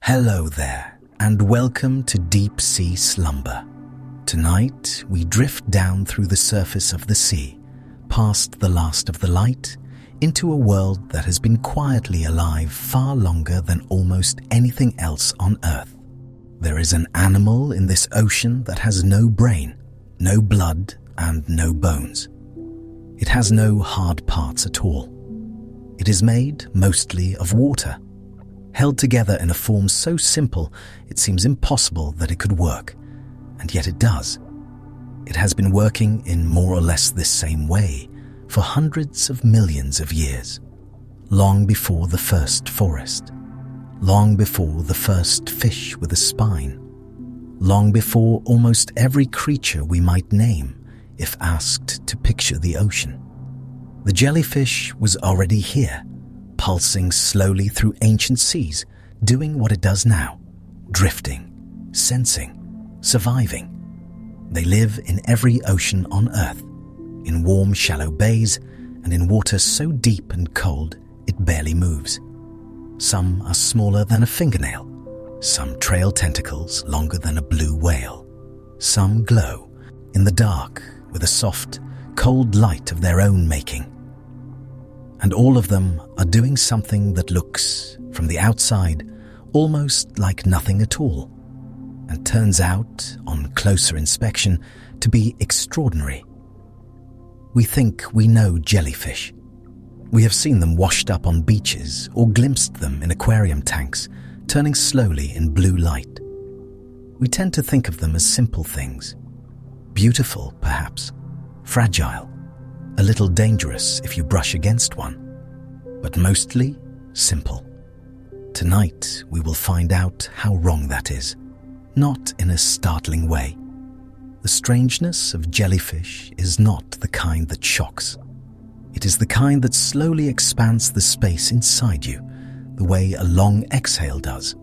Hello there, and welcome to Deep Sea Slumber. Tonight, we drift down through the surface of the sea, past the last of the light, into a world that has been quietly alive far longer than almost anything else on Earth. There is an animal in this ocean that has no brain, no blood, and no bones. It has no hard parts at all. It is made mostly of water, held together in a form so simple it seems impossible that it could work, and yet it does. It has been working in more or less this same way for hundreds of millions of years, long before the first forest, long before the first fish with a spine, long before almost every creature we might name if asked to picture the ocean. The jellyfish was already here, pulsing slowly through ancient seas, doing what it does now, drifting, sensing, surviving. They live in every ocean on Earth, in warm, shallow bays, and in water so deep and cold it barely moves. Some are smaller than a fingernail, some trail tentacles longer than a blue whale. Some glow in the dark with a soft, cold light of their own making. And all of them are doing something that looks, from the outside, almost like nothing at all, and turns out, on closer inspection, to be extraordinary. We think we know jellyfish. We have seen them washed up on beaches or glimpsed them in aquarium tanks, turning slowly in blue light. We tend to think of them as simple things. Beautiful, perhaps. Fragile. A little dangerous if you brush against one. But mostly simple. Tonight, we will find out how wrong that is. Not in a startling way. The strangeness of jellyfish is not the kind that shocks. It is the kind that slowly expands the space inside you, the way a long exhale does,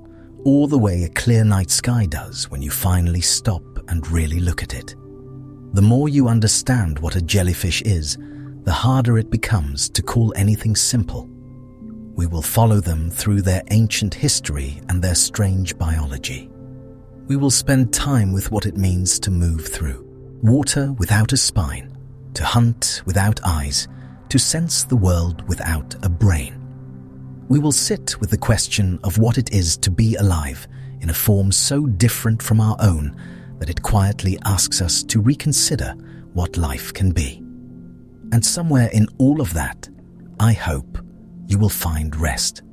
or the way a clear night sky does when you finally stop and really look at it. The more you understand what a jellyfish is, the harder it becomes to call anything simple. We will follow them through their ancient history and their strange biology. We will spend time with what it means to move through water without a spine, to hunt without eyes, to sense the world without a brain. We will sit with the question of what it is to be alive in a form so different from our own that it quietly asks us to reconsider what life can be. And somewhere in all of that, I hope you will find rest.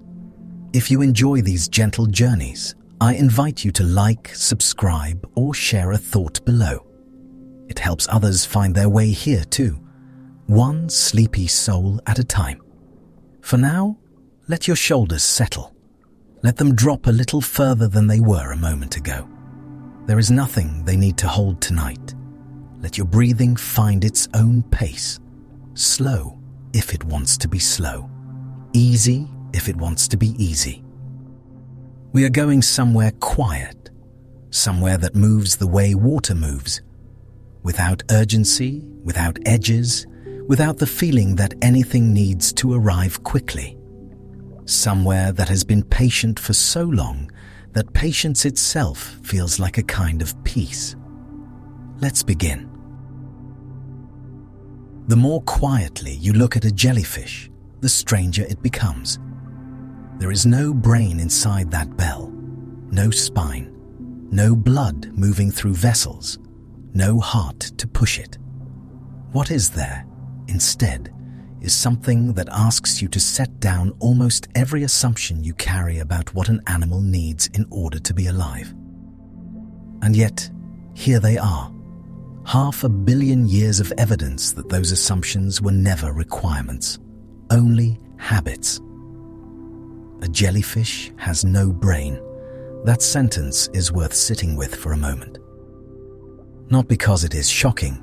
If you enjoy these gentle journeys, I invite you to like, subscribe, or share a thought below. It helps others find their way here too, one sleepy soul at a time. For now, let your shoulders settle. Let them drop a little further than they were a moment ago. There is nothing they need to hold tonight. Let your breathing find its own pace. Slow if it wants to be slow. Easy if it wants to be easy. We are going somewhere quiet, somewhere that moves the way water moves, without urgency, without edges, without the feeling that anything needs to arrive quickly. Somewhere that has been patient for so long that patience itself feels like a kind of peace. Let's begin. The more quietly you look at a jellyfish, the stranger it becomes. There is no brain inside that bell, no spine, no blood moving through vessels, no heart to push it. What is there, instead, is something that asks you to set down almost every assumption you carry about what an animal needs in order to be alive. And yet, here they are, 500 million years of evidence that those assumptions were never requirements, only habits. A jellyfish has no brain. That sentence is worth sitting with for a moment. Not because it is shocking,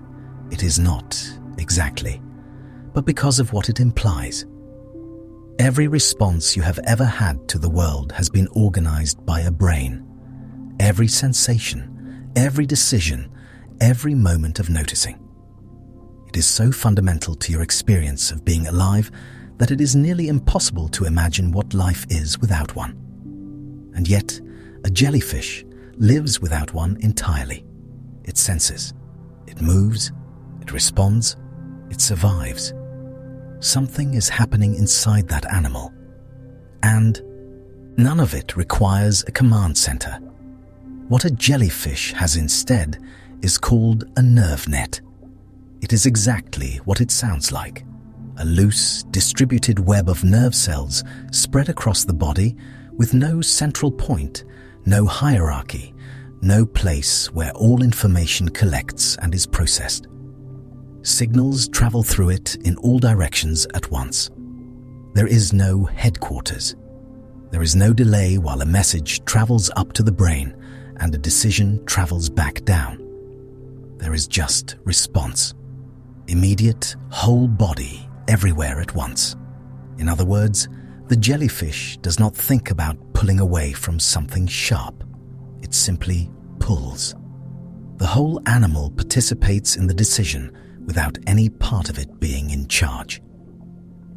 it is not, exactly, but because of what it implies. Every response you have ever had to the world has been organized by a brain. Every sensation, every decision, every moment of noticing. It is so fundamental to your experience of being alive that it is nearly impossible to imagine what life is without one. And yet, A jellyfish lives without one entirely. It senses, it moves, it responds, it survives. Something is happening inside that animal, and none of it requires a command center. What a jellyfish has instead is called a nerve net. It is exactly what it sounds like: a loose, distributed web of nerve cells spread across the body with no central point, no hierarchy, no place where all information collects and is processed. Signals travel through it in all directions at once. There is no headquarters. There is no delay while a message travels up to the brain and a decision travels back down. There is just response. Immediate, whole body, everywhere at once. In other words, the jellyfish does not think about pulling away from something sharp. It simply pulls. The whole animal participates in the decision without any part of it being in charge.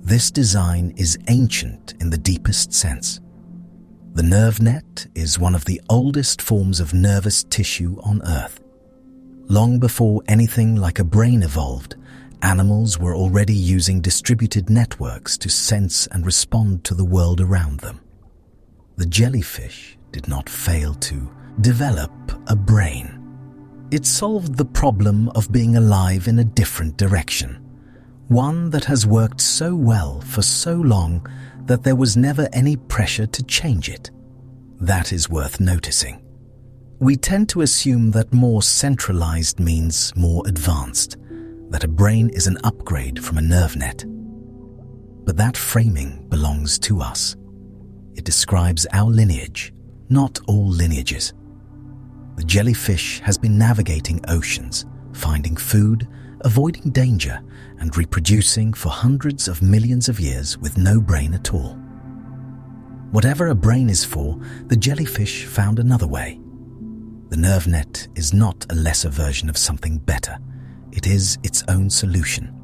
This design is ancient in the deepest sense. The nerve net is one of the oldest forms of nervous tissue on Earth. Long before anything like a brain evolved, animals were already using distributed networks to sense and respond to the world around them. The jellyfish did not fail to develop a brain. It solved the problem of being alive in a different direction, one that has worked so well for so long that there was never any pressure to change it. That is worth noticing. We tend to assume that more centralized means more advanced, that a brain is an upgrade from a nerve net. But that framing belongs to us. It describes our lineage, not all lineages. The jellyfish has been navigating oceans, finding food, avoiding danger, and reproducing for hundreds of millions of years with no brain at all. Whatever a brain is for, the jellyfish found another way. The nerve net is not a lesser version of something better. It is its own solution,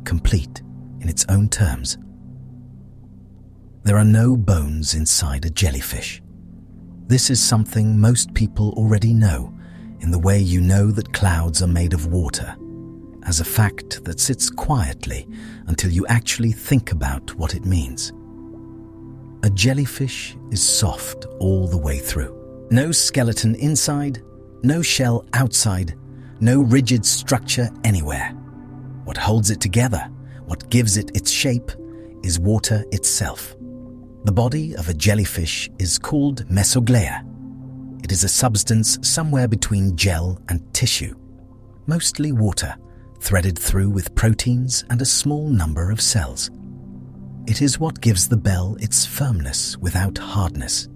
complete in its own terms. There are no bones inside a jellyfish. This is something most people already know, in the way you know that clouds are made of water, as a fact that sits quietly until you actually think about what it means. A jellyfish is soft all the way through. No skeleton inside, no shell outside, no rigid structure anywhere. What holds it together, what gives it its shape, is water itself. The body of a jellyfish is called mesoglea. It is a substance somewhere between gel and tissue, mostly water, threaded through with proteins and a small number of cells. It is what gives the bell its firmness without hardness,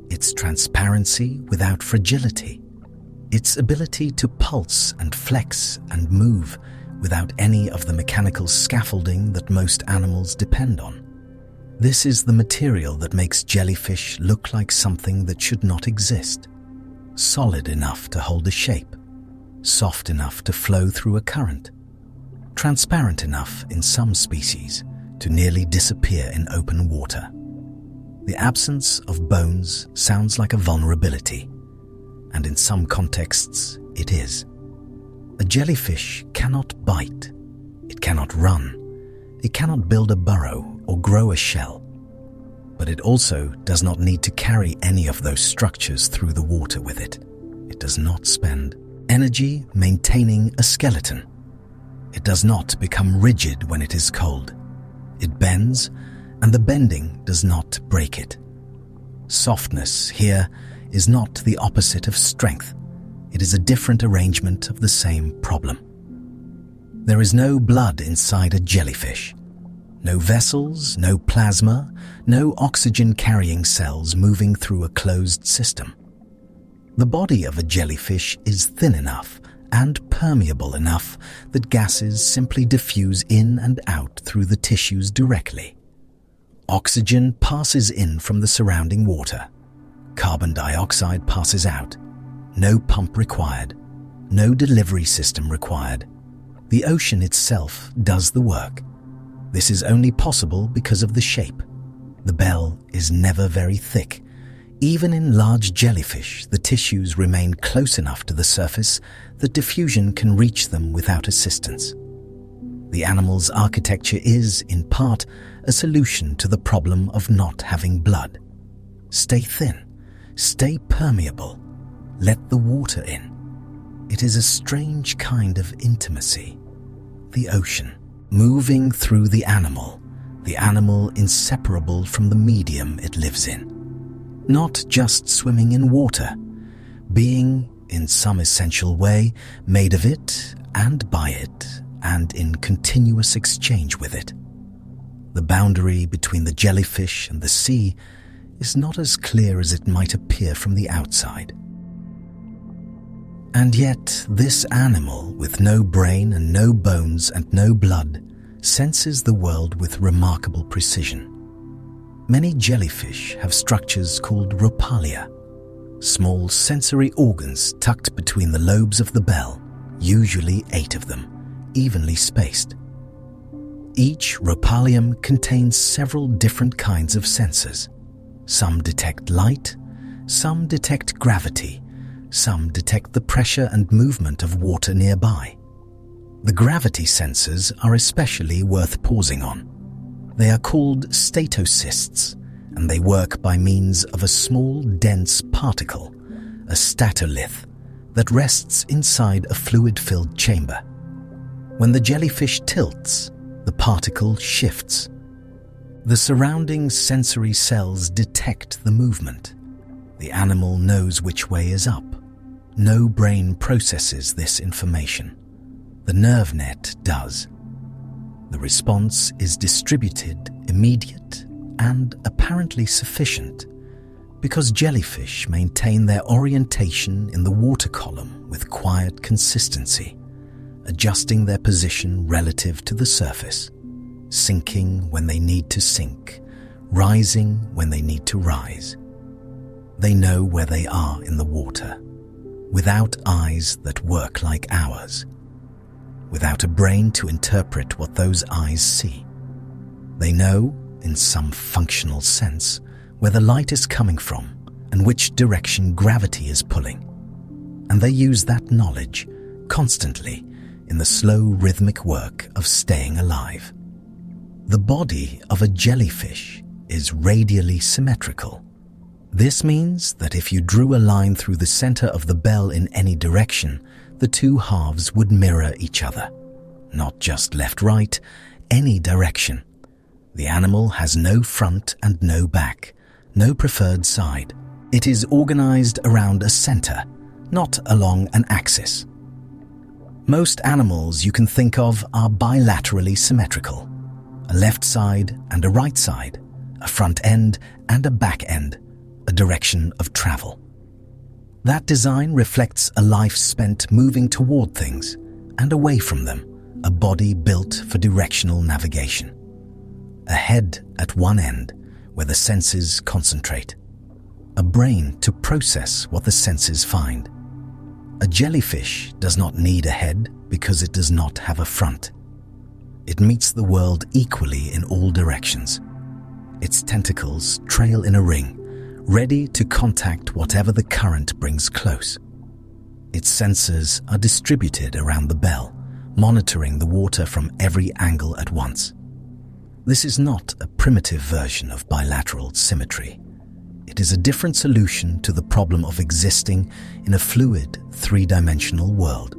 its transparency without fragility, its ability to pulse and flex and move without any of the mechanical scaffolding that most animals depend on. This is the material that makes jellyfish look like something that should not exist. Solid enough to hold a shape, soft enough to flow through a current, transparent enough in some species to nearly disappear in open water. The absence of bones sounds like a vulnerability, and in some contexts it is. A jellyfish cannot bite, it cannot run, it cannot build a burrow or grow a shell, but it also does not need to carry any of those structures through the water with it. It does not spend energy maintaining a skeleton. It does not become rigid when it is cold. It bends, and the bending does not break it. Softness here is not the opposite of strength. It is a different arrangement of the same problem. There is no blood inside a jellyfish. No vessels, no plasma, no oxygen-carrying cells moving through a closed system. The body of a jellyfish is thin enough and permeable enough that gases simply diffuse in and out through the tissues directly. Oxygen passes in from the surrounding water. Carbon dioxide passes out. No pump required. No delivery system required. The ocean itself does the work. This is only possible because of the shape. The bell is never very thick. Even in large jellyfish, the tissues remain close enough to the surface that diffusion can reach them without assistance. The animal's architecture is, in part, a solution to the problem of not having blood. Stay thin, stay permeable, let the water in. It is a strange kind of intimacy. The ocean, moving through the animal inseparable from the medium it lives in. Not just swimming in water, being, in some essential way, made of it and by it, and in continuous exchange with it. The boundary between the jellyfish and the sea is not as clear as it might appear from the outside. And yet, this animal, with no brain and no bones and no blood, senses the world with remarkable precision. Many jellyfish have structures called rhopalia, small sensory organs tucked between the lobes of the bell, usually 8 of them, evenly spaced. Each rhopalium contains several different kinds of sensors. Some detect light, some detect gravity, some detect the pressure and movement of water nearby. The gravity sensors are especially worth pausing on. They are called statocysts, and they work by means of a small, dense particle, a statolith, that rests inside a fluid-filled chamber. When the jellyfish tilts, the particle shifts. The surrounding sensory cells detect the movement. The animal knows which way is up. No brain processes this information. The nerve net does. The response is distributed, immediate, and apparently sufficient, because jellyfish maintain their orientation in the water column with quiet consistency, adjusting their position relative to the surface, sinking when they need to sink, rising when they need to rise. They know where they are in the water, without eyes that work like ours, without a brain to interpret what those eyes see. They know, in some functional sense, where the light is coming from and which direction gravity is pulling. And they use that knowledge constantly in the slow rhythmic work of staying alive. The body of a jellyfish is radially symmetrical. This means that if you drew a line through the center of the bell in any direction, the two halves would mirror each other. Not just left-right, any direction. The animal has no front and no back, no preferred side. It is organized around a center, not along an axis. Most animals you can think of are bilaterally symmetrical. A left side and a right side, a front end and a back end, a direction of travel. That design reflects a life spent moving toward things and away from them, a body built for directional navigation. A head at one end where the senses concentrate. A brain to process what the senses find. A jellyfish does not need a head because it does not have a front. It meets the world equally in all directions. Its tentacles trail in a ring, ready to contact whatever the current brings close. Its sensors are distributed around the bell, monitoring the water from every angle at once. This is not a primitive version of bilateral symmetry. It is a different solution to the problem of existing in a fluid, three-dimensional world.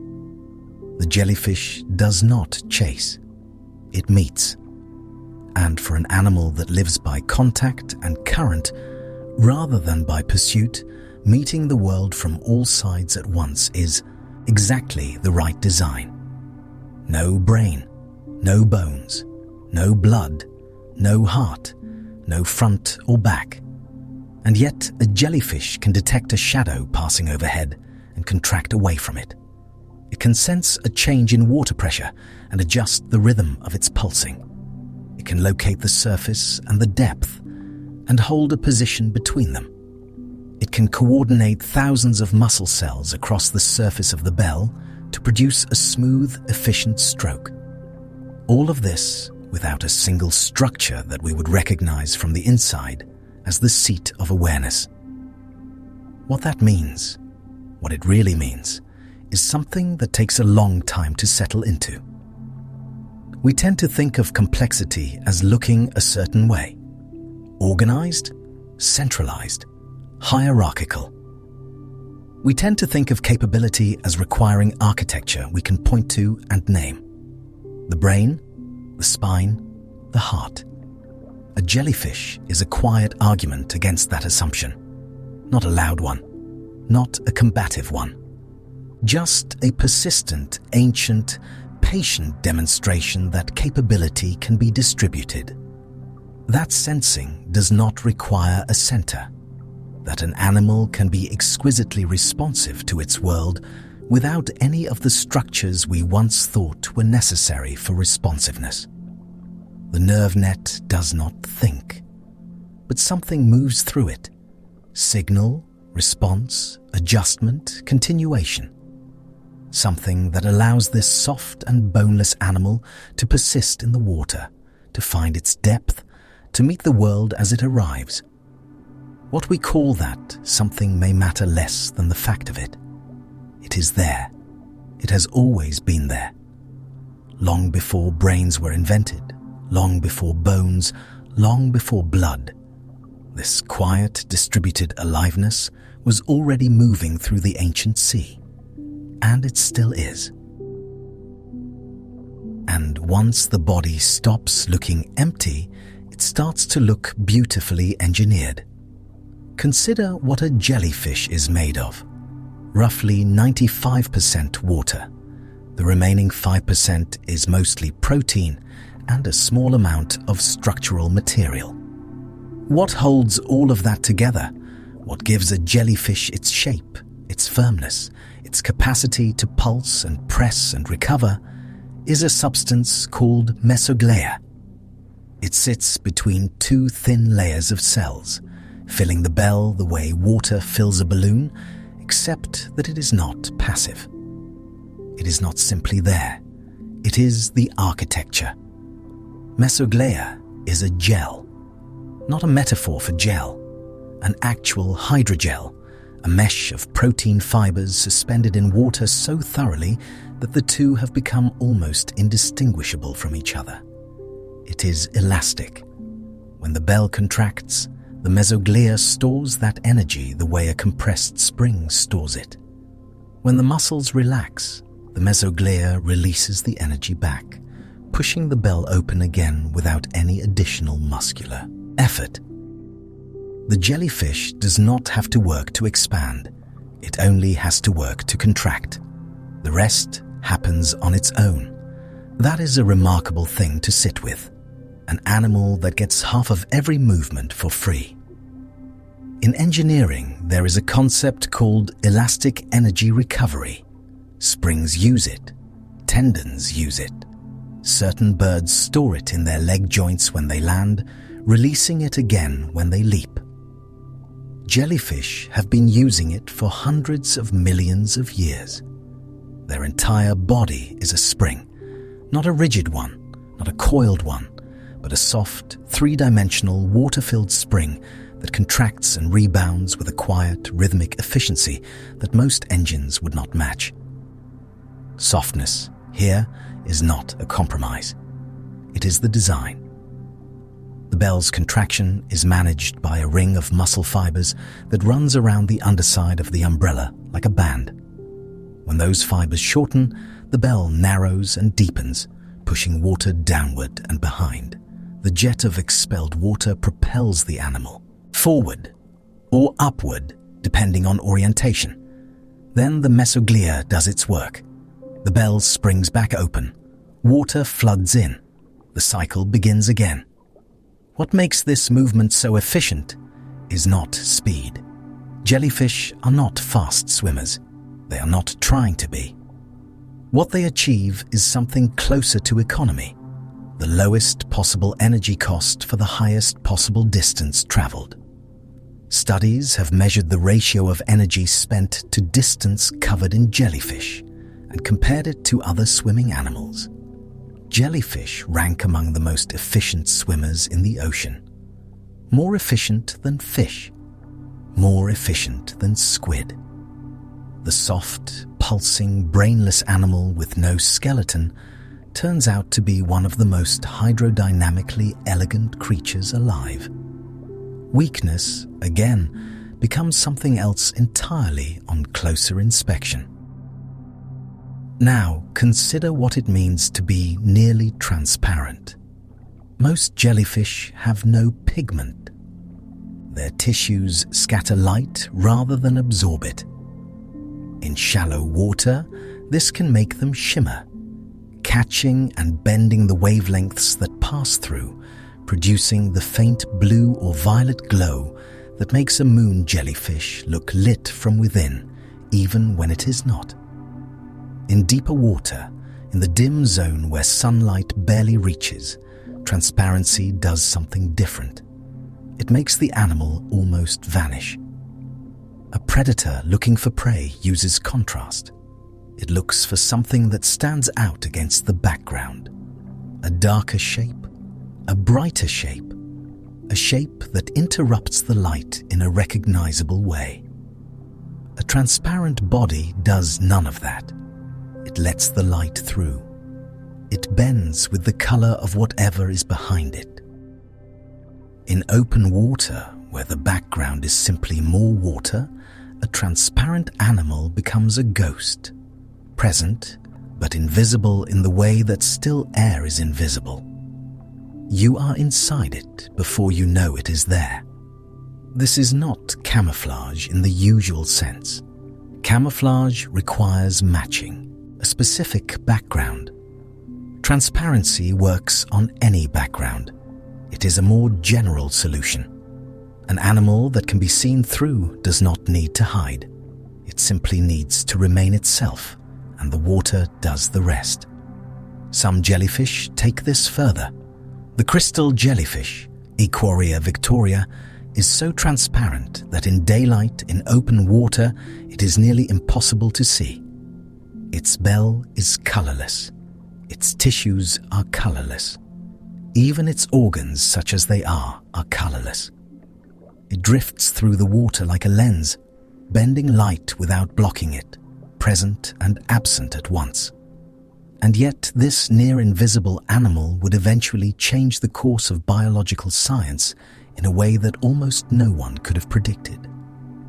The jellyfish does not chase. It meets. And for an animal that lives by contact and current, rather than by pursuit, meeting the world from all sides at once is exactly the right design. No brain, no bones, no blood, no heart, no front or back. And yet a jellyfish can detect a shadow passing overhead and contract away from it. It can sense a change in water pressure and adjust the rhythm of its pulsing. It can locate the surface and the depth and hold a position between them. It can coordinate thousands of muscle cells across the surface of the bell to produce a smooth, efficient stroke. All of this without a single structure that we would recognize from the inside as the seat of awareness. What that means, what it really means, is something that takes a long time to settle into. We tend to think of complexity as looking a certain way: organized, centralized, hierarchical. We tend to think of capability as requiring architecture we can point to and name: the brain, the spine, the heart. A jellyfish is a quiet argument against that assumption. Not a loud one, not a combative one. Just a persistent, ancient, patient demonstration that capability can be distributed. That sensing does not require a center. That an animal can be exquisitely responsive to its world without any of the structures we once thought were necessary for responsiveness. The nerve net does not think, but something moves through it. Signal, response, adjustment, continuation. Something that allows this soft and boneless animal to persist in the water, to find its depth, to meet the world as it arrives. What we call that something may matter less than the fact of it. It is there. It has always been there. Long before brains were invented, long before bones, long before blood, this quiet, distributed aliveness was already moving through the ancient sea. And it still is. And once the body stops looking empty, it starts to look beautifully engineered. Consider what a jellyfish is made of. Roughly 95% water. The remaining 5% is mostly protein and a small amount of structural material. What holds all of that together? What gives a jellyfish its shape, its firmness, its capacity to pulse and press and recover, is a substance called mesoglea. It sits between two thin layers of cells, filling the bell the way water fills a balloon, except that it is not passive. It is not simply there. It is the architecture. Mesoglea is a gel, not a metaphor for gel, an actual hydrogel, a mesh of protein fibers suspended in water so thoroughly that the two have become almost indistinguishable from each other. It is elastic. When the bell contracts, the mesoglea stores that energy the way a compressed spring stores it. When the muscles relax, the mesoglea releases the energy back, pushing the bell open again without any additional muscular effort. The jellyfish does not have to work to expand. It only has to work to contract. The rest happens on its own. That is a remarkable thing to sit with. An animal that gets half of every movement for free. In engineering, there is a concept called elastic energy recovery. Springs use it. Tendons use it. Certain birds store it in their leg joints when they land, releasing it again when they leap. Jellyfish have been using it for hundreds of millions of years. Their entire body is a spring, not a rigid one, not a coiled one, but a soft, three-dimensional, water-filled spring that contracts and rebounds with a quiet, rhythmic efficiency that most engines would not match. Softness, here, is not a compromise. It is the design. The bell's contraction is managed by a ring of muscle fibers that runs around the underside of the umbrella like a band. When those fibers shorten, the bell narrows and deepens, pushing water downward and behind. The jet of expelled water propels the animal forward or upward, depending on orientation. Then the mesoglea does its work. The bell springs back open. Water floods in. The cycle begins again. What makes this movement so efficient is not speed. Jellyfish are not fast swimmers. They are not trying to be. What they achieve is something closer to economy, the lowest possible energy cost for the highest possible distance traveled. Studies have measured the ratio of energy spent to distance covered in jellyfish and compared it to other swimming animals. Jellyfish rank among the most efficient swimmers in the ocean. More efficient than fish. more efficient than squid. The soft, pulsing, brainless animal with no skeleton turns out to be one of the most hydrodynamically elegant creatures alive. Weakness, again, becomes something else entirely on closer inspection. Now, consider what it means to be nearly transparent. Most jellyfish have no pigment. Their tissues scatter light rather than absorb it. In shallow water, this can make them shimmer, catching and bending the wavelengths that pass through, producing the faint blue or violet glow that makes a moon jellyfish look lit from within, even when it is not. In deeper water, in the dim zone where sunlight barely reaches, transparency does something different. It makes the animal almost vanish. A predator looking for prey uses contrast. It looks for something that stands out against the background. A darker shape, a brighter shape, a shape that interrupts the light in a recognizable way. A transparent body does none of that. It lets the light through. It bends with the color of whatever is behind it. In open water, where the background is simply more water, a transparent animal becomes a ghost, present but invisible in the way that still air is invisible. You are inside it before you know it is there. This is not camouflage in the usual sense. Camouflage requires matching, a specific background. Transparency works on any background. It is a more general solution. An animal that can be seen through does not need to hide. It simply needs to remain itself, and the water does the rest. Some jellyfish take this further. The crystal jellyfish, Equoria victoria, is so transparent that in daylight, in open water, it is nearly impossible to see. Its bell is colorless. Its tissues are colorless. Even its organs, such as they are colorless. It drifts through the water like a lens, bending light without blocking it, present and absent at once. And yet this near-invisible animal would eventually change the course of biological science in a way that almost no one could have predicted,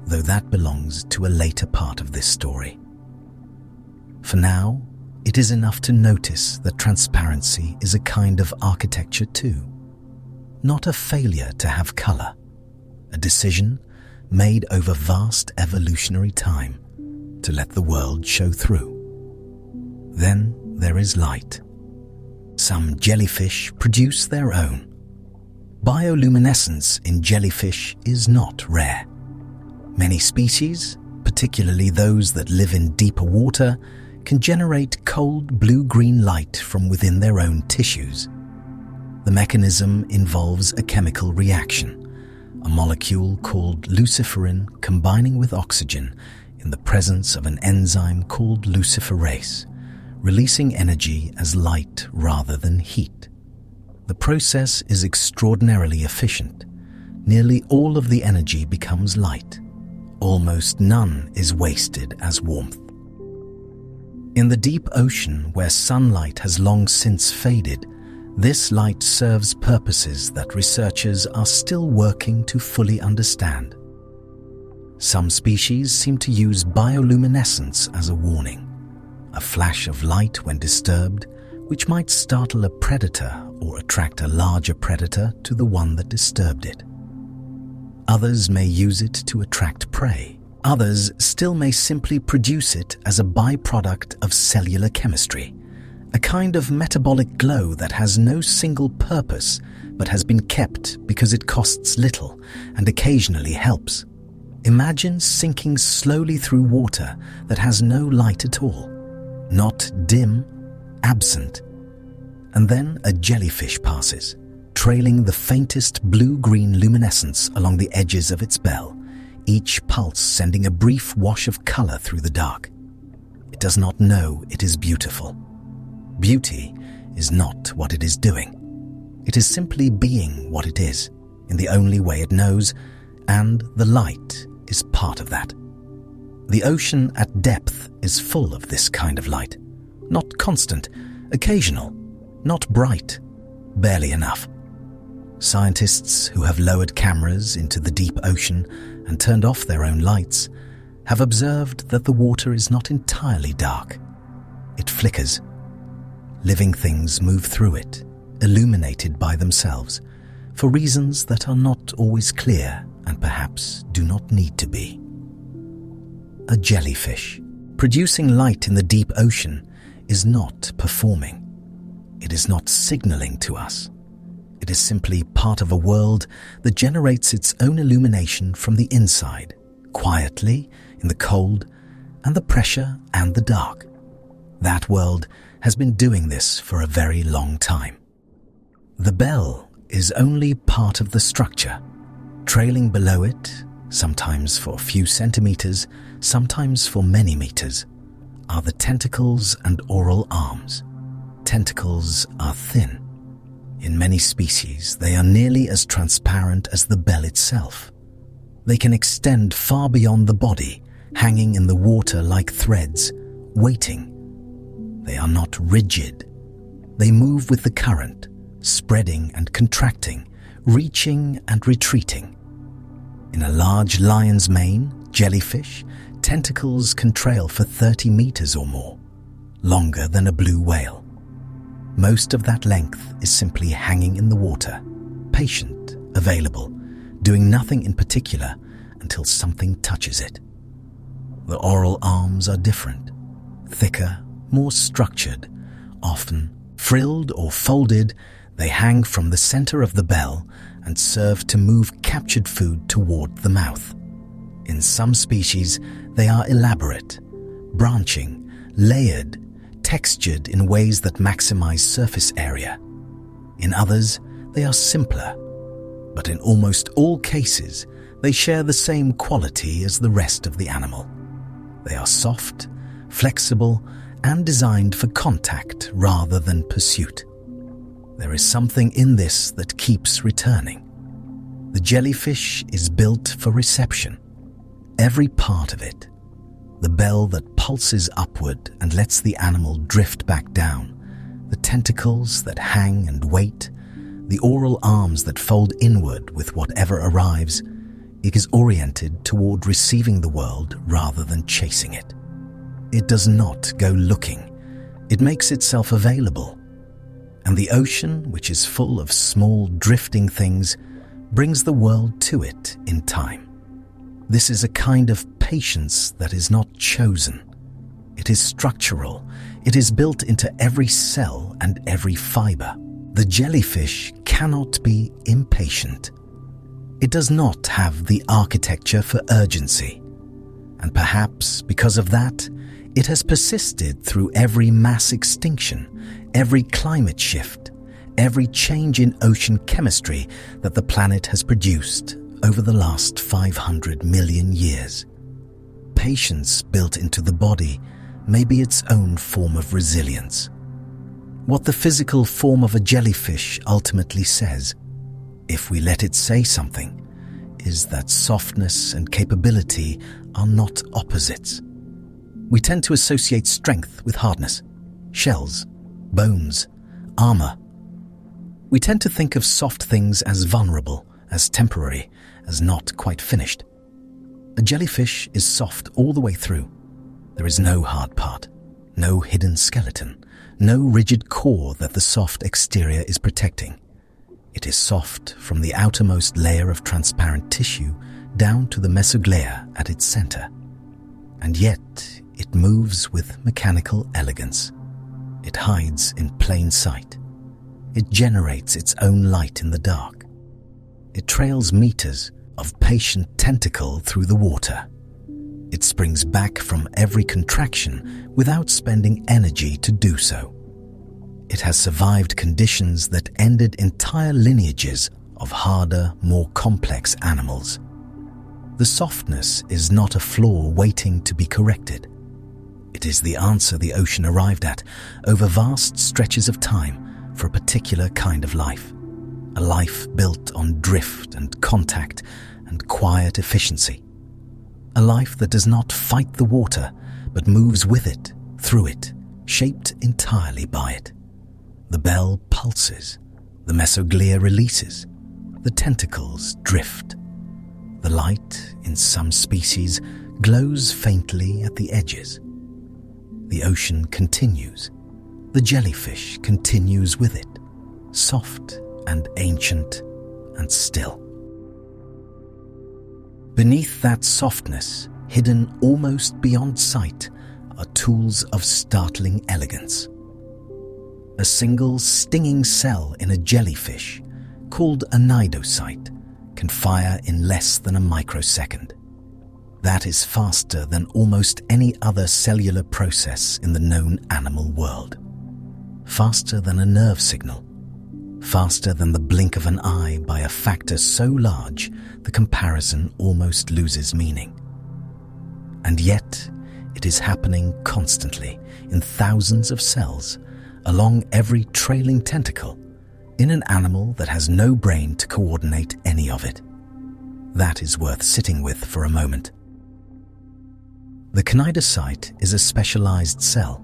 though that belongs to a later part of this story. For now, it is enough to notice that transparency is a kind of architecture too, not a failure to have color, a decision made over vast evolutionary time to let the world show through. Then there is light. Some jellyfish produce their own. Bioluminescence in jellyfish is not rare. Many species, particularly those that live in deeper water, can generate cold blue-green light from within their own tissues. The mechanism involves a chemical reaction, a molecule called luciferin combining with oxygen in the presence of an enzyme called luciferase, releasing energy as light rather than heat. The process is extraordinarily efficient. Nearly all of the energy becomes light. Almost none is wasted as warmth. In the deep ocean, where sunlight has long since faded, this light serves purposes that researchers are still working to fully understand. Some species seem to use bioluminescence as a warning, a flash of light when disturbed, which might startle a predator or attract a larger predator to the one that disturbed it. Others may use it to attract prey. Others still may simply produce it as a byproduct of cellular chemistry, a kind of metabolic glow that has no single purpose but has been kept because it costs little and occasionally helps. Imagine sinking slowly through water that has no light at all, not dim, absent. And then a jellyfish passes, trailing the faintest blue-green luminescence along the edges of its bell, each pulse sending a brief wash of color through the dark. It does not know it is beautiful. Beauty is not what it is doing. It is simply being what it is, in the only way it knows, and the light is part of that. The ocean at depth is full of this kind of light. Not constant, occasional, not bright, barely enough. Scientists who have lowered cameras into the deep ocean and turned off their own lights have observed that the water is not entirely dark. It flickers. Living things move through it, illuminated by themselves, for reasons that are not always clear and perhaps do not need to be. A jellyfish, producing light in the deep ocean, is not performing. It is not signaling to us. It is simply part of a world that generates its own illumination from the inside, quietly, in the cold, and the pressure and the dark. That world has been doing this for a very long time. The bell is only part of the structure. Trailing below it, sometimes for a few centimeters, sometimes for many meters, are the tentacles and oral arms. Tentacles are thin. In many species, they are nearly as transparent as the bell itself. They can extend far beyond the body, hanging in the water like threads, waiting. They are not rigid. They move with the current, spreading and contracting, reaching and retreating. In a large lion's mane, jellyfish, tentacles can trail for 30 meters or more, longer than a blue whale. Most of that length is simply hanging in the water, patient, available, doing nothing in particular until something touches it. The oral arms are different, thicker, more structured, often frilled or folded. They hang from the center of the bell and serve to move captured food toward the mouth. In some species, they are elaborate, branching, layered, textured in ways that maximize surface area. In others, they are simpler, but in almost all cases, they share the same quality as the rest of the animal. They are soft, flexible, and designed for contact rather than pursuit. There is something in this that keeps returning. The jellyfish is built for reception. Every part of it, the bell that pulses upward and lets the animal drift back down, the tentacles that hang and wait, the oral arms that fold inward with whatever arrives, it is oriented toward receiving the world rather than chasing it. It does not go looking. It makes itself available. And the ocean, which is full of small drifting things, brings the world to it in time. This is a kind of patience that is not chosen. It is structural. It is built into every cell and every fiber. The jellyfish cannot be impatient. It does not have the architecture for urgency. And perhaps because of that, it has persisted through every mass extinction, every climate shift, every change in ocean chemistry that the planet has produced over the last 500 million years. Patience built into the body may be its own form of resilience. What the physical form of a jellyfish ultimately says, if we let it say something, is that softness and capability are not opposites. We tend to associate strength with hardness, shells, bones, armor. We tend to think of soft things as vulnerable, as temporary, as not quite finished. A jellyfish is soft all the way through. There is no hard part, no hidden skeleton, no rigid core that the soft exterior is protecting. It is soft from the outermost layer of transparent tissue down to the mesoglea at its center. And yet, it moves with mechanical elegance. It hides in plain sight. It generates its own light in the dark. It trails meters of patient tentacle through the water. It springs back from every contraction without spending energy to do so. It has survived conditions that ended entire lineages of harder, more complex animals. The softness is not a flaw waiting to be corrected. It is the answer the ocean arrived at over vast stretches of time for a particular kind of life. A life built on drift and contact and quiet efficiency. a life that does not fight the water, but moves with it, through it, shaped entirely by it. The bell pulses, the mesoglia releases, the tentacles drift. The light, in some species, glows faintly at the edges. The ocean continues. The jellyfish continues with it, soft and ancient and still. Beneath that softness, hidden almost beyond sight, are tools of startling elegance. A single stinging cell in a jellyfish, called a cnidocyte, can fire in less than a microsecond. That is faster than almost any other cellular process in the known animal world. Faster than a nerve signal. Faster than the blink of an eye by a factor so large the comparison almost loses meaning. And yet, it is happening constantly in thousands of cells, along every trailing tentacle, in an animal that has no brain to coordinate any of it. That is worth sitting with for a moment. The cnidocyte is a specialized cell.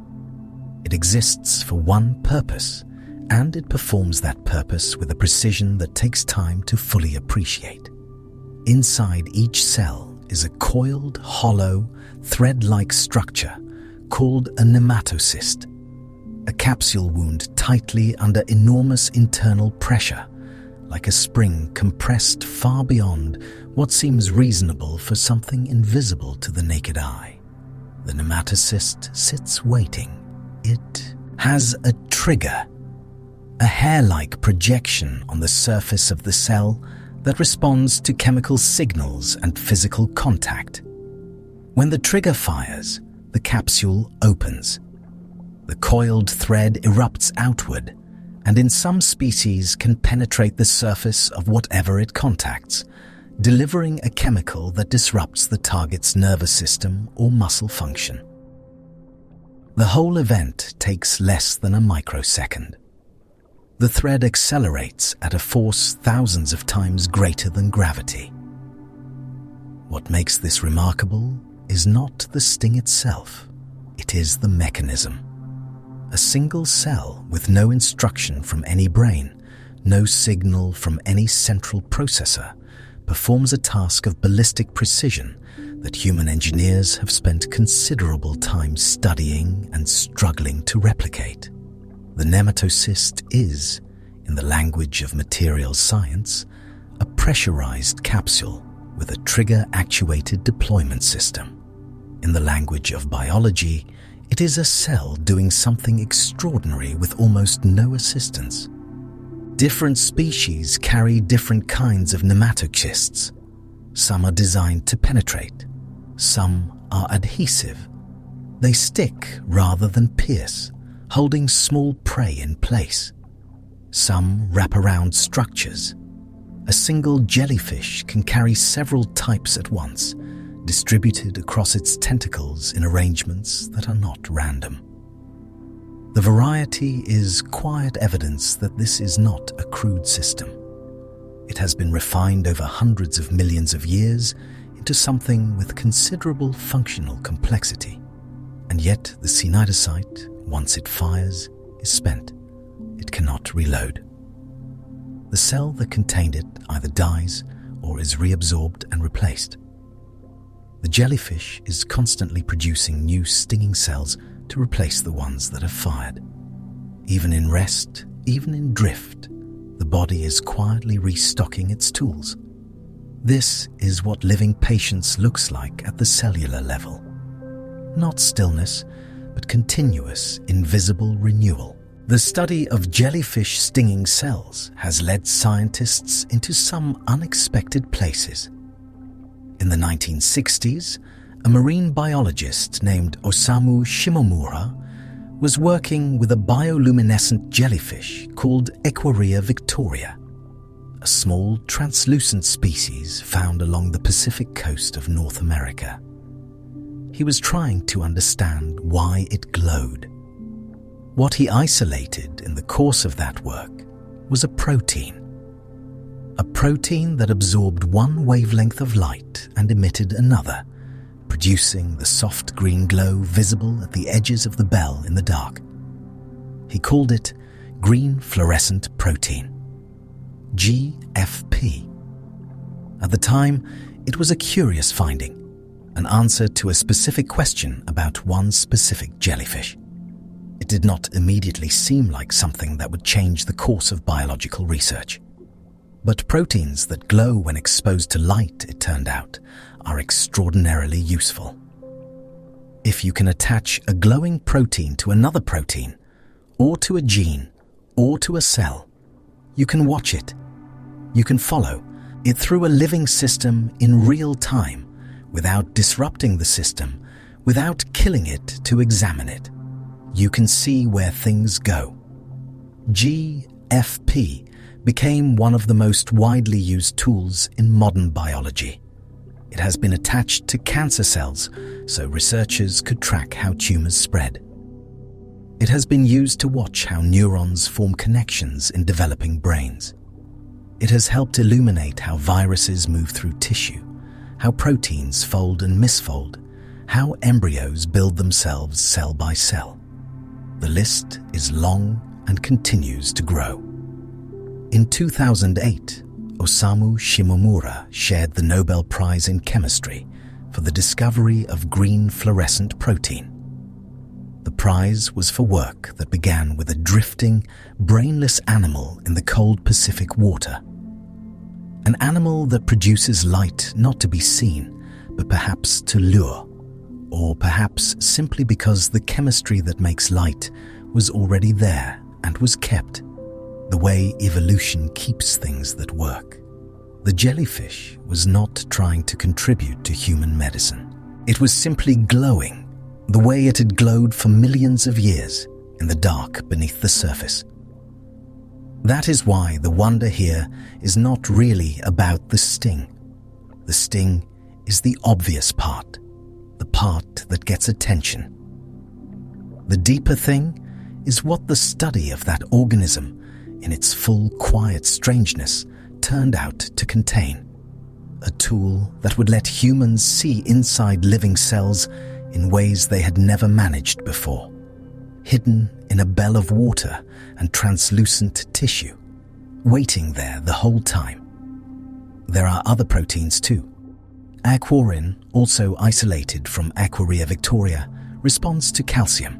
It exists for one purpose, and it performs that purpose with a precision that takes time to fully appreciate. Inside each cell is a coiled, hollow, thread-like structure called a nematocyst, a capsule wound tightly under enormous internal pressure, like a spring compressed far beyond what seems reasonable for something invisible to the naked eye. The nematocyst sits waiting. It has a trigger, a hair-like projection on the surface of the cell that responds to chemical signals and physical contact. When the trigger fires, the capsule opens. The coiled thread erupts outward, and in some species can penetrate the surface of whatever it contacts, delivering a chemical that disrupts the target's nervous system or muscle function. The whole event takes less than a microsecond. The thread accelerates at a force thousands of times greater than gravity. What makes this remarkable is not the sting itself, it is the mechanism. A single cell with no instruction from any brain, no signal from any central processor, performs a task of ballistic precision that human engineers have spent considerable time studying and struggling to replicate. The nematocyst is, in the language of materials science, a pressurized capsule with a trigger-actuated deployment system. In the language of biology, it is a cell doing something extraordinary with almost no assistance. Different species carry different kinds of nematocysts. Some are designed to penetrate. Some are adhesive. They stick rather than pierce, holding small prey in place. Some wrap around structures. A single jellyfish can carry several types at once, distributed across its tentacles in arrangements that are not random. The variety is quiet evidence that this is not a crude system. It has been refined over hundreds of millions of years into something with considerable functional complexity. And yet the cnidocyte, once it fires, is spent. It cannot reload. The cell that contained it either dies or is reabsorbed and replaced. The jellyfish is constantly producing new stinging cells to replace the ones that have fired. Even in rest, even in drift, the body is quietly restocking its tools. This is what living patience looks like at the cellular level. Not stillness, but continuous, invisible renewal. The study of jellyfish stinging cells has led scientists into some unexpected places. In the 1960s, a marine biologist named Osamu Shimomura was working with a bioluminescent jellyfish called Equirria victoria, a small translucent species found along the Pacific coast of North America. He was trying to understand why it glowed. What he isolated in the course of that work was a protein that absorbed one wavelength of light and emitted another, producing the soft green glow visible at the edges of the bell in the dark. He called it green fluorescent protein, GFP. At the time, it was a curious finding, an answer to a specific question about one specific jellyfish. It did not immediately seem like something that would change the course of biological research. But proteins that glow when exposed to light, it turned out, are extraordinarily useful. If you can attach a glowing protein to another protein, or to a gene, or to a cell, you can watch it. You can follow it through a living system in real time, without disrupting the system, without killing it to examine it. You can see where things go. GFP became one of the most widely used tools in modern biology. It has been attached to cancer cells so researchers could track how tumors spread. It has been used to watch how neurons form connections in developing brains. It has helped illuminate how viruses move through tissue, how proteins fold and misfold, how embryos build themselves cell by cell. The list is long and continues to grow. In 2008, Osamu Shimomura shared the Nobel Prize in Chemistry for the discovery of green fluorescent protein. The prize was for work that began with a drifting, brainless animal in the cold Pacific water. An animal that produces light not to be seen, but perhaps to lure, or perhaps simply because the chemistry that makes light was already there and was kept, the way evolution keeps things that work. The jellyfish was not trying to contribute to human medicine. It was simply glowing, the way it had glowed for millions of years in the dark beneath the surface. That is why the wonder here is not really about the sting. The sting is the obvious part, the part that gets attention. The deeper thing is what the study of that organism, in its full quiet strangeness, turned out to contain. A tool that would let humans see inside living cells in ways they had never managed before, hidden in a bell of water and translucent tissue, waiting there the whole time. There are other proteins too. Aquarin, also isolated from Aquaria victoria, responds to calcium,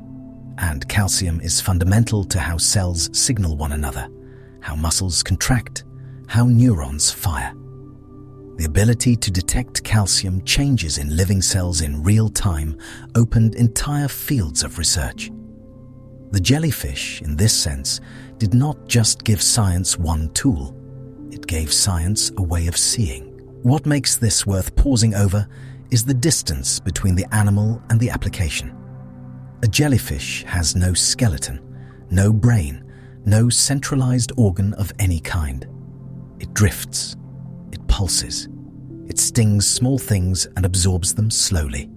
and calcium is fundamental to how cells signal one another, how muscles contract, how neurons fire. The ability to detect calcium changes in living cells in real time opened entire fields of research. The jellyfish, in this sense, did not just give science one tool. It gave science a way of seeing. What makes this worth pausing over is the distance between the animal and the application. A jellyfish has no skeleton, no brain, no centralized organ of any kind. It drifts. It pulses. It stings small things and absorbs them slowly.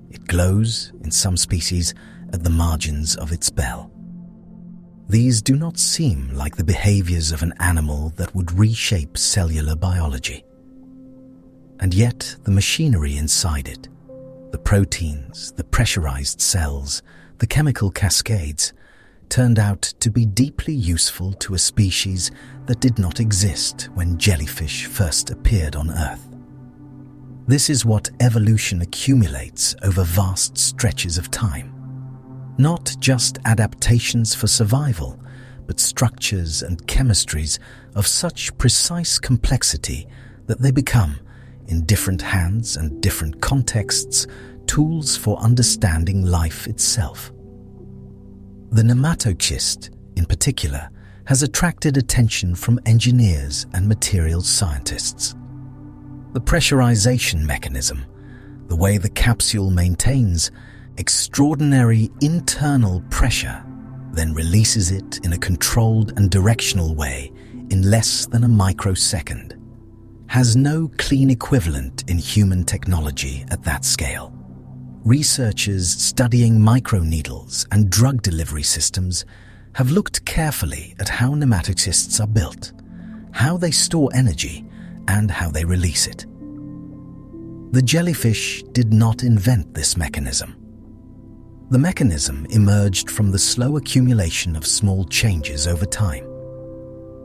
It glows, in some species, at the margins of its bell. These do not seem like the behaviors of an animal that would reshape cellular biology. And yet the machinery inside it, the proteins, the pressurized cells, the chemical cascades, turned out to be deeply useful to a species that did not exist when jellyfish first appeared on Earth. This is what evolution accumulates over vast stretches of time. Not just adaptations for survival, but structures and chemistries of such precise complexity that they become, in different hands and different contexts, tools for understanding life itself. The nematocyst, in particular, has attracted attention from engineers and materials scientists. The pressurization mechanism, the way the capsule maintains extraordinary internal pressure, then releases it in a controlled and directional way in less than a microsecond, has no clean equivalent in human technology at that scale. Researchers studying microneedles and drug delivery systems have looked carefully at how nematocysts are built, how they store energy, and how they release it. The jellyfish did not invent this mechanism. The mechanism emerged from the slow accumulation of small changes over time.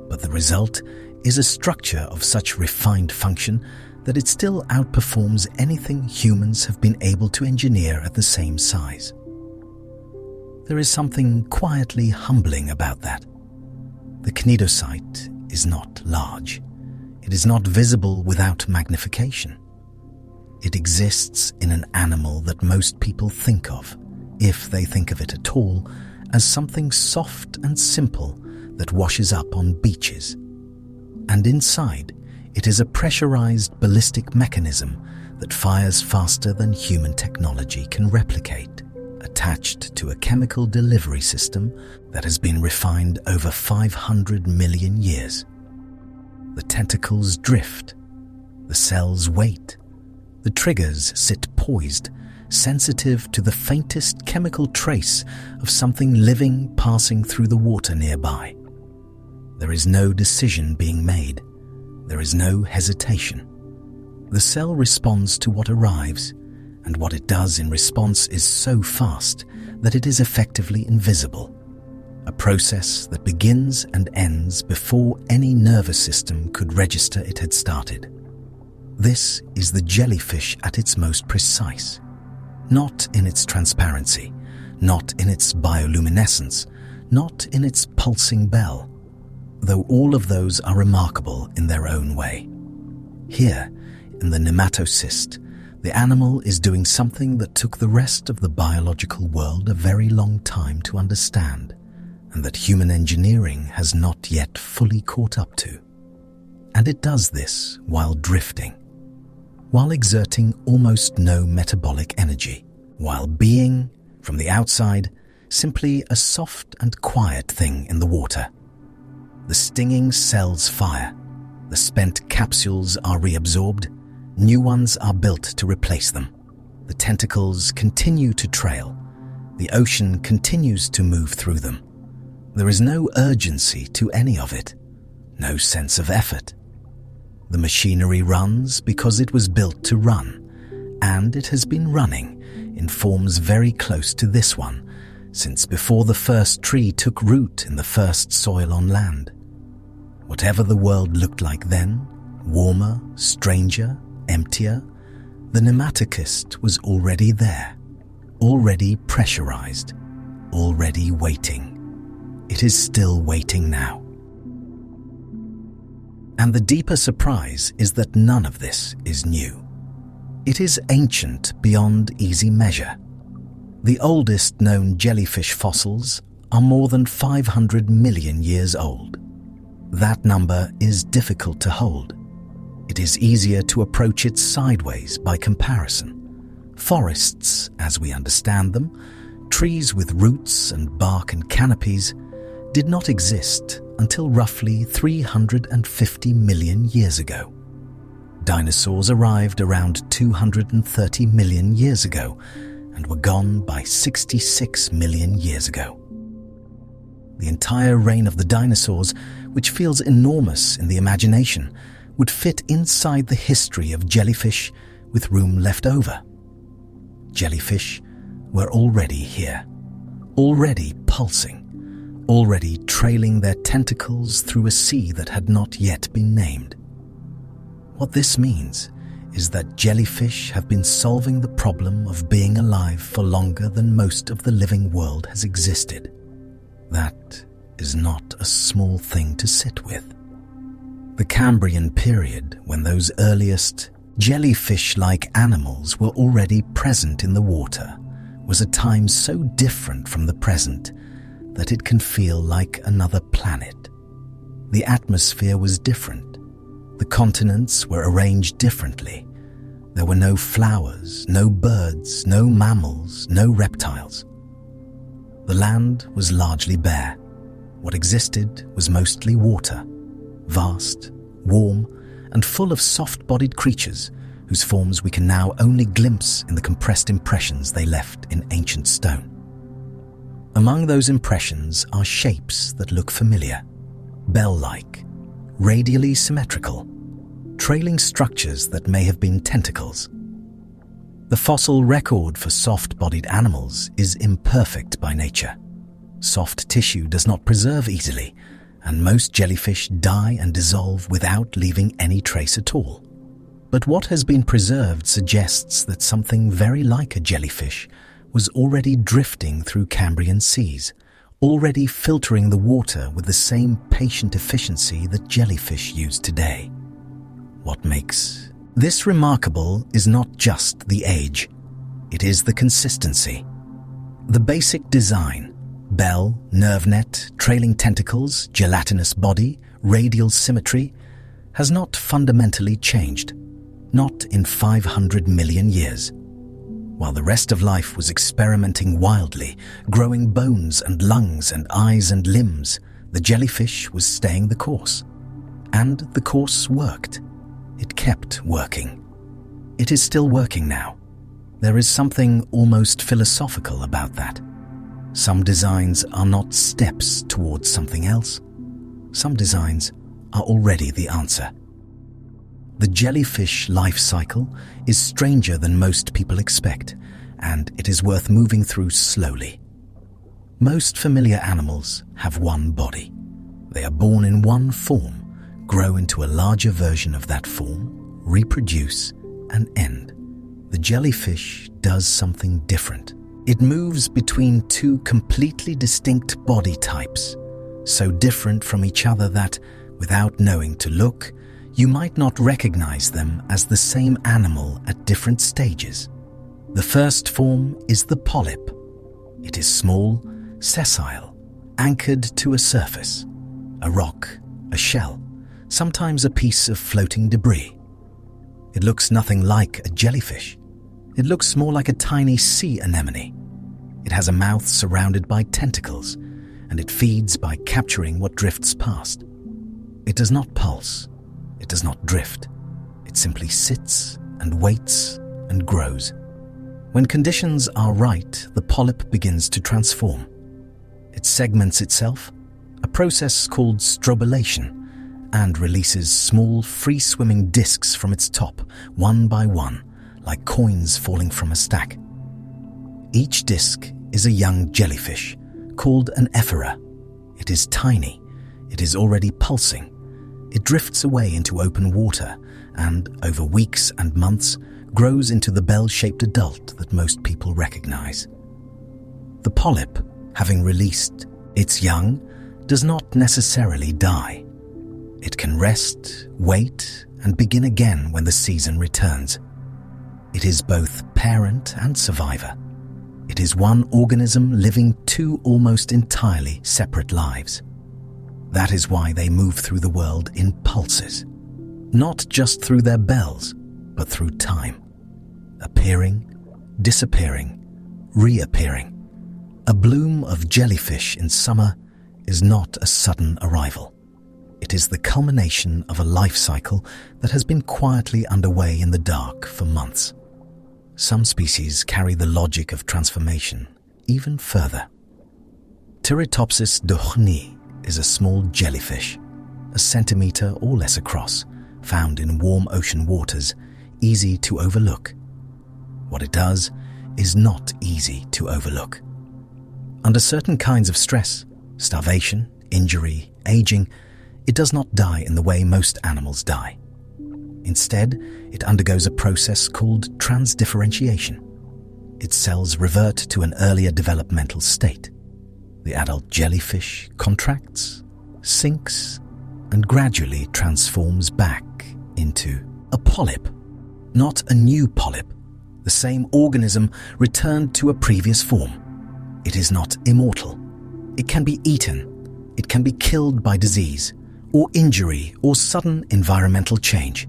But the result is a structure of such refined function that it still outperforms anything humans have been able to engineer at the same size. There is something quietly humbling about that. The cnidocyte is not large. It is not visible without magnification. It exists in an animal that most people think of, if they think of it at all, as something soft and simple that washes up on beaches. And inside, it is a pressurized ballistic mechanism that fires faster than human technology can replicate, attached to a chemical delivery system that has been refined over 500 million years. The tentacles drift, the cells wait, the triggers sit poised, sensitive to the faintest chemical trace of something living passing through the water nearby. There is no decision being made. There is no hesitation. The cell responds to what arrives, and what it does in response is so fast that it is effectively invisible. A process that begins and ends before any nervous system could register it had started. This is the jellyfish at its most precise. Not in its transparency, not in its bioluminescence, not in its pulsing bell, though all of those are remarkable in their own way. Here, in the nematocyst, the animal is doing something that took the rest of the biological world a very long time to understand, and that human engineering has not yet fully caught up to. And it does this while drifting, while exerting almost no metabolic energy, while being, from the outside, simply a soft and quiet thing in the water. The stinging cells fire, the spent capsules are reabsorbed, new ones are built to replace them. The tentacles continue to trail, the ocean continues to move through them. There is no urgency to any of it, no sense of effort. The machinery runs because it was built to run, and it has been running in forms very close to this one, since before the first tree took root in the first soil on land. Whatever the world looked like then, warmer, stranger, emptier, the nematocyst was already there, already pressurized, already waiting. It is still waiting now. And the deeper surprise is that none of this is new. It is ancient beyond easy measure. The oldest known jellyfish fossils are more than 500 million years old. That number is difficult to hold. It is easier to approach it sideways by comparison. Forests, as we understand them, trees with roots and bark and canopies, did not exist until roughly 350 million years ago. Dinosaurs arrived around 230 million years ago and were gone by 66 million years ago. The entire reign of the dinosaurs, which feels enormous in the imagination, would fit inside the history of jellyfish with room left over. Jellyfish were already here, already pulsing, already trailing their tentacles through a sea that had not yet been named. What this means is that jellyfish have been solving the problem of being alive for longer than most of the living world has existed. That is not a small thing to sit with. The Cambrian period, when those earliest jellyfish-like animals were already present in the water, was a time so different from the present that it can feel like another planet. The atmosphere was different. The continents were arranged differently. There were no flowers, no birds, no mammals, no reptiles. The land was largely bare. What existed was mostly water, vast, warm, and full of soft-bodied creatures whose forms we can now only glimpse in the compressed impressions they left in ancient stone. Among those impressions are shapes that look familiar, bell-like, radially symmetrical, trailing structures that may have been tentacles, The fossil record for soft-bodied animals is imperfect by nature. Soft tissue does not preserve easily, and most jellyfish die and dissolve without leaving any trace at all. But what has been preserved suggests that something very like a jellyfish was already drifting through Cambrian seas, already filtering the water with the same patient efficiency that jellyfish use today. What makes this remarkable is not just the age, it is the consistency. The basic design, bell, nerve net, trailing tentacles, gelatinous body, radial symmetry, has not fundamentally changed, not in 500 million years. While the rest of life was experimenting wildly, growing bones and lungs and eyes and limbs, the jellyfish was staying the course. And the course worked. It kept working. It is still working now. There is something almost philosophical about that. Some designs are not steps towards something else. Some designs are already the answer. The jellyfish life cycle is stranger than most people expect, and it is worth moving through slowly. Most familiar animals have one body. They are born in one form, grow into a larger version of that form, reproduce, and end. The jellyfish does something different. It moves between two completely distinct body types, so different from each other that, without knowing to look, you might not recognize them as the same animal at different stages. The first form is the polyp. It is small, sessile, anchored to a surface, a rock, a shell, sometimes a piece of floating debris. It looks nothing like a jellyfish. It looks more like a tiny sea anemone. It has a mouth surrounded by tentacles, and it feeds by capturing what drifts past. It does not pulse. It does not drift. It simply sits and waits and grows. When conditions are right, the polyp begins to transform. It segments itself, a process called strobilation, and releases small, free-swimming discs from its top, one by one, like coins falling from a stack. Each disc is a young jellyfish, called an ephora. It is tiny. It is already pulsing. It drifts away into open water and, over weeks and months, grows into the bell-shaped adult that most people recognize. The polyp, having released its young, does not necessarily die. It can rest, wait, and begin again when the season returns. It is both parent and survivor. It is one organism living two almost entirely separate lives. That is why they move through the world in pulses, not just through their bells, but through time, appearing, disappearing, reappearing. A bloom of jellyfish in summer is not a sudden arrival. It is the culmination of a life cycle that has been quietly underway in the dark for months. Some species carry the logic of transformation even further. Turritopsis dochni is a small jellyfish, a centimeter or less across, found in warm ocean waters, easy to overlook. What it does is not easy to overlook. Under certain kinds of stress, starvation, injury, aging, it does not die in the way most animals die. Instead, it undergoes a process called transdifferentiation. Its cells revert to an earlier developmental state. The adult jellyfish contracts, sinks, and gradually transforms back into a polyp. Not a new polyp, the same organism returned to a previous form. It is not immortal. It can be eaten. It can be killed by disease, or injury, or sudden environmental change.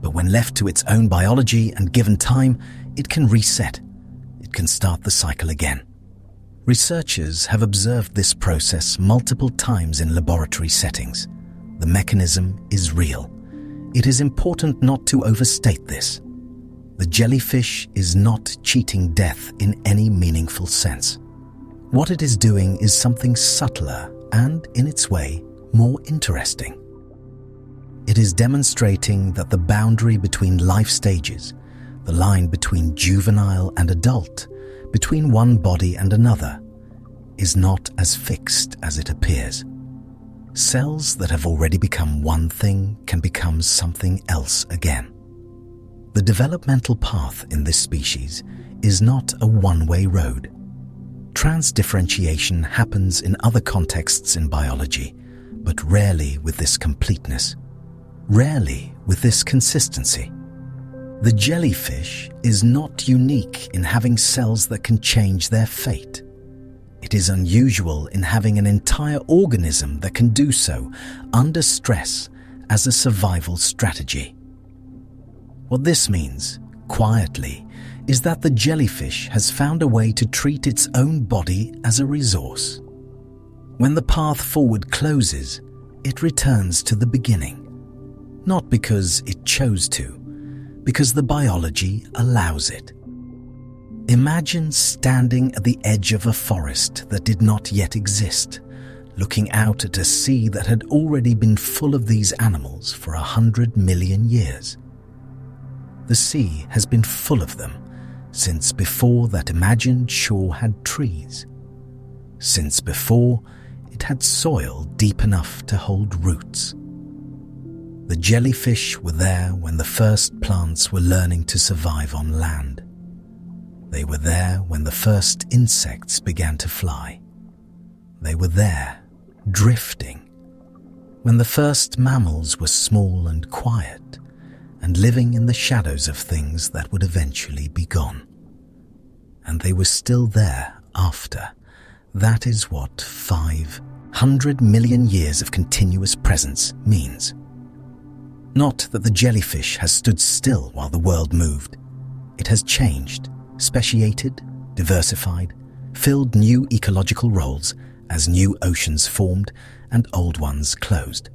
But when left to its own biology and given time, it can reset. It can start the cycle again. Researchers have observed this process multiple times in laboratory settings. The mechanism is real. It is important not to overstate this. The jellyfish is not cheating death in any meaningful sense. What it is doing is something subtler and, in its way, more interesting. It is demonstrating that the boundary between life stages, the line between juvenile and adult, between one body and another, is not as fixed as it appears. Cells that have already become one thing can become something else again. The developmental path in this species is not a one-way road. Transdifferentiation happens in other contexts in biology, but rarely with this completeness, rarely with this consistency. The jellyfish is not unique in having cells that can change their fate. It is unusual in having an entire organism that can do so under stress as a survival strategy. What this means, quietly, is that the jellyfish has found a way to treat its own body as a resource. When the path forward closes, it returns to the beginning. Not because it chose to, because the biology allows it. Imagine standing at the edge of a forest that did not yet exist, looking out at a sea that had already been full of these animals for 100 million years. The sea has been full of them since before that imagined shore had trees, since before it had soil deep enough to hold roots. The jellyfish were there when the first plants were learning to survive on land. They were there when the first insects began to fly. They were there, drifting, when the first mammals were small and quiet, and living in the shadows of things that would eventually be gone. And they were still there after. That is what 500 million years of continuous presence means. Not that the jellyfish has stood still while the world moved. It has changed, speciated, diversified, filled new ecological roles as new oceans formed and old ones closed.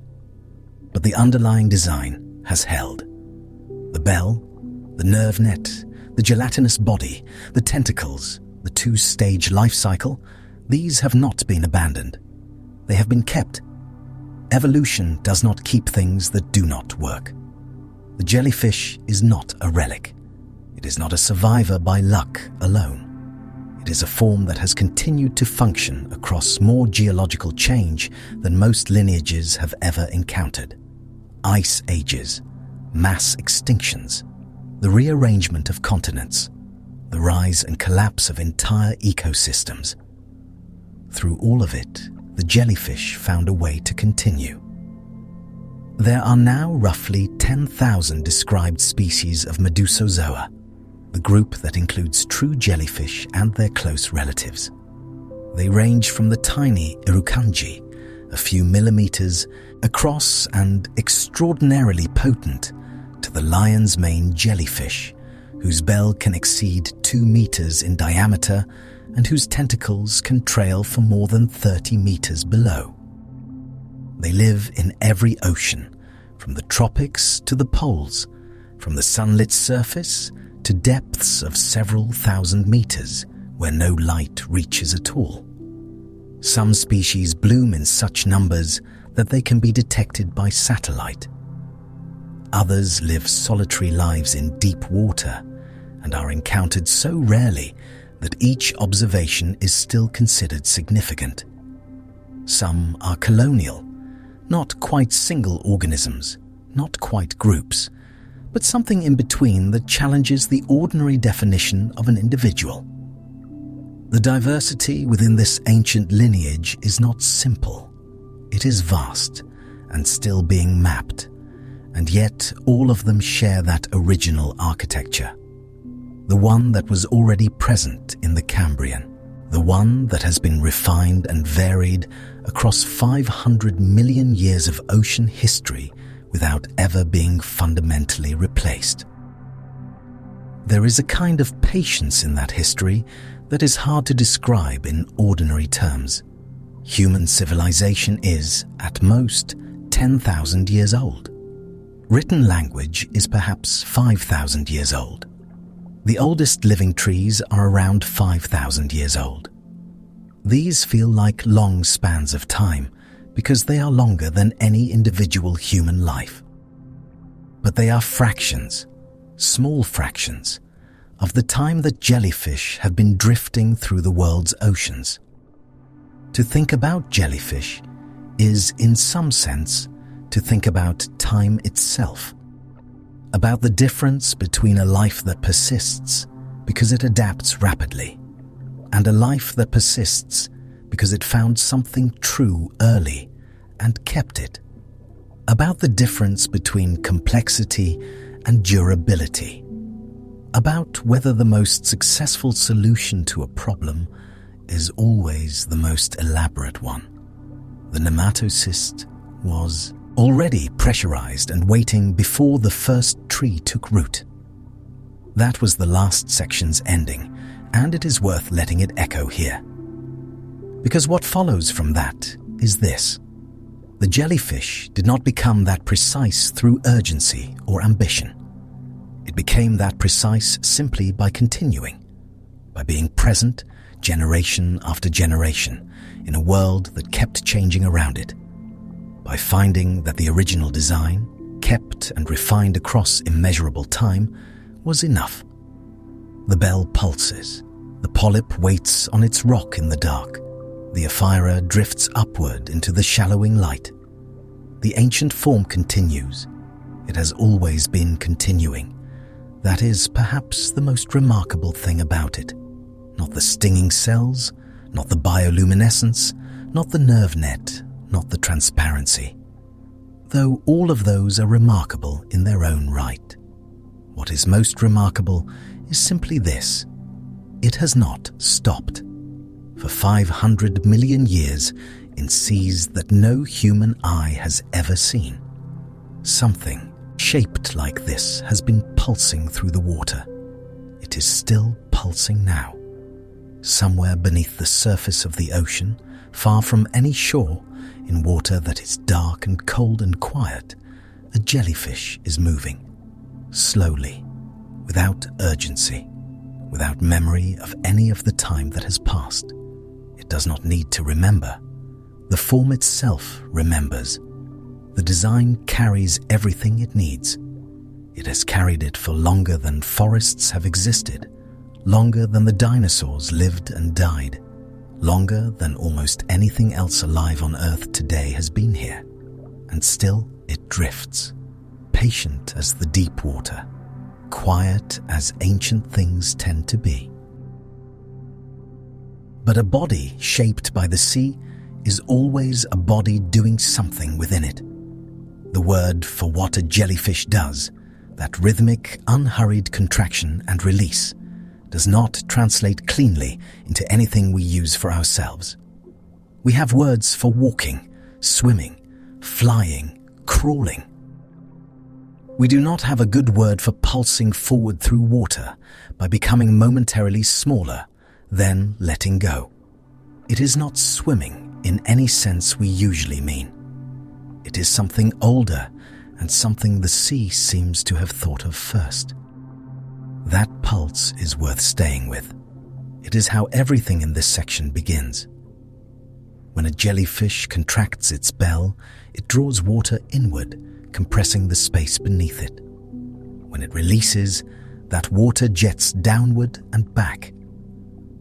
But the underlying design has held. The bell, the nerve net, the gelatinous body, the tentacles, the two-stage life cycle, these have not been abandoned. They have been kept. Evolution does not keep things that do not work. The jellyfish is not a relic. It is not a survivor by luck alone. It is a form that has continued to function across more geological change than most lineages have ever encountered. Ice ages, mass extinctions, the rearrangement of continents, the rise and collapse of entire ecosystems. Through all of it, the jellyfish found a way to continue. There are now roughly 10,000 described species of Medusozoa, the group that includes true jellyfish and their close relatives. They range from the tiny Irukandji, a few millimeters, across and extraordinarily potent, to the lion's mane jellyfish, whose bell can exceed 2 meters in diameter and whose tentacles can trail for more than 30 meters below. They live in every ocean, from the tropics to the poles, from the sunlit surface to depths of several thousand meters where no light reaches at all. Some species bloom in such numbers that they can be detected by satellite. Others live solitary lives in deep water and are encountered so rarely that each observation is still considered significant. Some are colonial, not quite single organisms, not quite groups, but something in between that challenges the ordinary definition of an individual. The diversity within this ancient lineage is not simple. It is vast and still being mapped, and yet all of them share that original architecture. The one that was already present in the Cambrian, the one that has been refined and varied across 500 million years of ocean history without ever being fundamentally replaced. There is a kind of patience in that history that is hard to describe in ordinary terms. Human civilization is, at most, 10,000 years old. Written language is perhaps 5,000 years old. The oldest living trees are around 5,000 years old. These feel like long spans of time because they are longer than any individual human life. But they are fractions, small fractions, of the time that jellyfish have been drifting through the world's oceans. To think about jellyfish is, in some sense, to think about time itself, about the difference between a life that persists because it adapts rapidly and a life that persists because it found something true early and kept it, about the difference between complexity and durability, about whether the most successful solution to a problem is always the most elaborate one. The nematocyst was already pressurized and waiting before the first tree took root. That was the last section's ending, and it is worth letting it echo here. Because what follows from that is this. The jellyfish did not become that precise through urgency or ambition. It became that precise simply by continuing, by being present generation after generation in a world that kept changing around it, by finding that the original design, kept and refined across immeasurable time, was enough. The bell pulses, the polyp waits on its rock in the dark, the ephyra drifts upward into the shallowing light. The ancient form continues. It has always been continuing. That is perhaps the most remarkable thing about it. Not the stinging cells, not the bioluminescence, not the nerve net, not the transparency. Though all of those are remarkable in their own right. What is most remarkable is simply this. It has not stopped. For 500 million years in seas that no human eye has ever seen. Something shaped like this has been pulsing through the water. It is still pulsing now. Somewhere beneath the surface of the ocean, far from any shore, in water that is dark and cold and quiet, a jellyfish is moving, slowly, without urgency, without memory of any of the time that has passed. It does not need to remember. The form itself remembers. The design carries everything it needs. It has carried it for longer than forests have existed, longer than the dinosaurs lived and died, longer than almost anything else alive on Earth today has been here. And still it drifts, patient as the deep water, quiet as ancient things tend to be. But a body shaped by the sea is always a body doing something within it. The word for what a jellyfish does, that rhythmic, unhurried contraction and release, does not translate cleanly into anything we use for ourselves. We have words for walking, swimming, flying, crawling. We do not have a good word for pulsing forward through water by becoming momentarily smaller, then letting go. It is not swimming in any sense we usually mean. It is something older and something the sea seems to have thought of first. That pulse is worth staying with. It is how everything in this section begins. When a jellyfish contracts its bell, it draws water inward, compressing the space beneath it. When it releases, that water jets downward and back.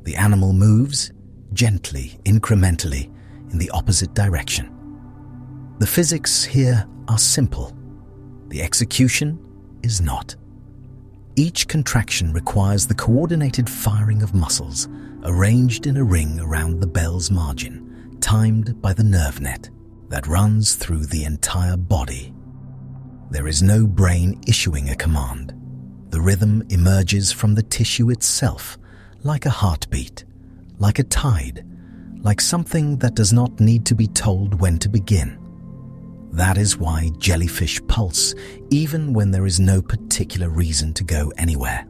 The animal moves, gently, incrementally, in the opposite direction. The physics here are simple. The execution is not. Each contraction requires the coordinated firing of muscles arranged in a ring around the bell's margin, timed by the nerve net that runs through the entire body. There is no brain issuing a command. The rhythm emerges from the tissue itself, like a heartbeat, like a tide, like something that does not need to be told when to begin. That is why jellyfish pulse even when there is no particular reason to go anywhere.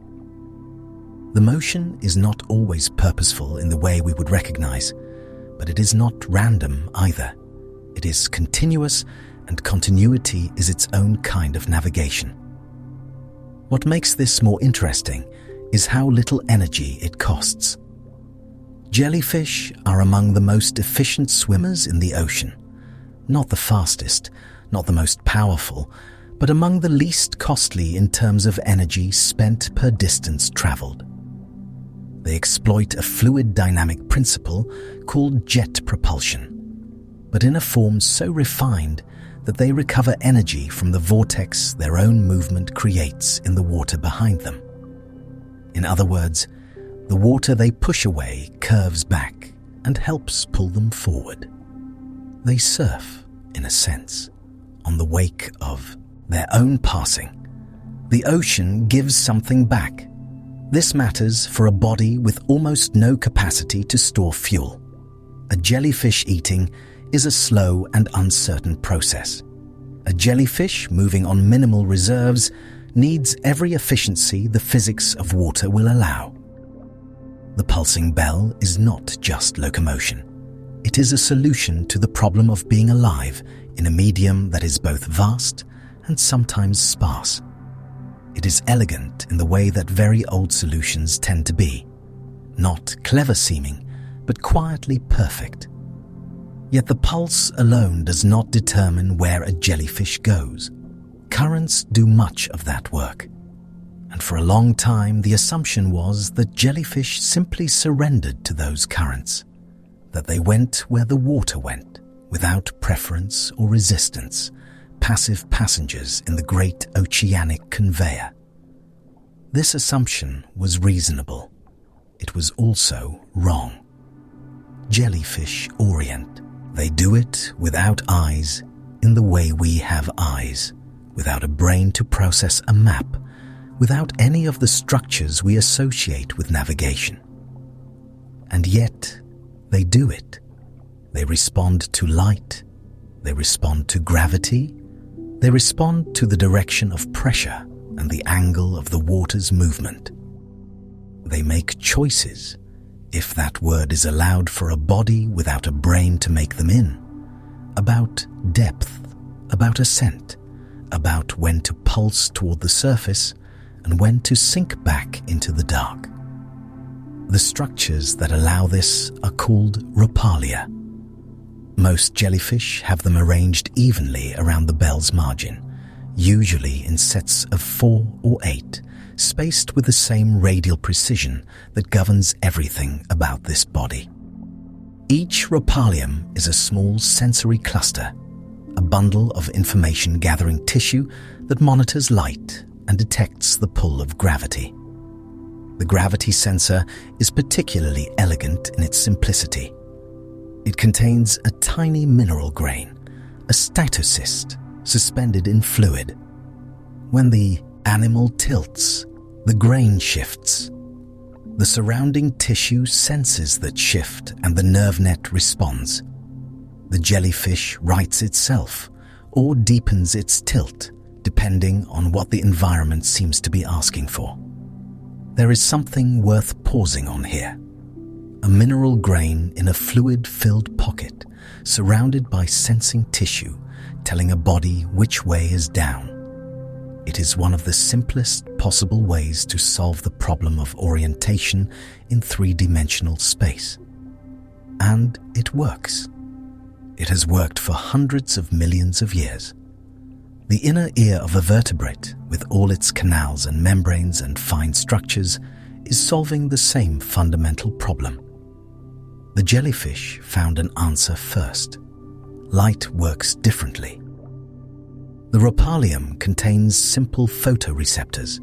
The motion is not always purposeful in the way we would recognize, but it is not random either. It is continuous, and continuity is its own kind of navigation. What makes this more interesting is how little energy it costs. Jellyfish are among the most efficient swimmers in the ocean. Not the fastest, not the most powerful, but among the least costly in terms of energy spent per distance traveled. They exploit a fluid dynamic principle called jet propulsion, but in a form so refined that they recover energy from the vortex their own movement creates in the water behind them. In other words, the water they push away curves back and helps pull them forward. They surf, in a sense, on the wake of their own passing. The ocean gives something back. This matters for a body with almost no capacity to store fuel. A jellyfish eating is a slow and uncertain process. A jellyfish moving on minimal reserves needs every efficiency the physics of water will allow. The pulsing bell is not just locomotion. It is a solution to the problem of being alive in a medium that is both vast and sometimes sparse. It is elegant in the way that very old solutions tend to be, not clever-seeming, but quietly perfect. Yet the pulse alone does not determine where a jellyfish goes. Currents do much of that work. And for a long time, the assumption was that jellyfish simply surrendered to those currents, that they went where the water went, without preference or resistance, passive passengers in the great oceanic conveyor. This assumption was reasonable. It was also wrong. Jellyfish orient. They do it without eyes, in the way we have eyes, without a brain to process a map, without any of the structures we associate with navigation. And yet, they do it. They respond to light. They respond to gravity. They respond to the direction of pressure and the angle of the water's movement. They make choices, if that word is allowed for a body without a brain to make them in, about depth, about ascent, about when to pulse toward the surface and when to sink back into the dark. The structures that allow this are called rhopalia. Most jellyfish have them arranged evenly around the bell's margin, usually in sets of 4 or 8, spaced with the same radial precision that governs everything about this body. Each rhopalium is a small sensory cluster, a bundle of information-gathering tissue that monitors light and detects the pull of gravity. The gravity sensor is particularly elegant in its simplicity. It contains a tiny mineral grain, a statocyst, suspended in fluid. When the animal tilts, the grain shifts. The surrounding tissue senses that shift and the nerve net responds. The jellyfish rights itself or deepens its tilt, depending on what the environment seems to be asking for. There is something worth pausing on here. A mineral grain in a fluid-filled pocket, surrounded by sensing tissue, telling a body which way is down. It is one of the simplest possible ways to solve the problem of orientation in three-dimensional space. And it works. It has worked for hundreds of millions of years. The inner ear of a vertebrate, with all its canals and membranes and fine structures, is solving the same fundamental problem. The jellyfish found an answer first. Light works differently. The rhopalium contains simple photoreceptors,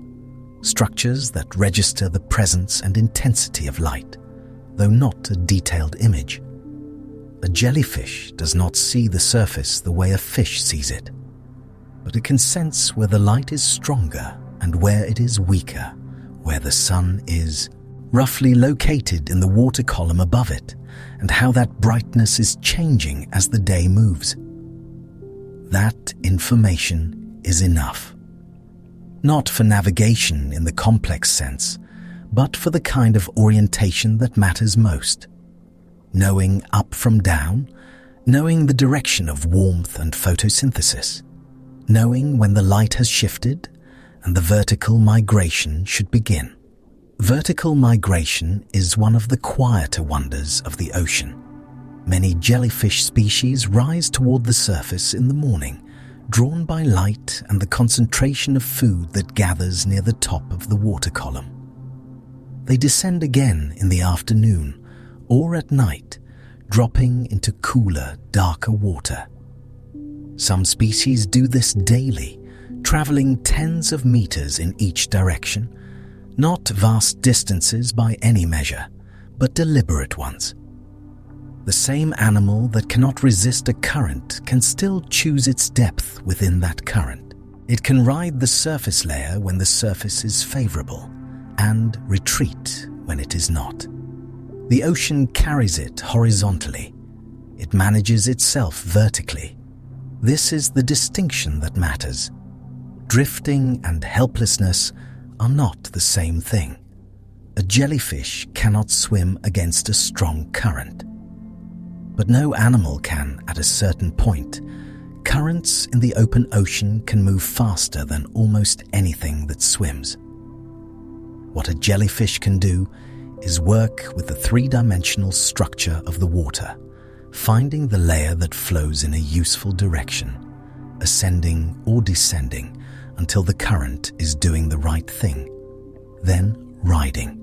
structures that register the presence and intensity of light, though not a detailed image. A jellyfish does not see the surface the way a fish sees it, but it can sense where the light is stronger and where it is weaker, where the sun is roughly located in the water column above it, and how that brightness is changing as the day moves. That information is enough. Not for navigation in the complex sense, but for the kind of orientation that matters most. Knowing up from down, knowing the direction of warmth and photosynthesis, knowing when the light has shifted and the vertical migration should begin. Vertical migration is one of the quieter wonders of the ocean. Many jellyfish species rise toward the surface in the morning, drawn by light and the concentration of food that gathers near the top of the water column. They descend again in the afternoon or at night, dropping into cooler, darker water. Some species do this daily, traveling tens of meters in each direction, not vast distances by any measure, but deliberate ones. The same animal that cannot resist a current can still choose its depth within that current. It can ride the surface layer when the surface is favorable and retreat when it is not. The ocean carries it horizontally. It manages itself vertically. This is the distinction that matters. Drifting and helplessness are not the same thing. A jellyfish cannot swim against a strong current. But no animal can at a certain point. Currents in the open ocean can move faster than almost anything that swims. What a jellyfish can do is work with the three-dimensional structure of the water, finding the layer that flows in a useful direction, ascending or descending until the current is doing the right thing, then riding.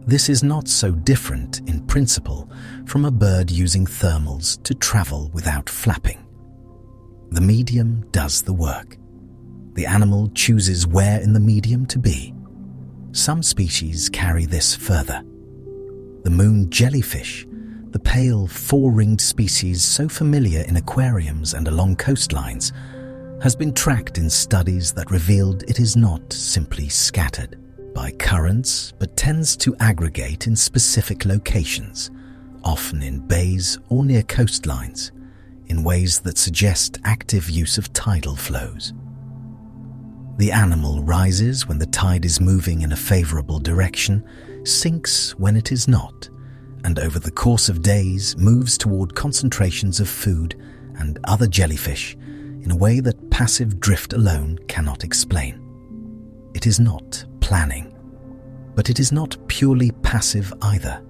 This is not so different in principle from a bird using thermals to travel without flapping. The medium does the work. The animal chooses where in the medium to be. Some species carry this further. The moon jellyfish, the pale four-ringed species so familiar in aquariums and along coastlines, has been tracked in studies that revealed it is not simply scattered by currents, but tends to aggregate in specific locations, often in bays or near coastlines, in ways that suggest active use of tidal flows. The animal rises when the tide is moving in a favorable direction, sinks when it is not, and over the course of days moves toward concentrations of food and other jellyfish in a way that passive drift alone cannot explain. It is not planning, but it is not purely passive either.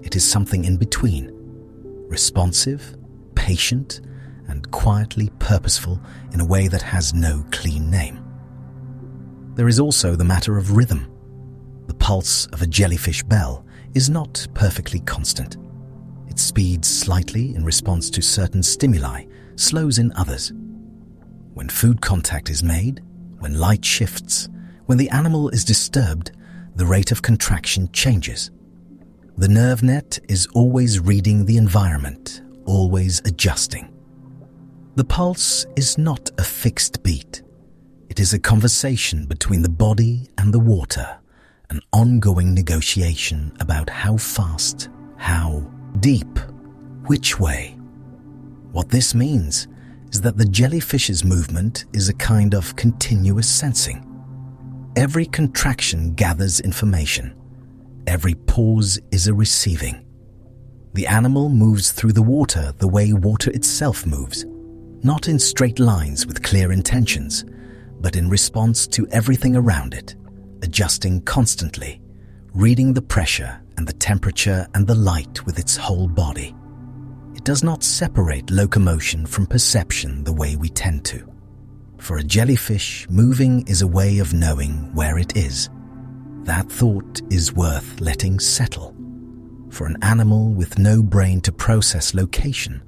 It is something in between, responsive, patient, and quietly purposeful in a way that has no clean name. There is also the matter of rhythm. The pulse of a jellyfish bell is not perfectly constant. It speeds slightly in response to certain stimuli, slows in others. When food contact is made, when light shifts, when the animal is disturbed, the rate of contraction changes. The nerve net is always reading the environment, always adjusting. The pulse is not a fixed beat. It is a conversation between the body and the water, an ongoing negotiation about how fast, how deep, which way. What this means is that the jellyfish's movement is a kind of continuous sensing. Every contraction gathers information. Every pause is a receiving. The animal moves through the water the way water itself moves, not in straight lines with clear intentions, but in response to everything around it, adjusting constantly, reading the pressure and the temperature and the light with its whole body. It does not separate locomotion from perception the way we tend to. For a jellyfish, moving is a way of knowing where it is. That thought is worth letting settle. For an animal with no brain to process location,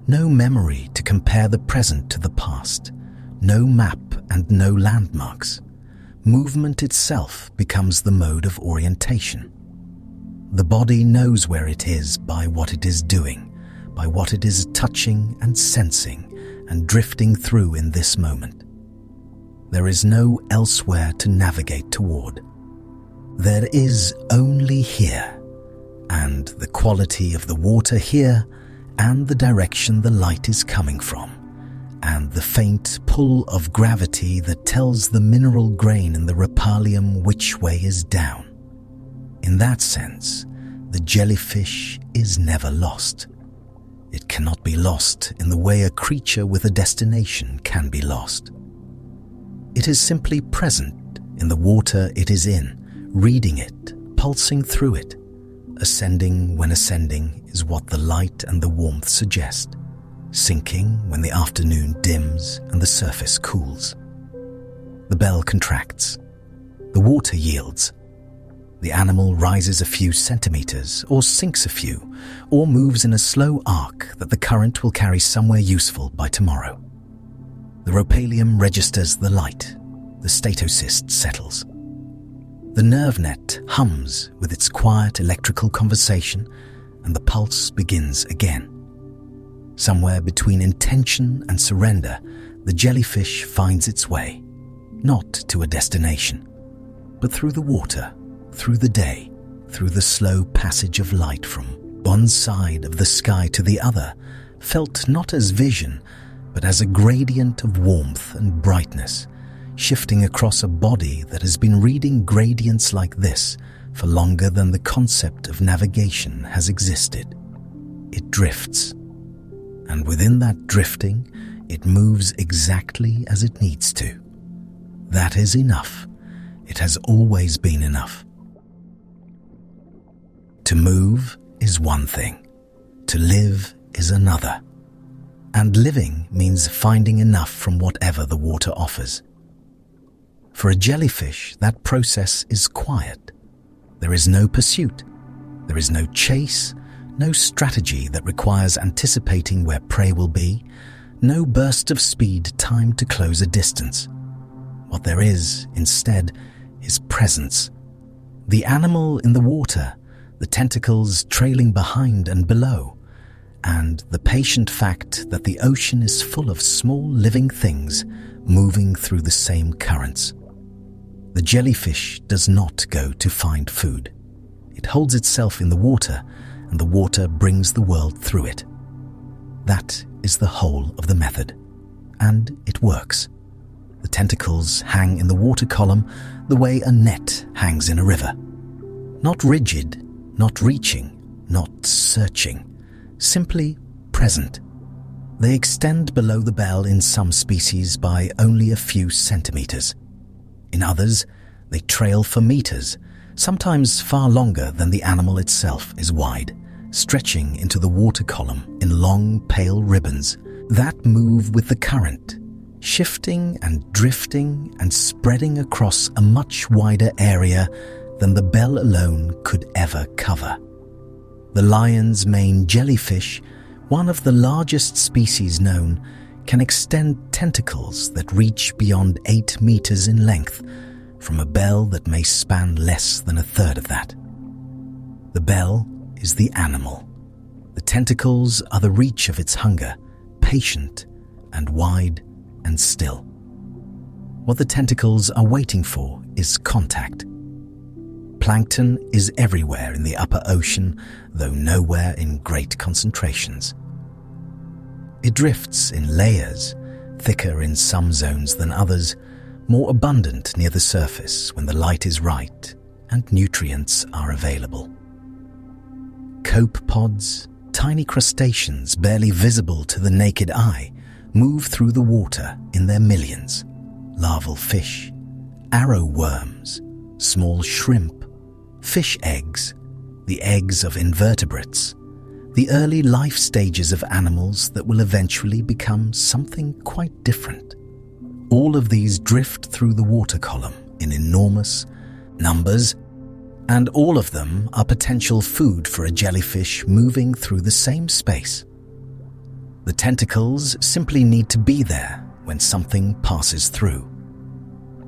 no memory to compare the present to the past, no map and no landmarks, movement itself becomes the mode of orientation. The body knows where it is by what it is doing, by what it is touching and sensing and drifting through in this moment. There is no elsewhere to navigate toward. There is only here, and the quality of the water here, and the direction the light is coming from, and the faint pull of gravity that tells the mineral grain in the rhopalium which way is down. In that sense, the jellyfish is never lost. It cannot be lost in the way a creature with a destination can be lost. It is simply present in the water it is in, reading it, pulsing through it. Ascending when ascending is what the light and the warmth suggest. sinking when the afternoon dims and the surface cools. The bell contracts. The water yields. The animal rises a few centimeters, or sinks a few, or moves in a slow arc that the current will carry somewhere useful by tomorrow. The ropalium registers the light. The statocyst settles. The nerve net hums with its quiet electrical conversation, and the pulse begins again. Somewhere between intention and surrender, the jellyfish finds its way, not to a destination, but through the water, through the day, through the slow passage of light from one side of the sky to the other, felt not as vision, but as a gradient of warmth and brightness, shifting across a body that has been reading gradients like this for longer than the concept of navigation has existed. It drifts, and within that drifting, it moves exactly as it needs to. That is enough. It has always been enough. To move is one thing. To live is another. And living means finding enough from whatever the water offers. For a jellyfish, that process is quiet. There is no pursuit. There is no chase, no strategy that requires anticipating where prey will be, no burst of speed timed to close a distance. What there is, instead, is presence. The animal in the water, the tentacles trailing behind and below, and the patient fact that the ocean is full of small living things moving through the same currents. The jellyfish does not go to find food. It holds itself in the water, and the water brings the world through it. That is the whole of the method, and it works. The tentacles hang in the water column the way a net hangs in a river. Not rigid, not reaching, not searching, simply present. They extend below the bell in some species by only a few centimeters. In others, they trail for meters, sometimes far longer than the animal itself is wide, stretching into the water column in long, pale ribbons that move with the current, shifting and drifting and spreading across a much wider area than the bell alone could ever cover. The lion's mane jellyfish, one of the largest species known, can extend tentacles that reach beyond 8 meters in length from a bell that may span less than a third of that. The bell is the animal. The tentacles are the reach of its hunger, patient and wide and still. What the tentacles are waiting for is contact. Plankton is everywhere in the upper ocean, though nowhere in great concentrations. It drifts in layers, thicker in some zones than others, more abundant near the surface when the light is right and nutrients are available. Copepods, tiny crustaceans barely visible to the naked eye, move through the water in their millions. Larval fish, arrow worms, small shrimp, fish eggs, the eggs of invertebrates, the early life stages of animals that will eventually become something quite different. All of these drift through the water column in enormous numbers, and all of them are potential food for a jellyfish moving through the same space. The tentacles simply need to be there when something passes through.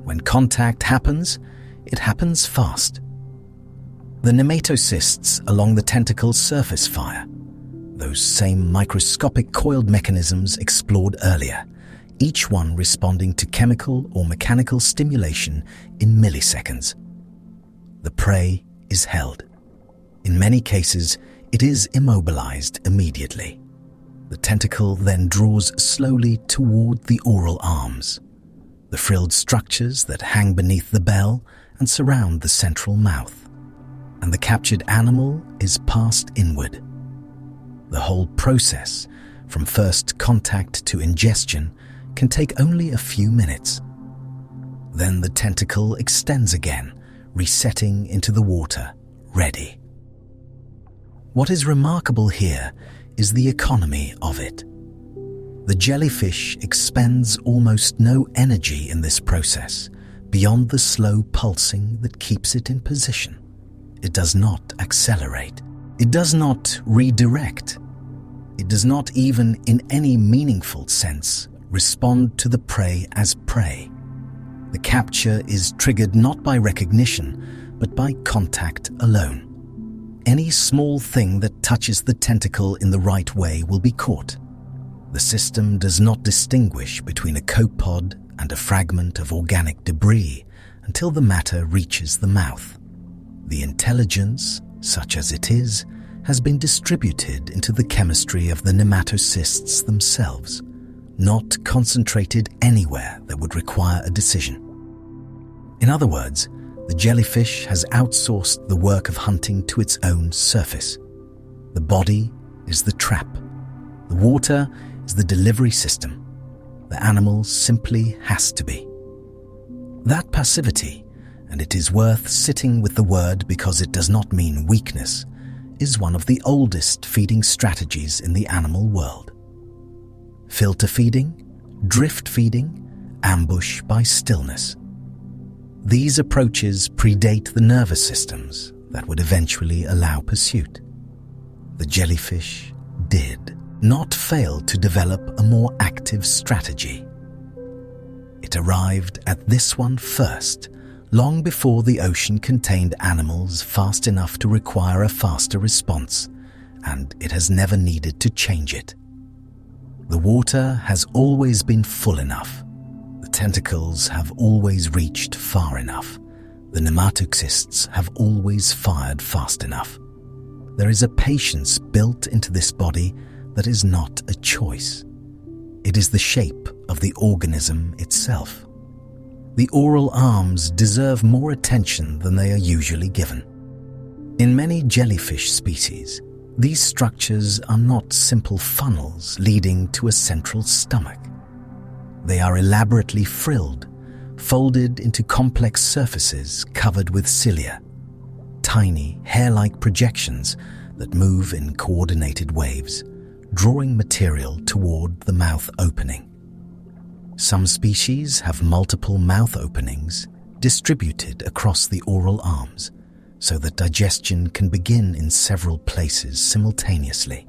When contact happens, it happens fast. The nematocysts along the tentacle's surface fire, those same microscopic coiled mechanisms explored earlier, each one responding to chemical or mechanical stimulation in milliseconds. The prey is held. In many cases, it is immobilized immediately. The tentacle then draws slowly toward the oral arms, the frilled structures that hang beneath the bell and surround the central mouth, and the captured animal is passed inward. The whole process, from first contact to ingestion, can take only a few minutes. Then the tentacle extends again, resetting into the water, ready. What is remarkable here is the economy of it. The jellyfish expends almost no energy in this process, beyond the slow pulsing that keeps it in position. It does not accelerate. It does not redirect. It does not even, in any meaningful sense, respond to the prey as prey. The capture is triggered not by recognition, but by contact alone. Any small thing that touches the tentacle in the right way will be caught. The system does not distinguish between a copod and a fragment of organic debris until the matter reaches the mouth. The intelligence, such as it is, has been distributed into the chemistry of the nematocysts themselves, not concentrated anywhere that would require a decision. In other words, the jellyfish has outsourced the work of hunting to its own surface. The body is the trap. The water is the delivery system. The animal simply has to be. That passivity, and it is worth sitting with the word because it does not mean weakness, is one of the oldest feeding strategies in the animal world. Filter feeding, drift feeding, ambush by stillness. These approaches predate the nervous systems that would eventually allow pursuit. The jellyfish did not fail to develop a more active strategy. It arrived at this one first, long before the ocean contained animals fast enough to require a faster response, and it has never needed to change it. The water has always been full enough. The tentacles have always reached far enough. The nematocysts have always fired fast enough. There is a patience built into this body that is not a choice. It is the shape of the organism itself. The oral arms deserve more attention than they are usually given. In many jellyfish species, these structures are not simple funnels leading to a central stomach. They are elaborately frilled, folded into complex surfaces covered with cilia, tiny hair-like projections that move in coordinated waves, drawing material toward the mouth opening. Some species have multiple mouth openings distributed across the oral arms so that digestion can begin in several places simultaneously.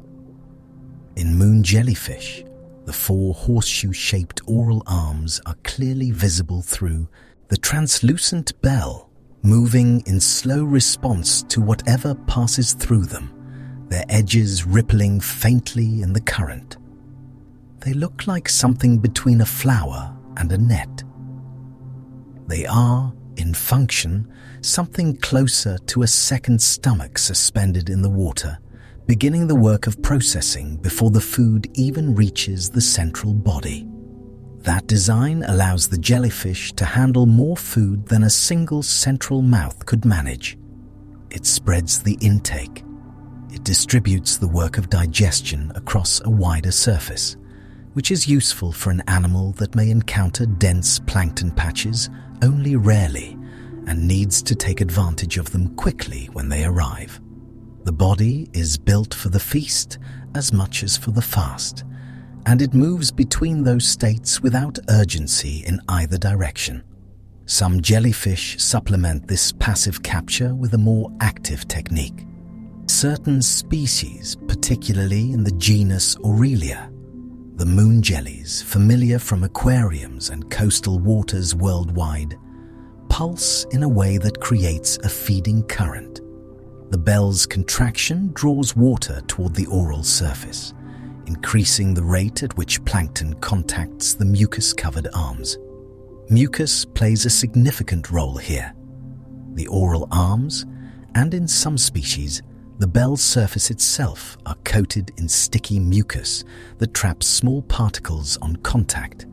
In moon jellyfish, the 4 horseshoe-shaped oral arms are clearly visible through the translucent bell, moving in slow response to whatever passes through them, their edges rippling faintly in the current. They look like something between a flower and a net. They are, in function, something closer to a second stomach suspended in the water, beginning the work of processing before the food even reaches the central body. That design allows the jellyfish to handle more food than a single central mouth could manage. It spreads the intake. It distributes the work of digestion across a wider surface, which is useful for an animal that may encounter dense plankton patches only rarely and needs to take advantage of them quickly when they arrive. The body is built for the feast as much as for the fast, and it moves between those states without urgency in either direction. Some jellyfish supplement this passive capture with a more active technique. Certain species, particularly in the genus Aurelia, the moon jellies familiar from aquariums and coastal waters worldwide, pulse in a way that creates a feeding current. The bell's contraction draws water toward the oral surface, increasing the rate at which plankton contacts the mucus-covered arms. Mucus plays a significant role here. The oral arms, and in some species, the bell's surface itself, are coated in sticky mucus that traps small particles on contact,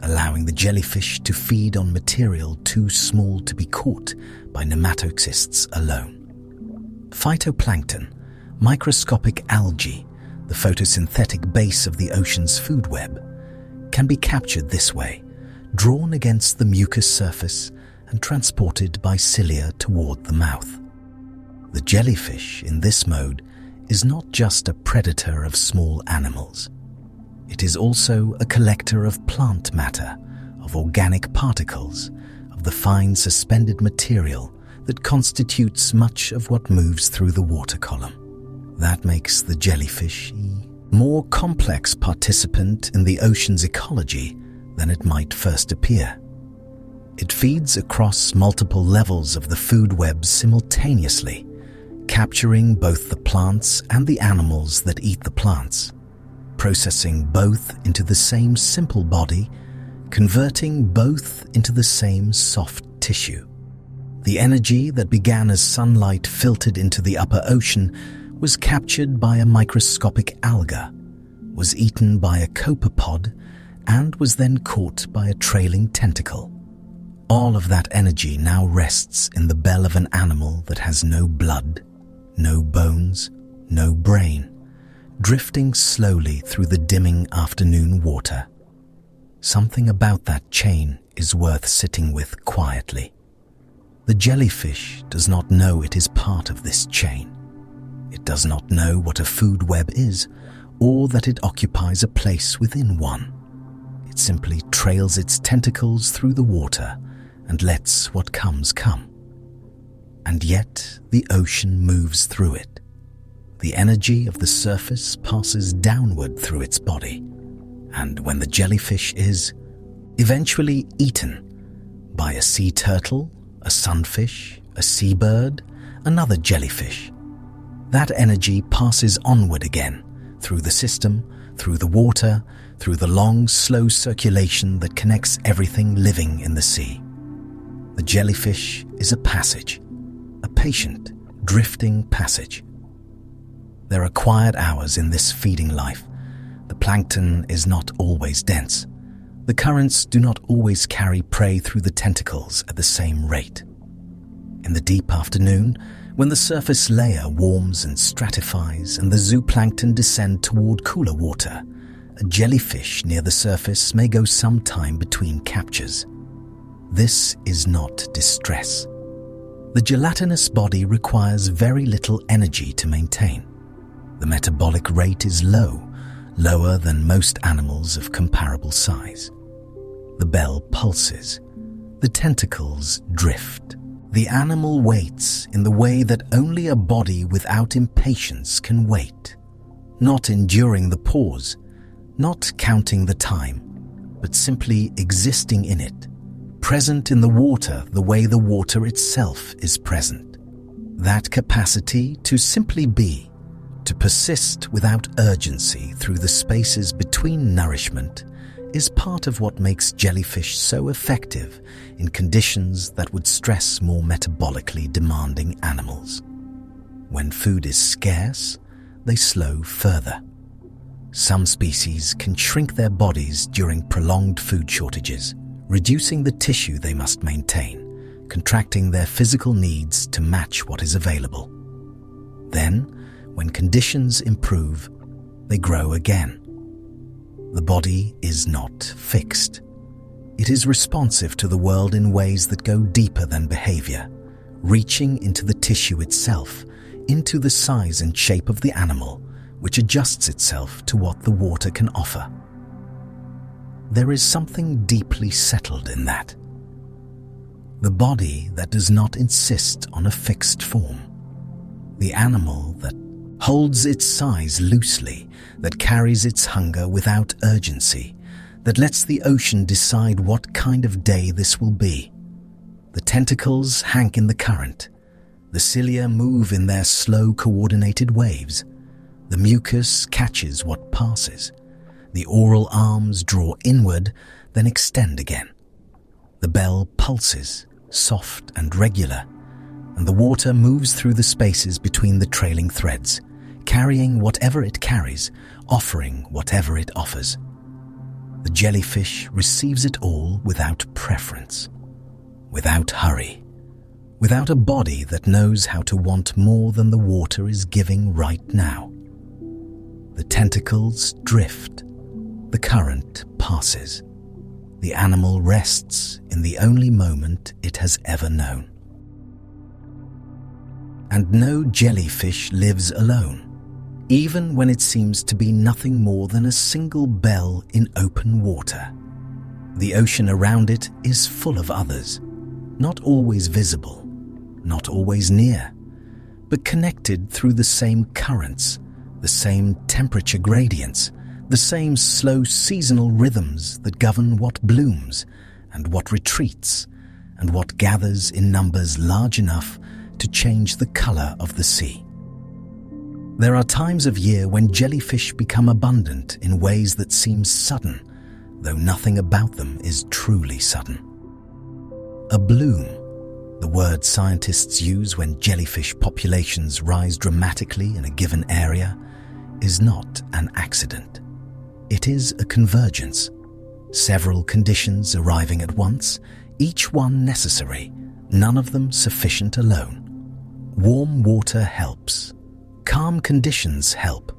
allowing the jellyfish to feed on material too small to be caught by nematocysts alone. Phytoplankton, microscopic algae, the photosynthetic base of the ocean's food web, can be captured this way, drawn against the mucus surface and transported by cilia toward the mouth. The jellyfish, in this mode, is not just a predator of small animals. It is also a collector of plant matter, of organic particles, of the fine suspended material that constitutes much of what moves through the water column. That makes the jellyfish a more complex participant in the ocean's ecology than it might first appear. It feeds across multiple levels of the food web simultaneously, capturing both the plants and the animals that eat the plants, processing both into the same simple body, converting both into the same soft tissue. The energy that began as sunlight filtered into the upper ocean was captured by a microscopic alga, was eaten by a copepod, and was then caught by a trailing tentacle. All of that energy now rests in the bell of an animal that has no blood, no bones, no brain, drifting slowly through the dimming afternoon water. Something about that chain is worth sitting with quietly. The jellyfish does not know it is part of this chain. It does not know what a food web is, or that it occupies a place within one. It simply trails its tentacles through the water and lets what comes come. And yet the ocean moves through it. The energy of the surface passes downward through its body, and when the jellyfish is eventually eaten by a sea turtle, a sunfish, a seabird, another jellyfish, that energy passes onward again through the system, through the water, through the long, slow circulation that connects everything living in the sea. The jellyfish is a passage, a patient, drifting passage. There are quiet hours in this feeding life. The plankton is not always dense. The currents do not always carry prey through the tentacles at the same rate. In the deep afternoon, when the surface layer warms and stratifies and the zooplankton descend toward cooler water, a jellyfish near the surface may go some time between captures. This is not distress. The gelatinous body requires very little energy to maintain. The metabolic rate is low, lower than most animals of comparable size. The bell pulses. The tentacles drift. The animal waits in the way that only a body without impatience can wait, not enduring the pause, not counting the time, but simply existing in it, present in the water the way the water itself is present. That capacity to simply be, to persist without urgency through the spaces between nourishment, is part of what makes jellyfish so effective in conditions that would stress more metabolically demanding animals. When food is scarce, they slow further. Some species can shrink their bodies during prolonged food shortages, reducing the tissue they must maintain, contracting their physical needs to match what is available. Then, when conditions improve, they grow again. The body is not fixed. It is responsive to the world in ways that go deeper than behavior, reaching into the tissue itself, into the size and shape of the animal, which adjusts itself to what the water can offer. There is something deeply settled in that. The body that does not insist on a fixed form. The animal that holds its size loosely, that carries its hunger without urgency, that lets the ocean decide what kind of day this will be. The tentacles hank in the current. The cilia move in their slow coordinated waves. The mucus catches what passes. The oral arms draw inward, then extend again. The bell pulses, soft and regular, and the water moves through the spaces between the trailing threads, carrying whatever it carries, offering whatever it offers. The jellyfish receives it all without preference, without hurry, without a body that knows how to want more than the water is giving right now. The tentacles drift. The current passes. The animal rests in the only moment it has ever known. And no jellyfish lives alone. even when it seems to be nothing more than a single bell in open water. The ocean around it is full of others, not always visible, not always near, but connected through the same currents, the same temperature gradients, the same slow seasonal rhythms that govern what blooms and what retreats and what gathers in numbers large enough to change the color of the sea. There are times of year when jellyfish become abundant in ways that seem sudden, though nothing about them is truly sudden. A bloom, the word scientists use when jellyfish populations rise dramatically in a given area, is not an accident. It is a convergence, several conditions arriving at once, each one necessary, none of them sufficient alone. Warm water helps. Calm conditions help.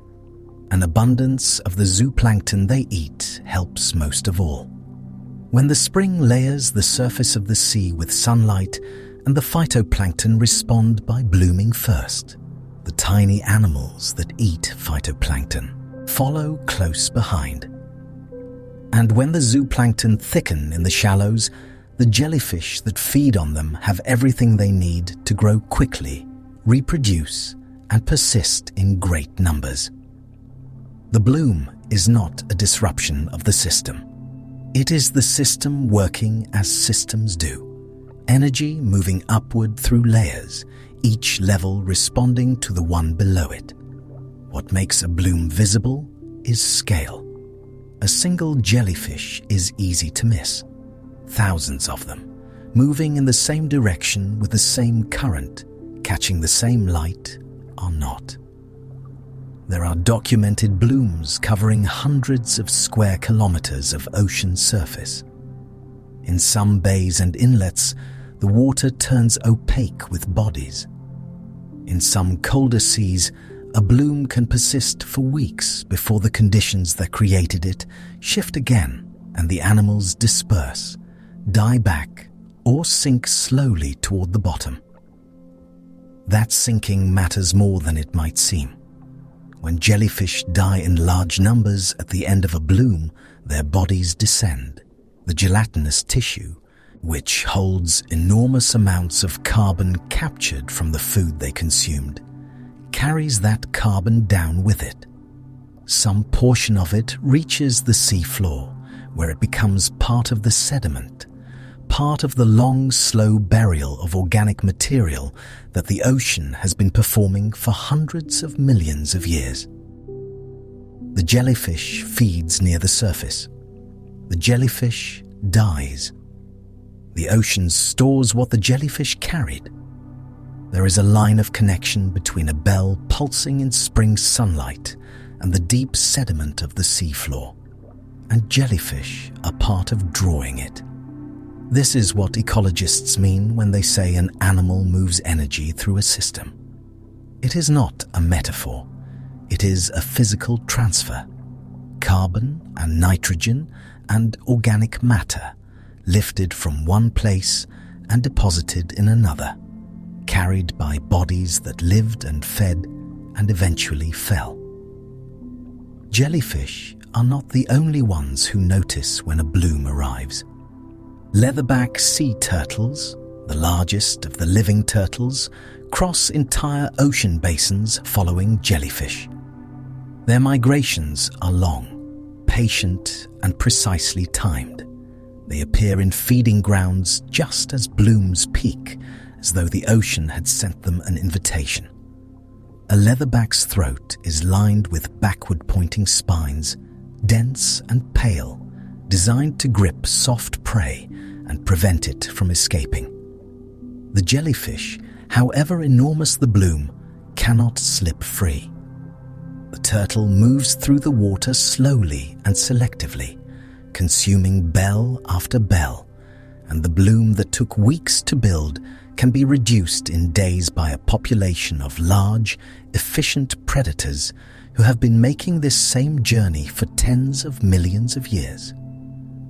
An abundance of the zooplankton they eat helps most of all. When the spring layers the surface of the sea with sunlight and the phytoplankton respond by blooming first, the tiny animals that eat phytoplankton follow close behind. And when the zooplankton thicken in the shallows, the jellyfish that feed on them have everything they need to grow quickly, reproduce, and persist in great numbers. The bloom is not a disruption of the system. It is the system working as systems do, energy moving upward through layers, each level responding to the one below it. What makes a bloom visible is scale. A single jellyfish is easy to miss. Thousands of them, moving in the same direction with the same current, catching the same light, are not. There are documented blooms covering hundreds of square kilometers of ocean surface. In some bays and inlets, the water turns opaque with bodies. In some colder seas, a bloom can persist for weeks before the conditions that created it shift again and the animals disperse, die back, or sink slowly toward the bottom. That sinking matters more than it might seem. When jellyfish die in large numbers at the end of a bloom, their bodies descend. The gelatinous tissue, which holds enormous amounts of carbon captured from the food they consumed, carries that carbon down with it. Some portion of it reaches the sea floor, where it becomes part of the sediment, part of the long, slow burial of organic material that the ocean has been performing for hundreds of millions of years. The jellyfish feeds near the surface. The jellyfish dies. The ocean stores what the jellyfish carried. There is a line of connection between a bell pulsing in spring sunlight and the deep sediment of the seafloor, and jellyfish are part of drawing it. This is what ecologists mean when they say an animal moves energy through a system. It is not a metaphor. It is a physical transfer. Carbon and nitrogen and organic matter lifted from one place and deposited in another, carried by bodies that lived and fed and eventually fell. Jellyfish are not the only ones who notice when a bloom arrives. Leatherback sea turtles, the largest of the living turtles, cross entire ocean basins following jellyfish. Their migrations are long, patient, and precisely timed. They appear in feeding grounds just as blooms peak, as though the ocean had sent them an invitation. A leatherback's throat is lined with backward-pointing spines, dense and pale, designed to grip soft prey and prevent it from escaping. The jellyfish, however enormous the bloom, cannot slip free. The turtle moves through the water slowly and selectively, consuming bell after bell, and the bloom that took weeks to build can be reduced in days by a population of large, efficient predators who have been making this same journey for tens of millions of years.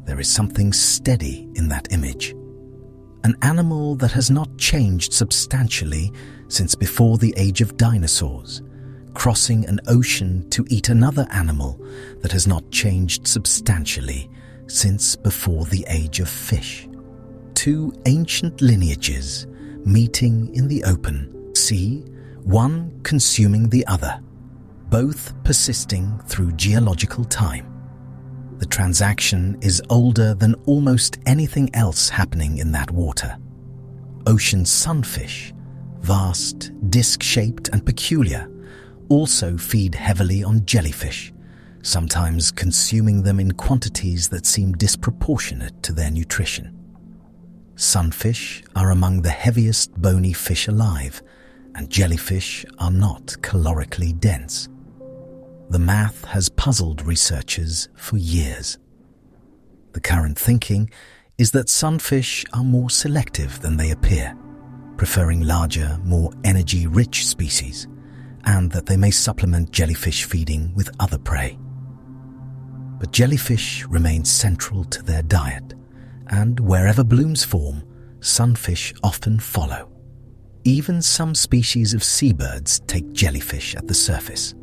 There is something steady in that image. An animal that has not changed substantially since before the age of dinosaurs, crossing an ocean to eat another animal that has not changed substantially since before the age of fish. Two ancient lineages meeting in the open sea, one consuming the other, both persisting through geological time. The transaction is older than almost anything else happening in that water. Ocean sunfish, vast, disc-shaped and peculiar, also feed heavily on jellyfish, sometimes consuming them in quantities that seem disproportionate to their nutrition. Sunfish are among the heaviest bony fish alive, and jellyfish are not calorically dense. The math has puzzled researchers for years. The current thinking is that sunfish are more selective than they appear, preferring larger, more energy-rich species, and that they may supplement jellyfish feeding with other prey. But jellyfish remain central to their diet, and wherever blooms form, sunfish often follow. Even some species of seabirds take jellyfish at the surface.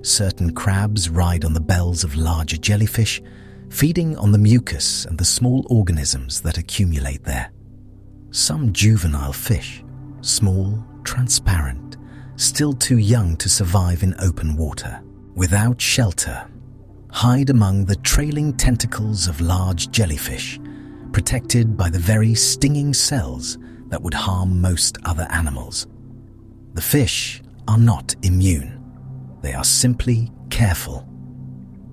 Certain crabs ride on the bells of larger jellyfish, feeding on the mucus and the small organisms that accumulate there. Some juvenile fish, small, transparent, still too young to survive in open water, without shelter, hide among the trailing tentacles of large jellyfish, protected by the very stinging cells that would harm most other animals. The fish are not immune. They are simply careful.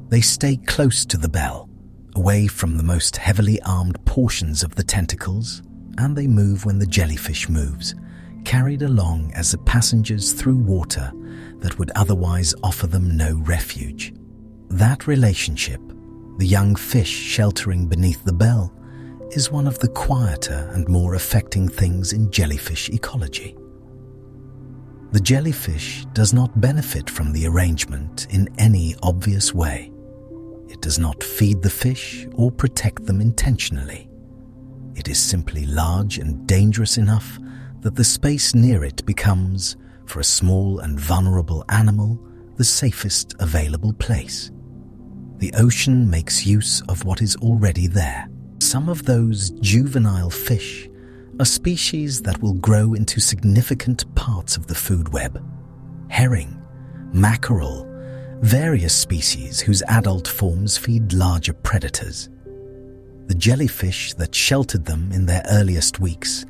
They stay close to the bell, away from the most heavily armed portions of the tentacles, and they move when the jellyfish moves, carried along as the passengers through water that would otherwise offer them no refuge. That relationship, the young fish sheltering beneath the bell, is one of the quieter and more affecting things in jellyfish ecology. The jellyfish does not benefit from the arrangement in any obvious way. It does not feed the fish or protect them intentionally. It is simply large and dangerous enough that the space near it becomes, for a small and vulnerable animal, the safest available place. The ocean makes use of what is already there. Some of those juvenile fish are species that will grow into significant parts of the food web. Herring, mackerel, various species whose adult forms feed larger predators. The jellyfish that sheltered them in their earliest weeks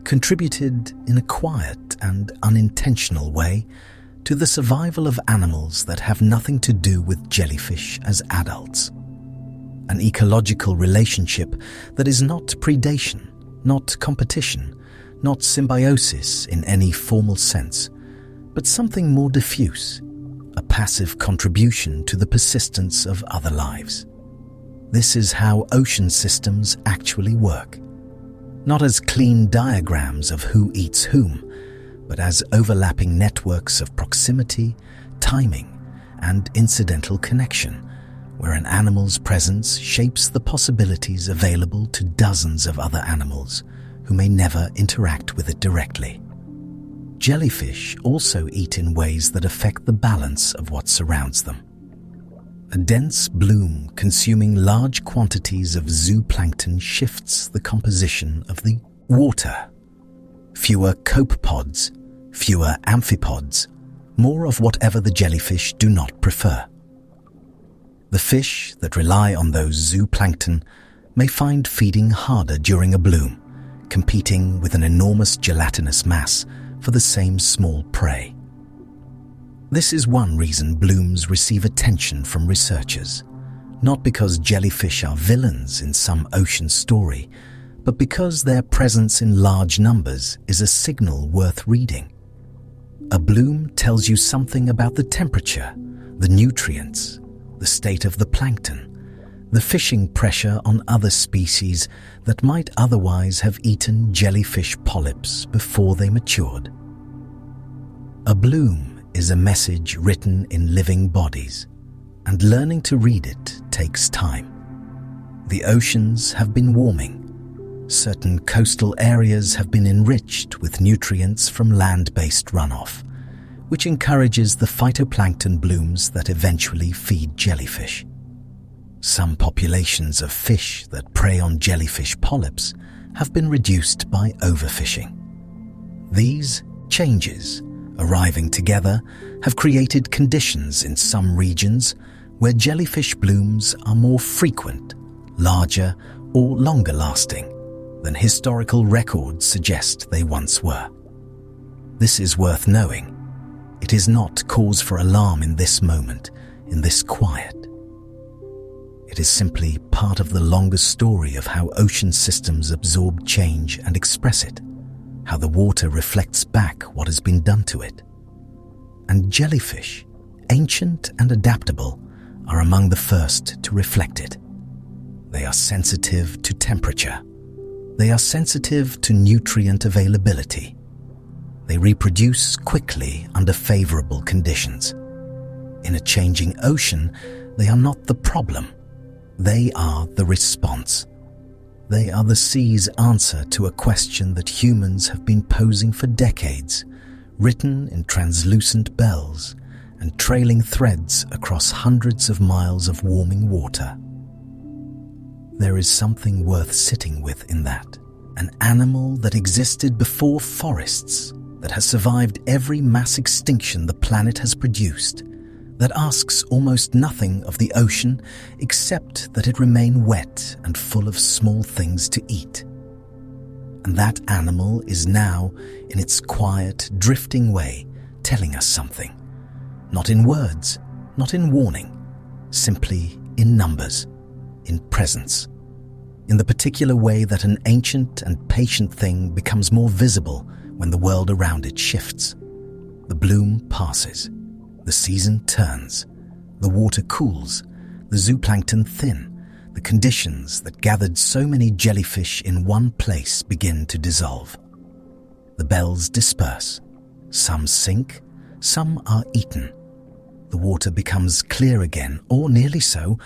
contributed in a quiet and unintentional way to the survival of animals that have nothing to do with jellyfish as adults. An ecological relationship that is not predation, not competition, not symbiosis in any formal sense, but something more diffuse, a passive contribution to the persistence of other lives. This is how ocean systems actually work, not as clean diagrams of who eats whom, but as overlapping networks of proximity, timing, and incidental connection, where an animal's presence shapes the possibilities available to dozens of other animals who may never interact with it directly. Jellyfish also eat in ways that affect the balance of what surrounds them. A dense bloom consuming large quantities of zooplankton shifts the composition of the water. Fewer copepods, fewer amphipods, more of whatever the jellyfish do not prefer. The fish that rely on those zooplankton may find feeding harder during a bloom, competing with an enormous gelatinous mass for the same small prey. This is one reason blooms receive attention from researchers, not because jellyfish are villains in some ocean story, but because their presence in large numbers is a signal worth reading. A bloom tells you something about the temperature, the nutrients, the state of the plankton, the fishing pressure on other species that might otherwise have eaten jellyfish polyps before they matured. A bloom is a message written in living bodies, and learning to read it takes time. The oceans have been warming. Certain coastal areas have been enriched with nutrients from land-based runoff, which encourages the phytoplankton blooms that eventually feed jellyfish. Some populations of fish that prey on jellyfish polyps have been reduced by overfishing. These changes, arriving together, have created conditions in some regions where jellyfish blooms are more frequent, larger, or longer lasting than historical records suggest they once were. This is worth knowing. It is not cause for alarm in this moment, in this quiet. It is simply part of the longer story of how ocean systems absorb change and express it, how the water reflects back what has been done to it. And jellyfish, ancient and adaptable, are among the first to reflect it. They are sensitive to temperature. They are sensitive to nutrient availability. They reproduce quickly under favorable conditions. In a changing ocean, they are not the problem. They are the response. They are the sea's answer to a question that humans have been posing for decades, written in translucent bells and trailing threads across hundreds of miles of warming water. There is something worth sitting with in that. An animal that existed before forests, that has survived every mass extinction the planet has produced, that asks almost nothing of the ocean except that it remain wet and full of small things to eat. And that animal is now, in its quiet, drifting way, telling us something. Not in words, not in warning, simply in numbers, in presence. In the particular way that an ancient and patient thing becomes more visible when the world around it shifts. The bloom passes, the season turns, the water cools, the zooplankton thin, the conditions that gathered so many jellyfish in one place begin to dissolve. The bells disperse, some sink, some are eaten. The water becomes clear again, or nearly so,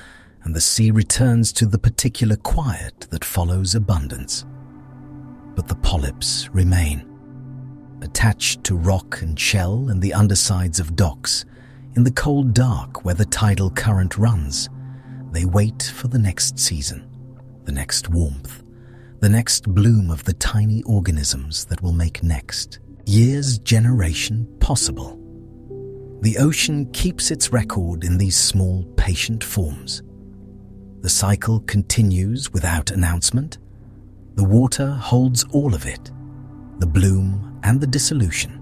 and the sea returns to the particular quiet that follows abundance. But the polyps remain, attached to rock and shell and the undersides of docks, in the cold dark where the tidal current runs. They wait for the next season, the next warmth, the next bloom of the tiny organisms that will make next year's generation possible. The ocean keeps its record in these small, patient forms. The cycle continues without announcement. The water holds all of it, the bloom and the dissolution,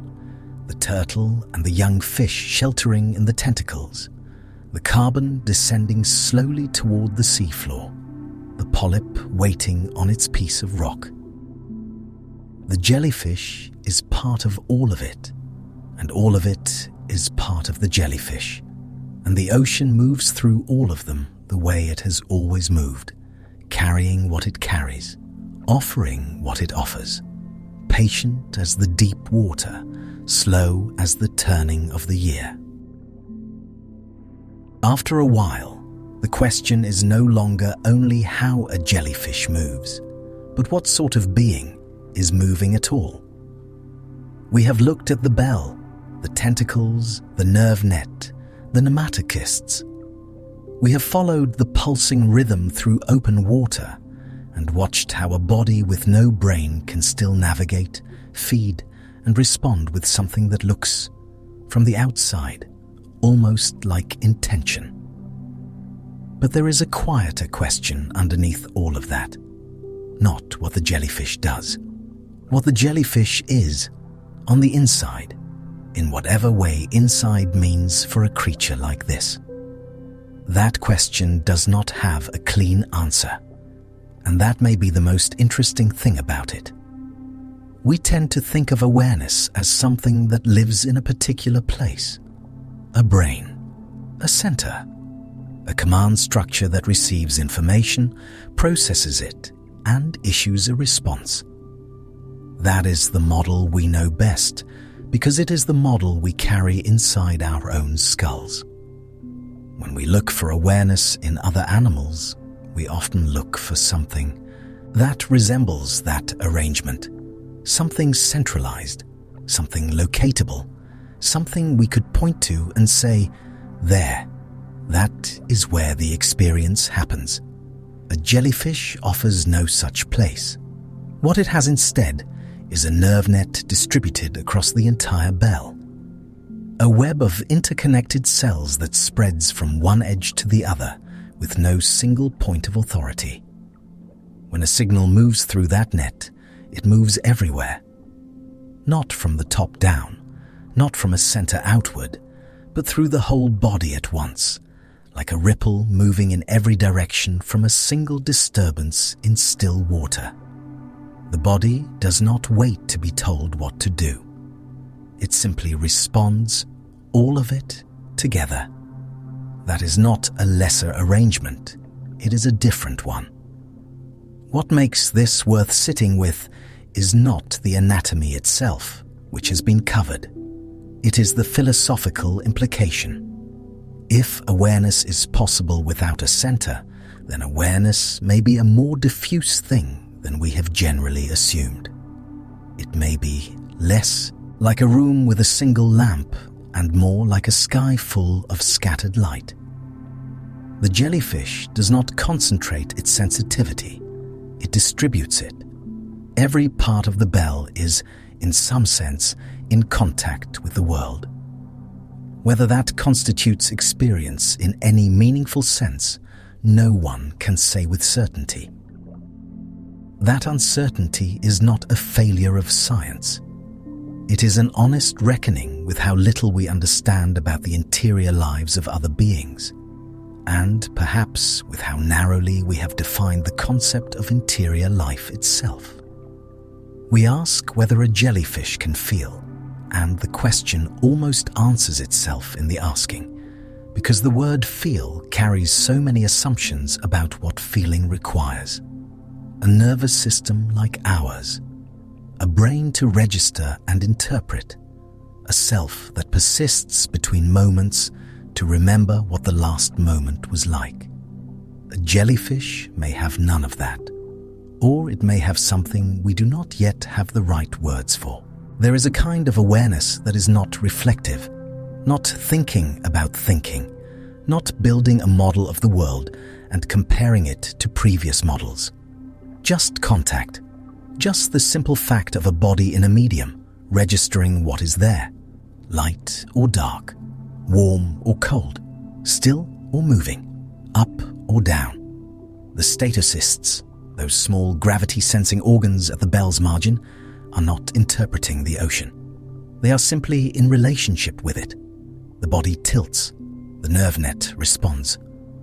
the turtle and the young fish sheltering in the tentacles, the carbon descending slowly toward the seafloor, the polyp waiting on its piece of rock. The jellyfish is part of all of it, and all of it is part of the jellyfish, and the ocean moves through all of them the way it has always moved, carrying what it carries, offering what it offers, patient as the deep water, slow as the turning of the year. After a while, the question is no longer only how a jellyfish moves, but what sort of being is moving at all. We have looked at the bell, the tentacles, the nerve net, the nematocysts. We have followed the pulsing rhythm through open water and watched how a body with no brain can still navigate, feed, and respond with something that looks, from the outside, almost like intention. But there is a quieter question underneath all of that. Not what the jellyfish does. What the jellyfish is, on the inside, in whatever way inside means for a creature like this. That question does not have a clean answer, and that may be the most interesting thing about it. We tend to think of awareness as something that lives in a particular place, a brain, a center, a command structure that receives information, processes it, and issues a response. That is the model we know best, because it is the model we carry inside our own skulls. When we look for awareness in other animals, we often look for something that resembles that arrangement, something centralized, something locatable, something we could point to and say, there, that is where the experience happens. A jellyfish offers no such place. What it has instead is a nerve net distributed across the entire bell. A web of interconnected cells that spreads from one edge to the other with no single point of authority. When a signal moves through that net, it moves everywhere. Not from the top down, not from a center outward, but through the whole body at once, like a ripple moving in every direction from a single disturbance in still water. The body does not wait to be told what to do. It simply responds, all of it together. That is not a lesser arrangement, it is a different one. What makes this worth sitting with is not the anatomy itself, which has been covered. It is the philosophical implication. If awareness is possible without a center, then awareness may be a more diffuse thing than we have generally assumed. It may be less like a room with a single lamp and more like a sky full of scattered light. The jellyfish does not concentrate its sensitivity, it distributes it. Every part of the bell is, in some sense, in contact with the world. Whether that constitutes experience in any meaningful sense, no one can say with certainty. That uncertainty is not a failure of science. It is an honest reckoning with how little we understand about the interior lives of other beings, and perhaps with how narrowly we have defined the concept of interior life itself. We ask whether a jellyfish can feel, and the question almost answers itself in the asking, because the word feel carries so many assumptions about what feeling requires. A nervous system like ours, a brain to register and interpret, a self that persists between moments to remember what the last moment was like. A jellyfish may have none of that, or it may have something we do not yet have the right words for. There is a kind of awareness that is not reflective, not thinking about thinking, not building a model of the world and comparing it to previous models. Just contact, just the simple fact of a body in a medium, registering what is there, light or dark, warm or cold, still or moving, up or down. The statocysts, those small gravity-sensing organs at the bell's margin, are not interpreting the ocean. They are simply in relationship with it. The body tilts, the nerve net responds,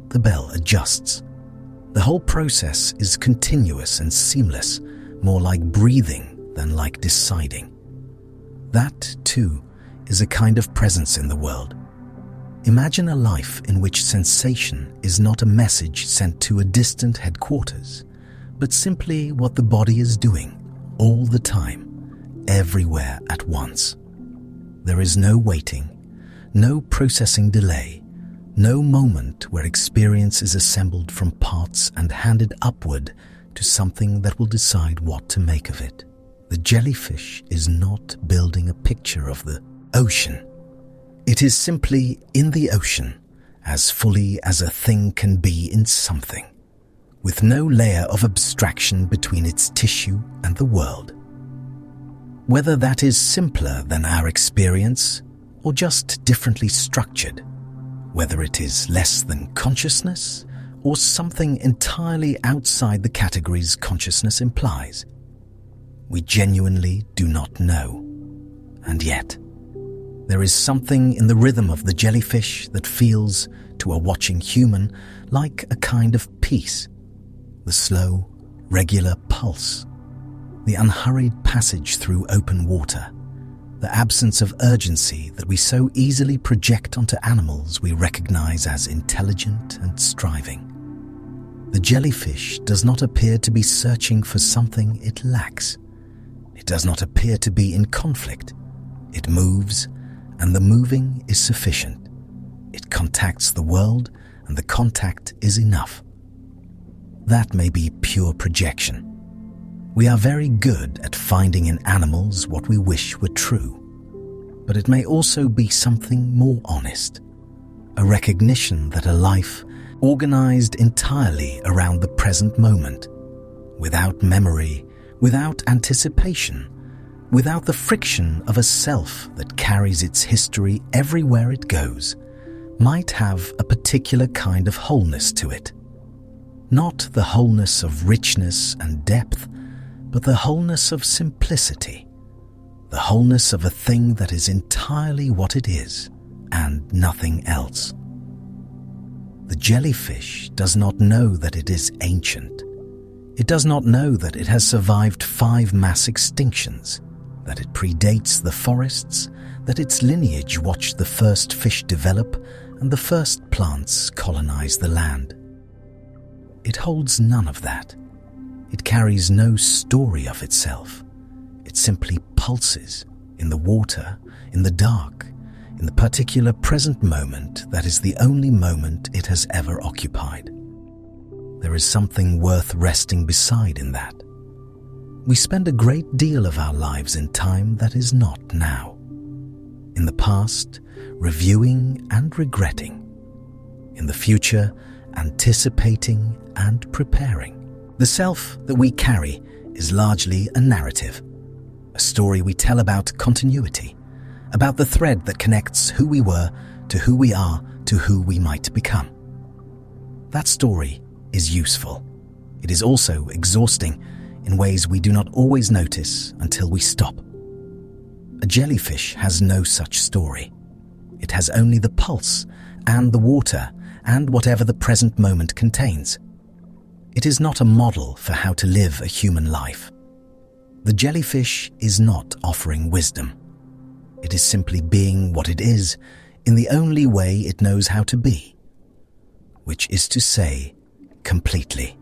the bell adjusts. The whole process is continuous and seamless, more like breathing than like deciding. That, too, is a kind of presence in the world. Imagine a life in which sensation is not a message sent to a distant headquarters, but simply what the body is doing all the time, everywhere at once. There is no waiting, no processing delay, no moment where experience is assembled from parts and handed upward to something that will decide what to make of it. The jellyfish is not building a picture of the ocean. It is simply in the ocean, as fully as a thing can be in something, with no layer of abstraction between its tissue and the world. Whether that is simpler than our experience or just differently structured, whether it is less than consciousness or something entirely outside the categories consciousness implies, we genuinely do not know. And yet, there is something in the rhythm of the jellyfish that feels, to a watching human, like a kind of peace. The slow, regular pulse, the unhurried passage through open water, the absence of urgency that we so easily project onto animals we recognize as intelligent and striving. The jellyfish does not appear to be searching for something it lacks. It does not appear to be in conflict. It moves, and the moving is sufficient. It contacts the world, and the contact is enough. That may be pure projection. We are very good at finding in animals what we wish were true. but it may also be something more honest. A recognition that a life organized entirely around the present moment, without memory, without anticipation, without the friction of a self that carries its history everywhere it goes, might have a particular kind of wholeness to it. Not the wholeness of richness and depth, but the wholeness of simplicity, the wholeness of a thing that is entirely what it is and nothing else. The jellyfish does not know that it is ancient. It does not know that it has survived 5 mass extinctions, that it predates the forests, that its lineage watched the first fish develop and the first plants colonize the land. It holds none of that. It carries no story of itself. It simply pulses in the water, in the dark, in the particular present moment that is the only moment it has ever occupied. There is something worth resting beside in that. We spend a great deal of our lives in time that is not now. In the past, reviewing and regretting. In the future, anticipating and preparing. The self that we carry is largely a narrative, a story we tell about continuity, about the thread that connects who we were to who we are to who we might become. That story is useful. It is also exhausting in ways we do not always notice until we stop. A jellyfish has no such story. It has only the pulse and the water and whatever the present moment contains. It is not a model for how to live a human life. The jellyfish is not offering wisdom. It is simply being what it is in the only way it knows how to be, which is to say, completely.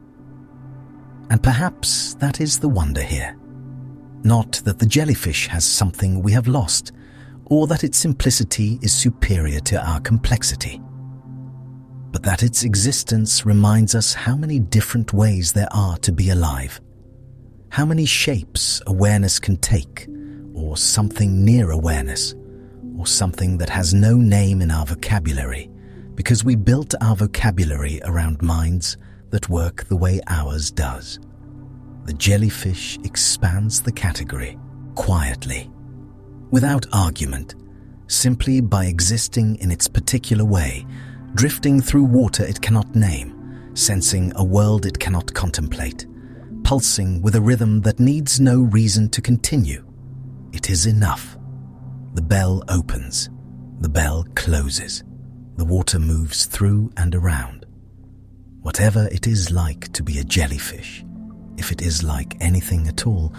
And perhaps that is the wonder here. Not that the jellyfish has something we have lost, or that its simplicity is superior to our complexity, but that its existence reminds us how many different ways there are to be alive, how many shapes awareness can take, or something near awareness, or something that has no name in our vocabulary, because we built our vocabulary around minds that work the way ours does. The jellyfish expands the category quietly, without argument, simply by existing in its particular way, drifting through water it cannot name, sensing a world it cannot contemplate, pulsing with a rhythm that needs no reason to continue. It is enough. The bell opens, the bell closes, the water moves through and around. Whatever it is like to be a jellyfish, if it is like anything at all,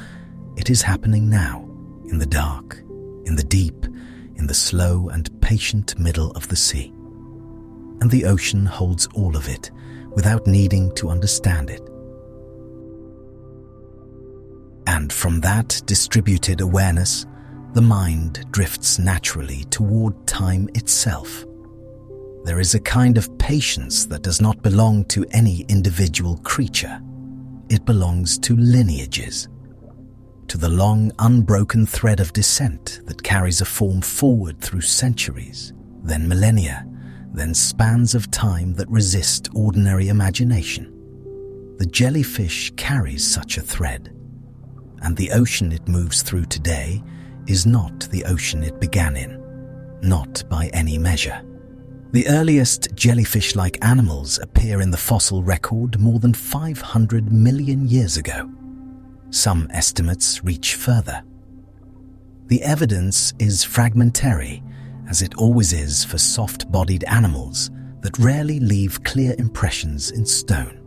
it is happening now, in the dark, in the deep, in the slow and patient middle of the sea. And the ocean holds all of it without needing to understand it. And from that distributed awareness, the mind drifts naturally toward time itself. There is a kind of patience that does not belong to any individual creature. It belongs to lineages, to the long unbroken thread of descent that carries a form forward through centuries, then millennia, then spans of time that resist ordinary imagination. The jellyfish carries such a thread, and the ocean it moves through today is not the ocean it began in, not by any measure. The earliest jellyfish-like animals appear in the fossil record more than 500 million years ago. Some estimates reach further. The evidence is fragmentary, as it always is for soft-bodied animals that rarely leave clear impressions in stone.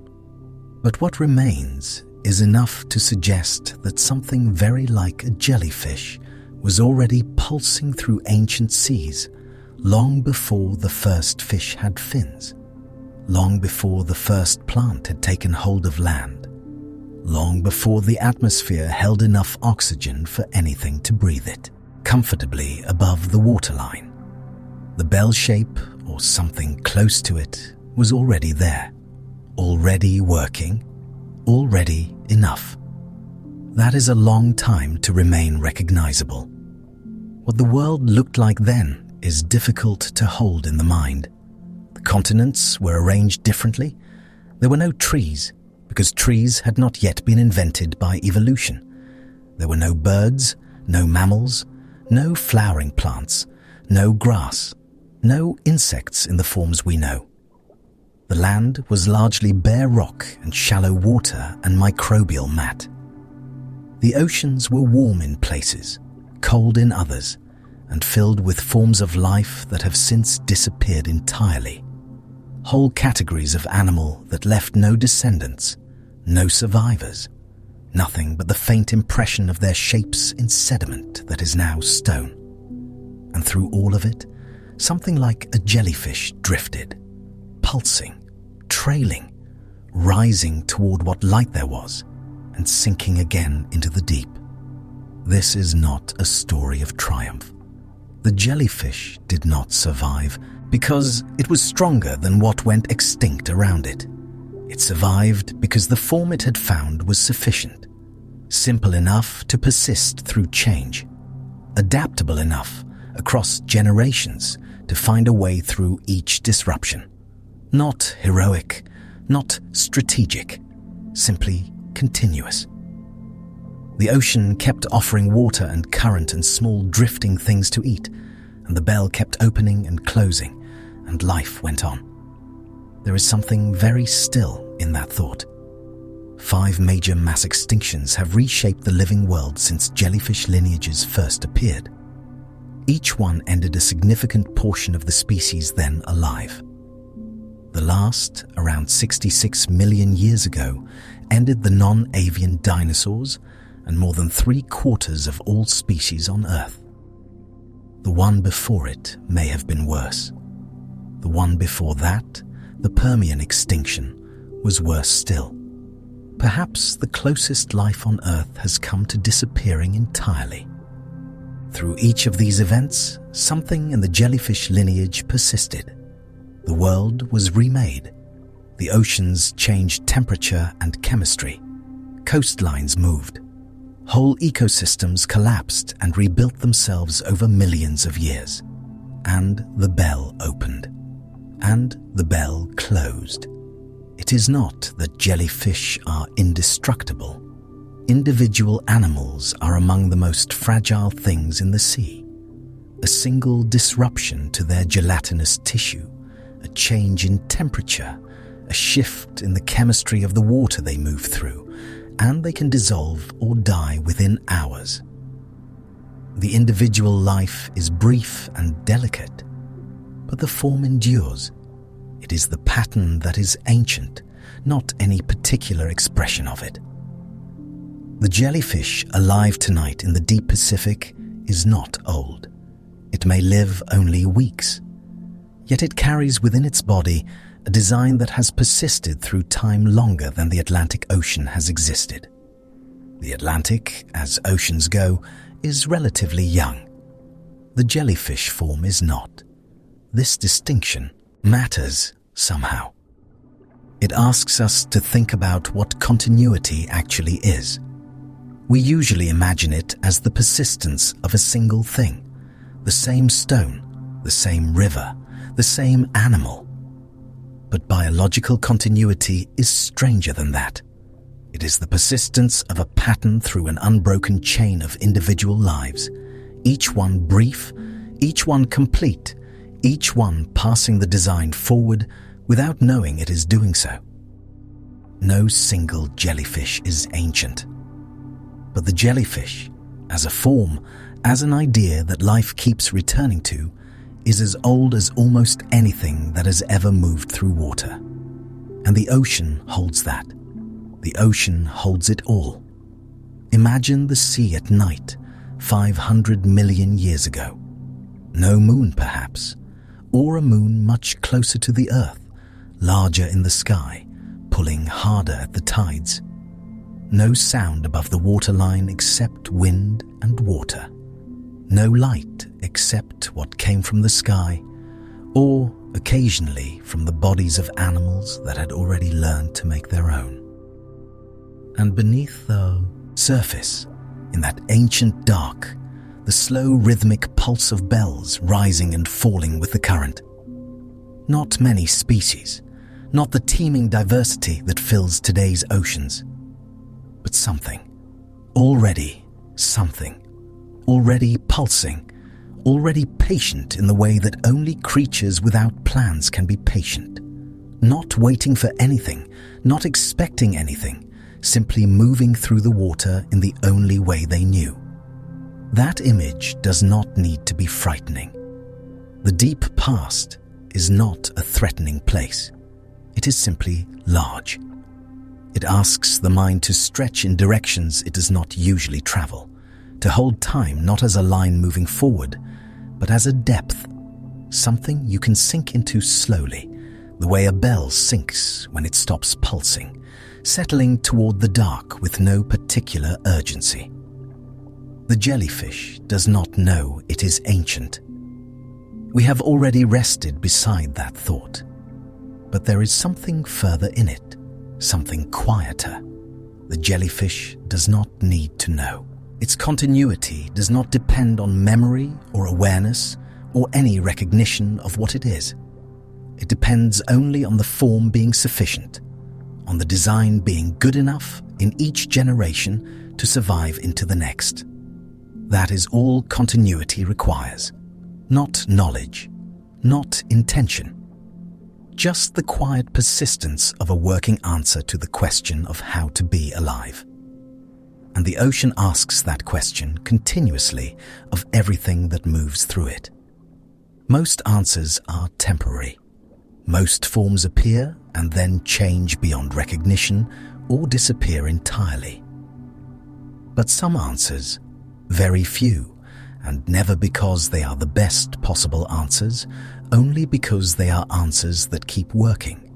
But what remains is enough to suggest that something very like a jellyfish was already pulsing through ancient seas long before the first fish had fins, long before the first plant had taken hold of land, long before the atmosphere held enough oxygen for anything to breathe it, comfortably above the waterline. The bell shape, or something close to it, was already there, already working, already enough. That is a long time to remain recognizable. What the world looked like then is difficult to hold in the mind. The continents were arranged differently. There were no trees, because trees had not yet been invented by evolution. There were no birds, no mammals, no flowering plants, no grass, no insects in the forms we know. The land was largely bare rock and shallow water and microbial mat. The oceans were warm in places, cold in others, and filled with forms of life that have since disappeared entirely. Whole categories of animal that left no descendants, no survivors, nothing but the faint impression of their shapes in sediment that is now stone. And through all of it, something like a jellyfish drifted, pulsing, trailing, rising toward what light there was, and sinking again into the deep. This is not a story of triumph. The jellyfish did not survive because it was stronger than what went extinct around it. It survived because the form it had found was sufficient, simple enough to persist through change, adaptable enough across generations to find a way through each disruption. Not heroic, not strategic, simply continuous. The ocean kept offering water and current and small drifting things to eat, and the bell kept opening and closing, and life went on. There is something very still in that thought. 5 major mass extinctions have reshaped the living world since jellyfish lineages first appeared. Each one ended a significant portion of the species then alive. The last, around 66 million years ago, ended the non-avian dinosaurs and more than 3/4 of all species on Earth. The one before it may have been worse. The one before that, the Permian extinction, was worse still. Perhaps the closest life on Earth has come to disappearing entirely. Through each of these events, something in the jellyfish lineage persisted. The world was remade. The oceans changed temperature and chemistry. Coastlines moved. Whole ecosystems collapsed and rebuilt themselves over millions of years. And the bell opened. And the bell closed. It is not that jellyfish are indestructible. Individual animals are among the most fragile things in the sea. A single disruption to their gelatinous tissue, a change in temperature, a shift in the chemistry of the water they move through, and they can dissolve or die within hours. The individual life is brief and delicate, but the form endures. It is the pattern that is ancient, not any particular expression of it. The jellyfish alive tonight in the deep Pacific is not old. It may live only weeks. Yet it carries within its body a design that has persisted through time longer than the Atlantic Ocean has existed. The Atlantic, as oceans go, is relatively young. The jellyfish form is not. This distinction matters somehow. It asks us to think about what continuity actually is. We usually imagine it as the persistence of a single thing, the same stone, the same river, the same animal. But biological continuity is stranger than that. It is the persistence of a pattern through an unbroken chain of individual lives, each one brief, each one complete, each one passing the design forward without knowing it is doing so. No single jellyfish is ancient. But the jellyfish, as a form, as an idea that life keeps returning to, is as old as almost anything that has ever moved through water. And the ocean holds that. The ocean holds it all. Imagine the sea at night, 500 million years ago. No moon, perhaps, or a moon much closer to the Earth, larger in the sky, pulling harder at the tides. No sound above the waterline except wind and water. No light except what came from the sky, or occasionally from the bodies of animals that had already learned to make their own. And beneath the surface, in that ancient dark, the slow rhythmic pulse of bells rising and falling with the current. Not many species, not the teeming diversity that fills today's oceans, but something, already pulsing, already patient in the way that only creatures without plans can be patient, not waiting for anything, not expecting anything, simply moving through the water in the only way they knew. That image does not need to be frightening. The deep past is not a threatening place. It is simply large. It asks the mind to stretch in directions it does not usually travel, to hold time not as a line moving forward, but as a depth, something you can sink into slowly, the way a bell sinks when it stops pulsing, settling toward the dark with no particular urgency. The jellyfish does not know it is ancient. We have already rested beside that thought, but there is something further in it, something quieter. The jellyfish does not need to know. Its continuity does not depend on memory or awareness or any recognition of what it is. It depends only on the form being sufficient, on the design being good enough in each generation to survive into the next. That is all continuity requires. Not knowledge, not intention. Just the quiet persistence of a working answer to the question of how to be alive. And the ocean asks that question continuously of everything that moves through it. Most answers are temporary. Most forms appear and then change beyond recognition or disappear entirely. But some answers, very few, and never because they are the best possible answers, only because they are answers that keep working.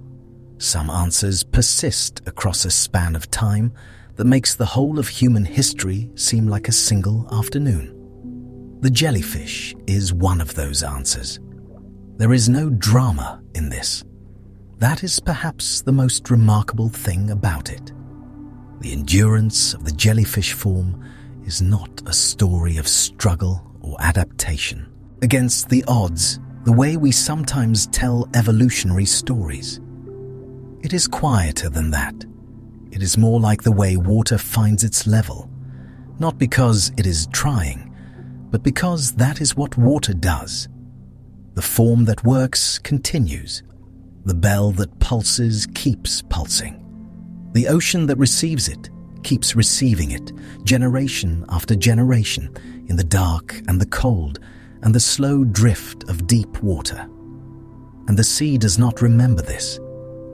Some answers persist across a span of time that makes the whole of human history seem like a single afternoon. The jellyfish is one of those answers. There is no drama in this. That is perhaps the most remarkable thing about it. The endurance of the jellyfish form is not a story of struggle or adaptation against the odds, the way we sometimes tell evolutionary stories. It is quieter than that. It is more like the way water finds its level, not because it is trying, but because that is what water does. The form that works continues. The bell that pulses keeps pulsing. The ocean that receives it keeps receiving it, generation after generation, in the dark and the cold and the slow drift of deep water. And the sea does not remember this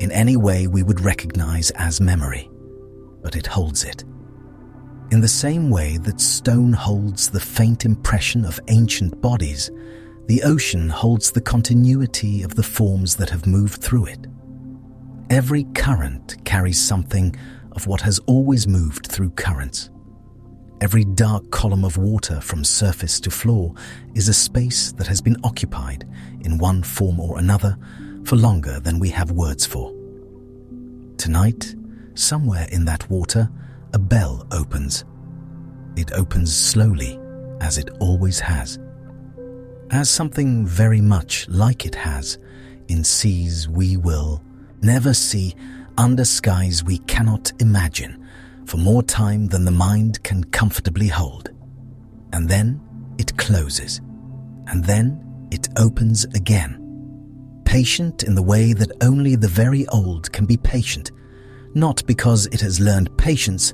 in any way we would recognize as memory, but it holds it. In the same way that stone holds the faint impression of ancient bodies, the ocean holds the continuity of the forms that have moved through it. Every current carries something of what has always moved through currents. Every dark column of water from surface to floor is a space that has been occupied in one form or another for longer than we have words for. Tonight, somewhere in that water, a bell opens. It opens slowly, as it always has. As something very much like it has in seas we will never see, under skies we cannot imagine, for more time than the mind can comfortably hold. And then it closes, and then it opens again. Patient in the way that only the very old can be patient, not because it has learned patience,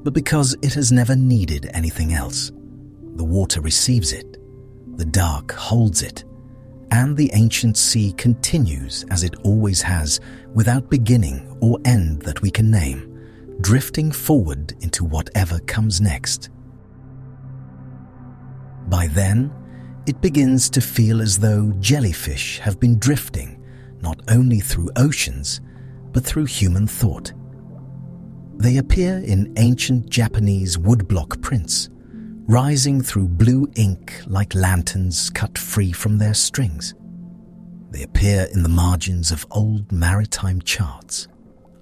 but because it has never needed anything else. The water receives it, the dark holds it, and the ancient sea continues as it always has, without beginning or end that we can name, drifting forward into whatever comes next. By then, it begins to feel as though jellyfish have been drifting not only through oceans, but through human thought. They appear in ancient Japanese woodblock prints, rising through blue ink like lanterns cut free from their strings. They appear in the margins of old maritime charts,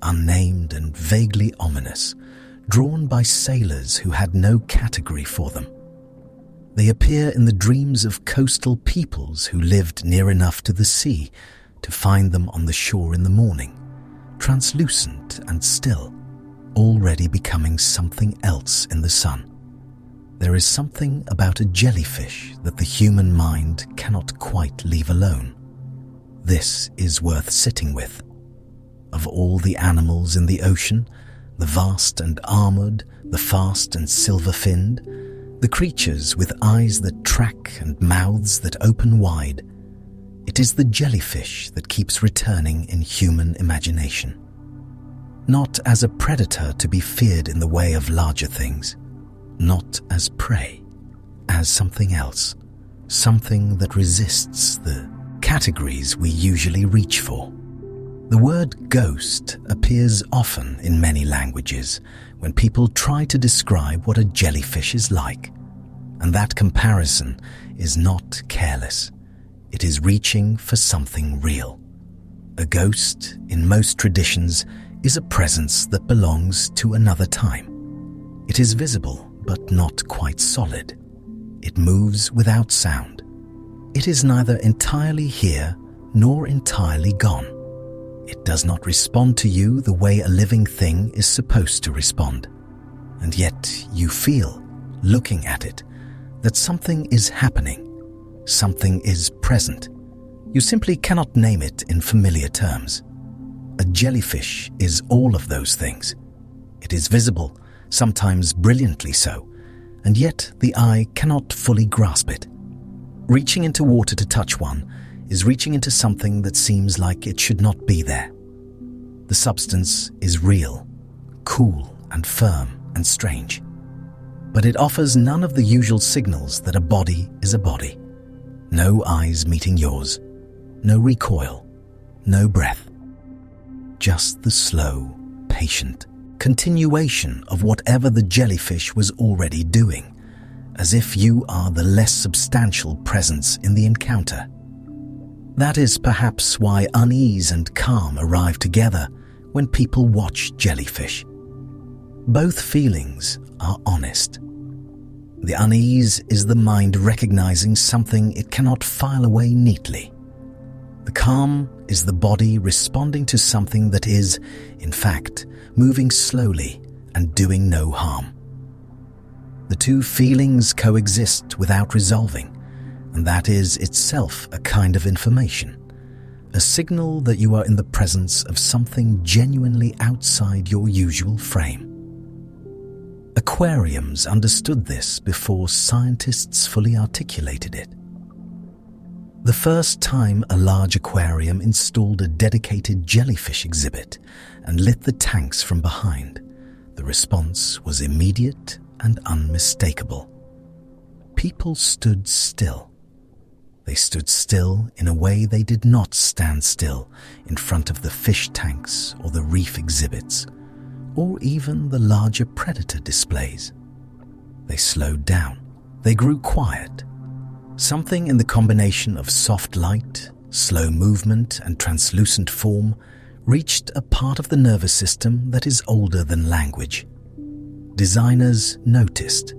unnamed and vaguely ominous, drawn by sailors who had no category for them. They appear in the dreams of coastal peoples who lived near enough to the sea to find them on the shore in the morning, translucent and still, already becoming something else in the sun. There is something about a jellyfish that the human mind cannot quite leave alone. This is worth sitting with. Of all the animals in the ocean, the vast and armored, the fast and silver-finned, the creatures with eyes that track and mouths that open wide, it is the jellyfish that keeps returning in human imagination. Not as a predator to be feared in the way of larger things, not as prey, as something else, something that resists the categories we usually reach for. The word ghost appears often in many languages when people try to describe what a jellyfish is like, and that comparison is not careless. It is reaching for something real. A ghost, in most traditions, is a presence that belongs to another time. It is visible, but not quite solid. It moves without sound. It is neither entirely here nor entirely gone. It does not respond to you the way a living thing is supposed to respond. And yet you feel, looking at it, that something is happening, something is present. You simply cannot name it in familiar terms. A jellyfish is all of those things. It is visible, sometimes brilliantly so, and yet the eye cannot fully grasp it. Reaching into water to touch one is reaching into something that seems like it should not be there. The substance is real, cool and firm and strange, but it offers none of the usual signals that a body is a body. No eyes meeting yours, no recoil, no breath. Just the slow, patient continuation of whatever the jellyfish was already doing, as if you are the less substantial presence in the encounter. That is perhaps why unease and calm arrive together when people watch jellyfish. Both feelings are honest. The unease is the mind recognizing something it cannot file away neatly. The calm is the body responding to something that is, in fact, moving slowly and doing no harm. The two feelings coexist without resolving, and that is itself a kind of information, a signal that you are in the presence of something genuinely outside your usual frame. Aquariums understood this before scientists fully articulated it. The first time a large aquarium installed a dedicated jellyfish exhibit and lit the tanks from behind, the response was immediate and unmistakable. People stood still. They stood still in a way they did not stand still in front of the fish tanks or the reef exhibits, or even the larger predator displays. They slowed down. They grew quiet. Something in the combination of soft light, slow movement, and translucent form reached a part of the nervous system that is older than language. Designers noticed.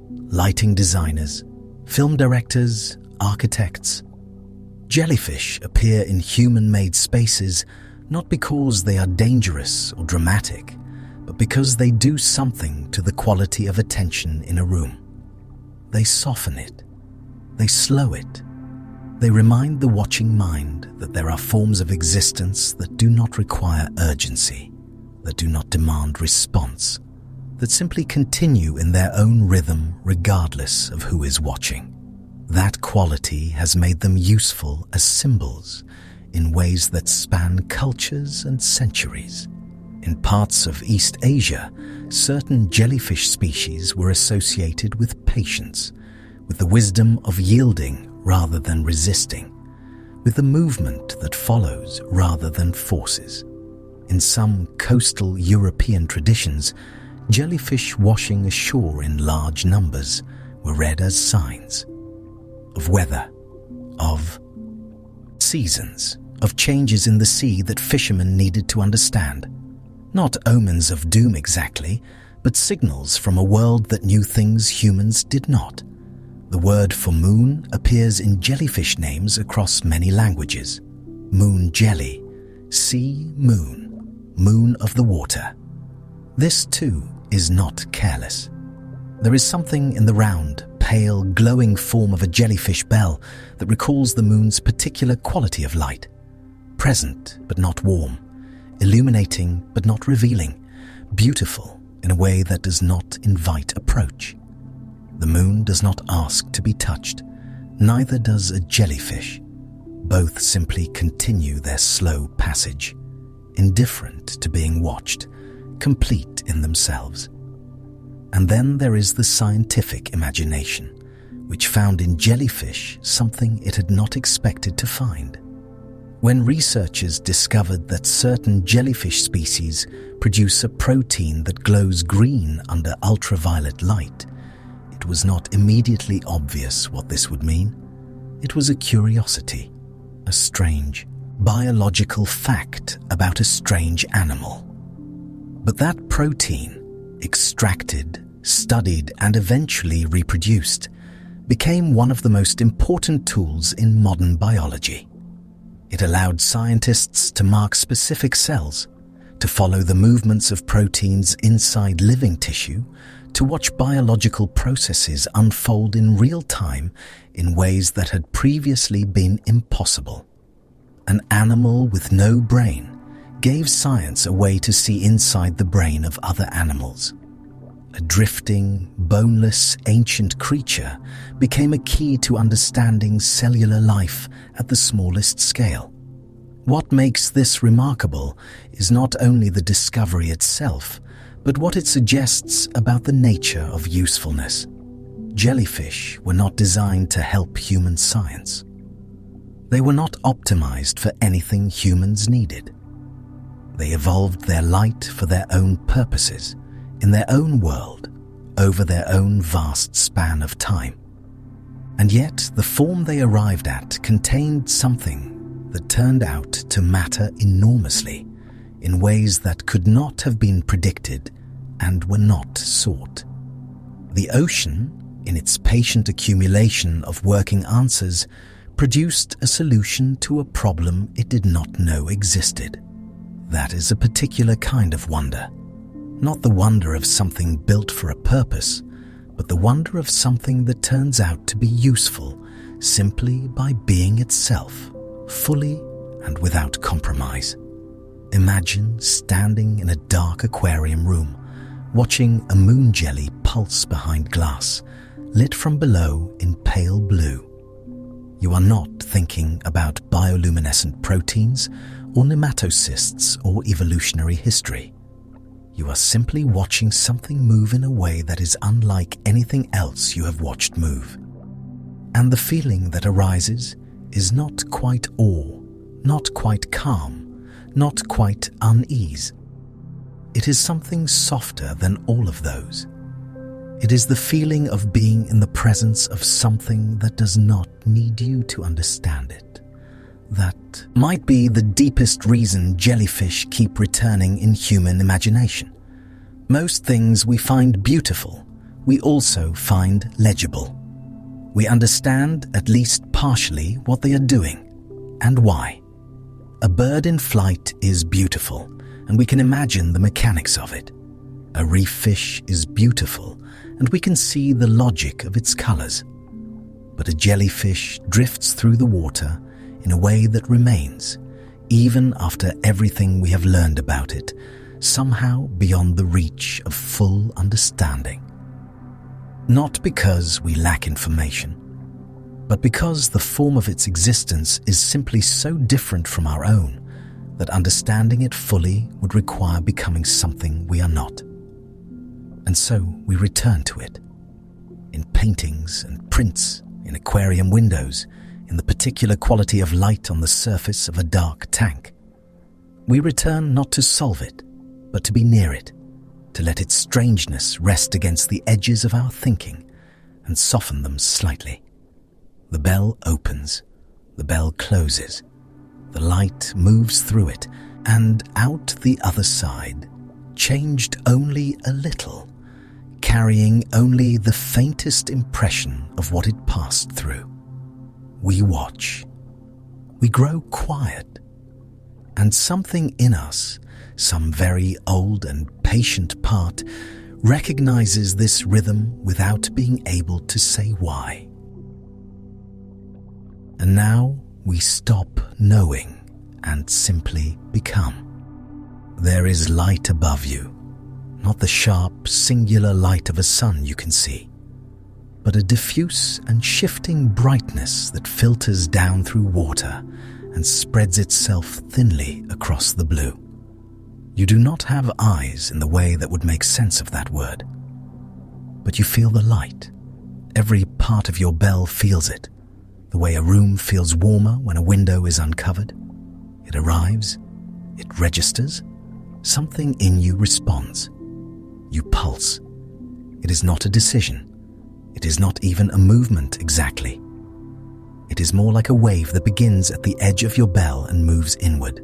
Lighting designers, film directors, architects. Jellyfish appear in human-made spaces not because they are dangerous or dramatic, but because they do something to the quality of attention in a room. They soften it. They slow it. They remind the watching mind that there are forms of existence that do not require urgency, that do not demand response, that simply continue in their own rhythm regardless of who is watching. That quality has made them useful as symbols in ways that span cultures and centuries. In parts of East Asia, certain jellyfish species were associated with patience, with the wisdom of yielding rather than resisting, with the movement that follows rather than forces. In some coastal European traditions, jellyfish washing ashore in large numbers were read as signs of weather, of seasons, of changes in the sea that fishermen needed to understand. Not omens of doom exactly, but signals from a world that knew things humans did not. The word for moon appears in jellyfish names across many languages. Moon jelly, sea moon, moon of the water. This too is not careless. There is something in the round, pale, glowing form of a jellyfish bell that recalls the moon's particular quality of light. Present but not warm, illuminating but not revealing, beautiful in a way that does not invite approach. The moon does not ask to be touched, neither does a jellyfish. Both simply continue their slow passage, indifferent to being watched, complete in themselves. And then there is the scientific imagination, which found in jellyfish something it had not expected to find. When researchers discovered that certain jellyfish species produce a protein that glows green under ultraviolet light, it was not immediately obvious what this would mean. It was a curiosity, a strange, biological fact about a strange animal. But that protein, extracted, studied, and eventually reproduced, became one of the most important tools in modern biology. It allowed scientists to mark specific cells, to follow the movements of proteins inside living tissue, to watch biological processes unfold in real time in ways that had previously been impossible. An animal with no brain gave science a way to see inside the brain of other animals. A drifting, boneless, ancient creature became a key to understanding cellular life at the smallest scale. What makes this remarkable is not only the discovery itself, but what it suggests about the nature of usefulness. Jellyfish were not designed to help human science. They were not optimized for anything humans needed. They evolved their light for their own purposes, in their own world, over their own vast span of time. And yet, the form they arrived at contained something that turned out to matter enormously in ways that could not have been predicted and were not sought. The ocean, in its patient accumulation of working answers, produced a solution to a problem it did not know existed. That is a particular kind of wonder. Not the wonder of something built for a purpose, but the wonder of something that turns out to be useful simply by being itself, fully and without compromise. Imagine standing in a dark aquarium room, watching a moon jelly pulse behind glass, lit from below in pale blue. You are not thinking about bioluminescent proteins or nematocysts or evolutionary history. You are simply watching something move in a way that is unlike anything else you have watched move. And the feeling that arises is not quite awe, not quite calm, not quite unease. It is something softer than all of those. It is the feeling of being in the presence of something that does not need you to understand it. That might be the deepest reason jellyfish keep returning in human imagination. Most things we find beautiful, we also find legible. We understand, at least partially, what they are doing and why. A bird in flight is beautiful, and we can imagine the mechanics of it. A reef fish is beautiful, and we can see the logic of its colors. But a jellyfish drifts through the water in a way that remains, even after everything we have learned about it, somehow beyond the reach of full understanding. Not because we lack information, but because the form of its existence is simply so different from our own that understanding it fully would require becoming something we are not. And so we return to it. In paintings and prints, in aquarium windows, in the particular quality of light on the surface of a dark tank. We return not to solve it, but to be near it, to let its strangeness rest against the edges of our thinking and soften them slightly. The bell opens, the bell closes, the light moves through it, and out the other side, changed only a little, carrying only the faintest impression of what it passed through. We watch. We grow quiet. And something in us, some very old and patient part, recognizes this rhythm without being able to say why. And now we stop knowing and simply become. There is light above you, not the sharp, singular light of a sun you can see, but a diffuse and shifting brightness that filters down through water and spreads itself thinly across the blue. You do not have eyes in the way that would make sense of that word, but you feel the light. Every part of your bell feels it, the way a room feels warmer when a window is uncovered. It arrives, it registers, something in you responds. You pulse. It is not a decision. It is not even a movement exactly. It is more like a wave that begins at the edge of your bell and moves inward,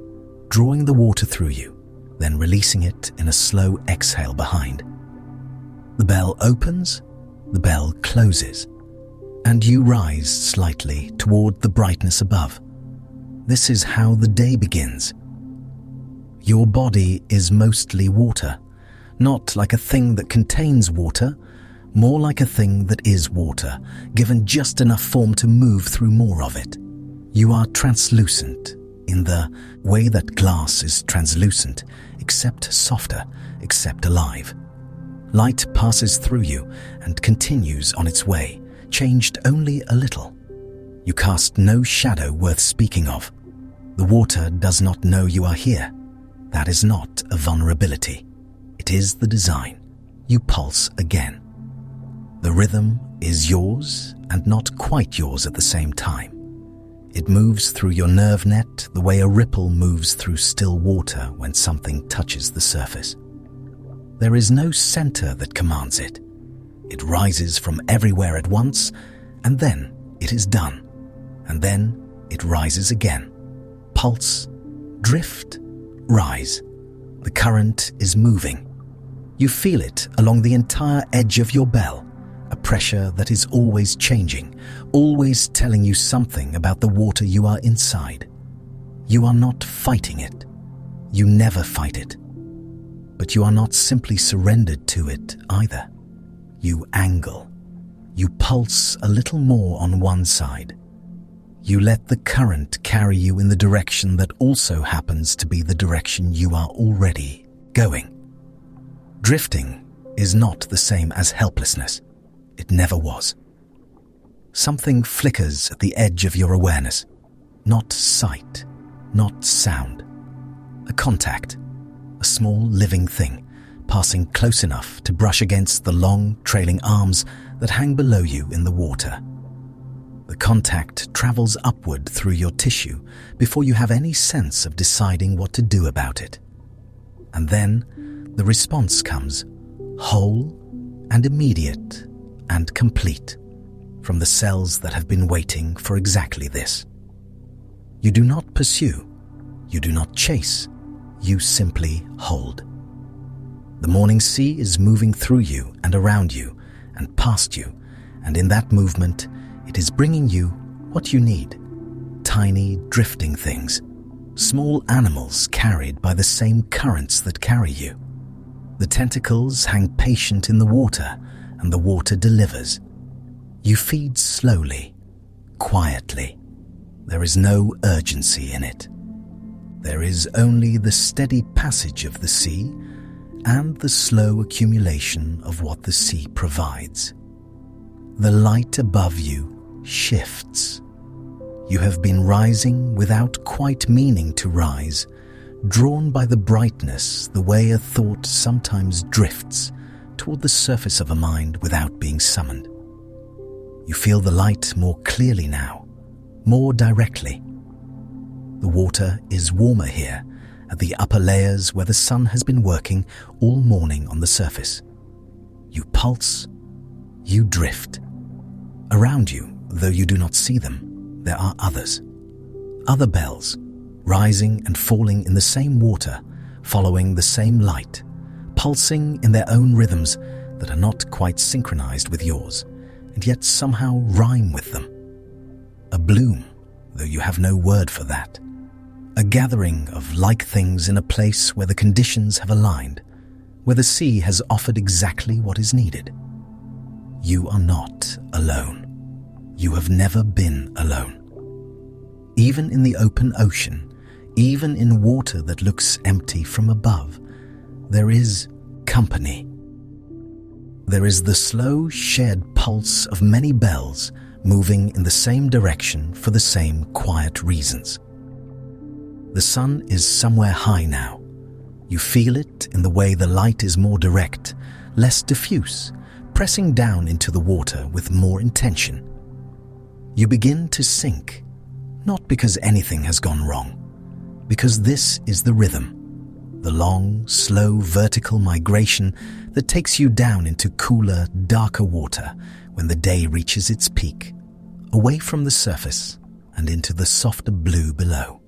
drawing the water through you, then releasing it in a slow exhale behind. The bell opens, the bell closes, and you rise slightly toward the brightness above. This is how the day begins. Your body is mostly water, not like a thing that contains water, more like a thing that is water, given just enough form to move through more of it. You are translucent in the way that glass is translucent, except softer, except alive. Light passes through you and continues on its way, changed only a little. You cast no shadow worth speaking of. The water does not know you are here. That is not a vulnerability. It is the design. You pulse again. The rhythm is yours and not quite yours at the same time. It moves through your nerve net the way a ripple moves through still water when something touches the surface. There is no center that commands it. It rises from everywhere at once, and then it is done. And then it rises again. Pulse, drift, rise. The current is moving. You feel it along the entire edge of your bell, a pressure that is always changing, always telling you something about the water you are inside. You are not fighting it. You never fight it. But you are not simply surrendered to it either. You angle. You pulse a little more on one side. You let the current carry you in the direction that also happens to be the direction you are already going. Drifting is not the same as helplessness. It never was. Something flickers at the edge of your awareness. Not sight, not sound. A contact, a small living thing, passing close enough to brush against the long, trailing arms that hang below you in the water. The contact travels upward through your tissue before you have any sense of deciding what to do about it. And then the response comes, whole and immediate and complete, from the cells that have been waiting for exactly this. You do not pursue, you do not chase, you simply hold. The morning sea is moving through you and around you and past you, and in that movement, it is bringing you what you need. Tiny drifting things, small animals carried by the same currents that carry you. The tentacles hang patient in the water, and the water delivers. You feed slowly, quietly. There is no urgency in it. There is only the steady passage of the sea and the slow accumulation of what the sea provides. The light above you shifts. You have been rising without quite meaning to rise, drawn by the brightness the way a thought sometimes drifts toward the surface of a mind without being summoned. You feel the light more clearly now, more directly. The water is warmer here at the upper layers where the sun has been working all morning on the surface. You pulse, you drift. Around you, though you do not see them, there are others. Other bells, rising and falling in the same water, following the same light, pulsing in their own rhythms, that are not quite synchronized with yours, and yet somehow rhyme with them. A bloom, though you have no word for that. A gathering of like things in a place where the conditions have aligned, where the sea has offered exactly what is needed. You are not alone. You have never been alone. Even in the open ocean, even in water that looks empty from above, there is company. There is the slow, shared pulse of many bells moving in the same direction for the same quiet reasons. The sun is somewhere high now. You feel it in the way the light is more direct, less diffuse, pressing down into the water with more intention. You begin to sink, not because anything has gone wrong, because this is the rhythm, the long, slow vertical migration that takes you down into cooler, darker water when the day reaches its peak, away from the surface and into the softer blue below.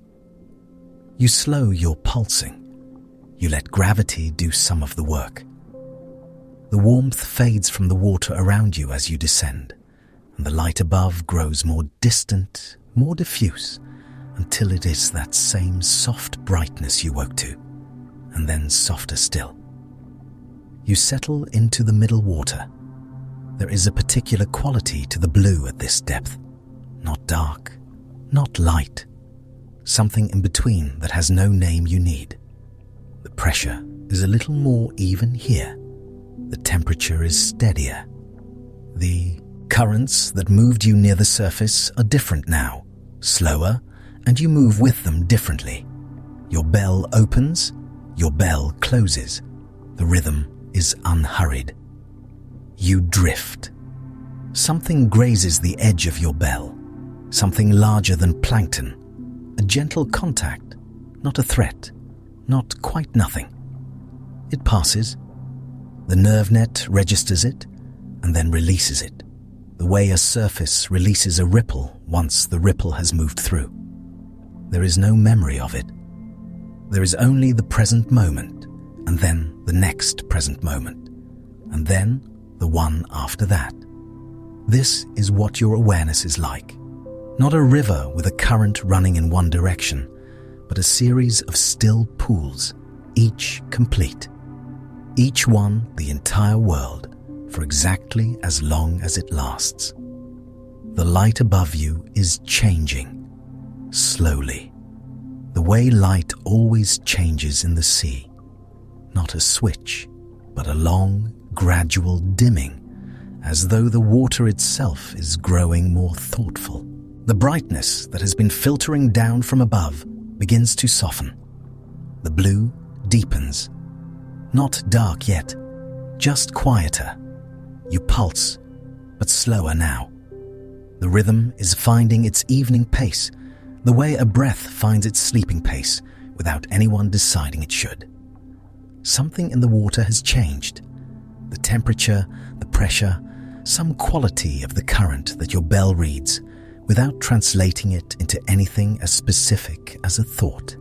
You slow your pulsing. You let gravity do some of the work. The warmth fades from the water around you as you descend, and the light above grows more distant, more diffuse, until it is that same soft brightness you woke to, and then softer still. You settle into the middle water. There is a particular quality to the blue at this depth, not dark, not light, something in between that has no name you need. The pressure is a little more even here. The temperature is steadier. The currents that moved you near the surface are different now, slower, and you move with them differently. Your bell opens, your bell closes. The rhythm is unhurried. You drift. Something grazes the edge of your bell, something larger than plankton, a gentle contact, not a threat, not quite nothing. It passes. The nerve net registers it and then releases it, the way a surface releases a ripple once the ripple has moved through. There is no memory of it. There is only the present moment, and then the next present moment, and then the one after that. This is what your awareness is like. Not a river with a current running in one direction, but a series of still pools, each complete. Each one the entire world, for exactly as long as it lasts. The light above you is changing, slowly, the way light always changes in the sea. Not a switch, but a long, gradual dimming, as though the water itself is growing more thoughtful. The brightness that has been filtering down from above begins to soften. The blue deepens. Not dark yet, just quieter. You pulse, but slower now. The rhythm is finding its evening pace, the way a breath finds its sleeping pace without anyone deciding it should. Something in the water has changed. The temperature, the pressure, some quality of the current that your bell reads, without translating it into anything as specific as a thought.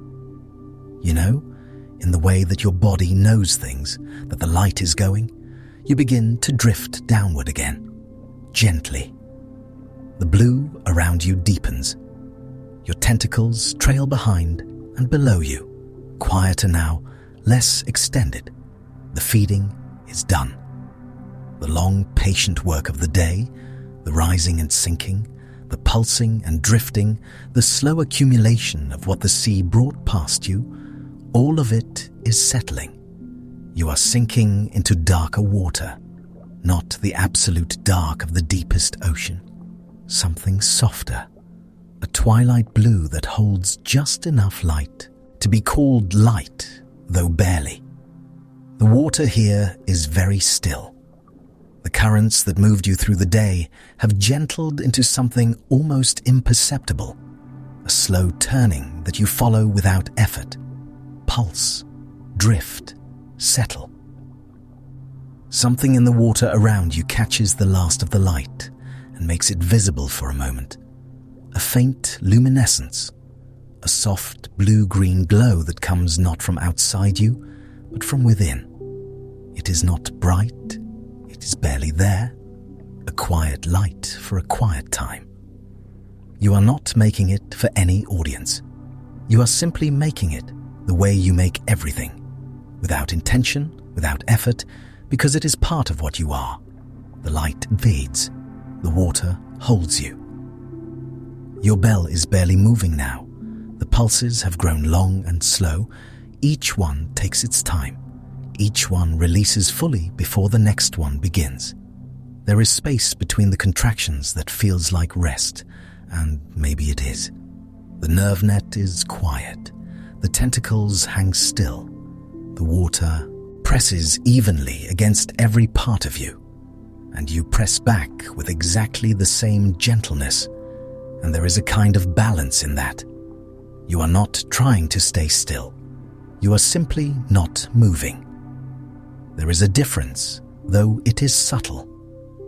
You know, in the way that your body knows things, that the light is going, you begin to drift downward again, gently. The blue around you deepens. Your tentacles trail behind and below you, quieter now, less extended. The feeding is done. The long, patient work of the day, the rising and sinking, the pulsing and drifting, the slow accumulation of what the sea brought past you, all of it is settling. You are sinking into darker water, not the absolute dark of the deepest ocean. Something softer, a twilight blue that holds just enough light to be called light, though barely. The water here is very still. The currents that moved you through the day have gentled into something almost imperceptible, a slow turning that you follow without effort. Pulse, drift, settle. Something in the water around you catches the last of the light and makes it visible for a moment. A faint luminescence, a soft blue-green glow that comes not from outside you, but from within. It is not bright, is barely there, a quiet light for a quiet time. You are not making it for any audience. You are simply making it the way you make everything, without intention, without effort, because it is part of what you are. The light fades, the water holds you. Your bell is barely moving now. The pulses have grown long and slow. Each one takes its time. Each one releases fully before the next one begins. There is space between the contractions that feels like rest, and maybe it is. The nerve net is quiet. The tentacles hang still. The water presses evenly against every part of you, and you press back with exactly the same gentleness, and there is a kind of balance in that. You are not trying to stay still. You are simply not moving. There is a difference, though it is subtle.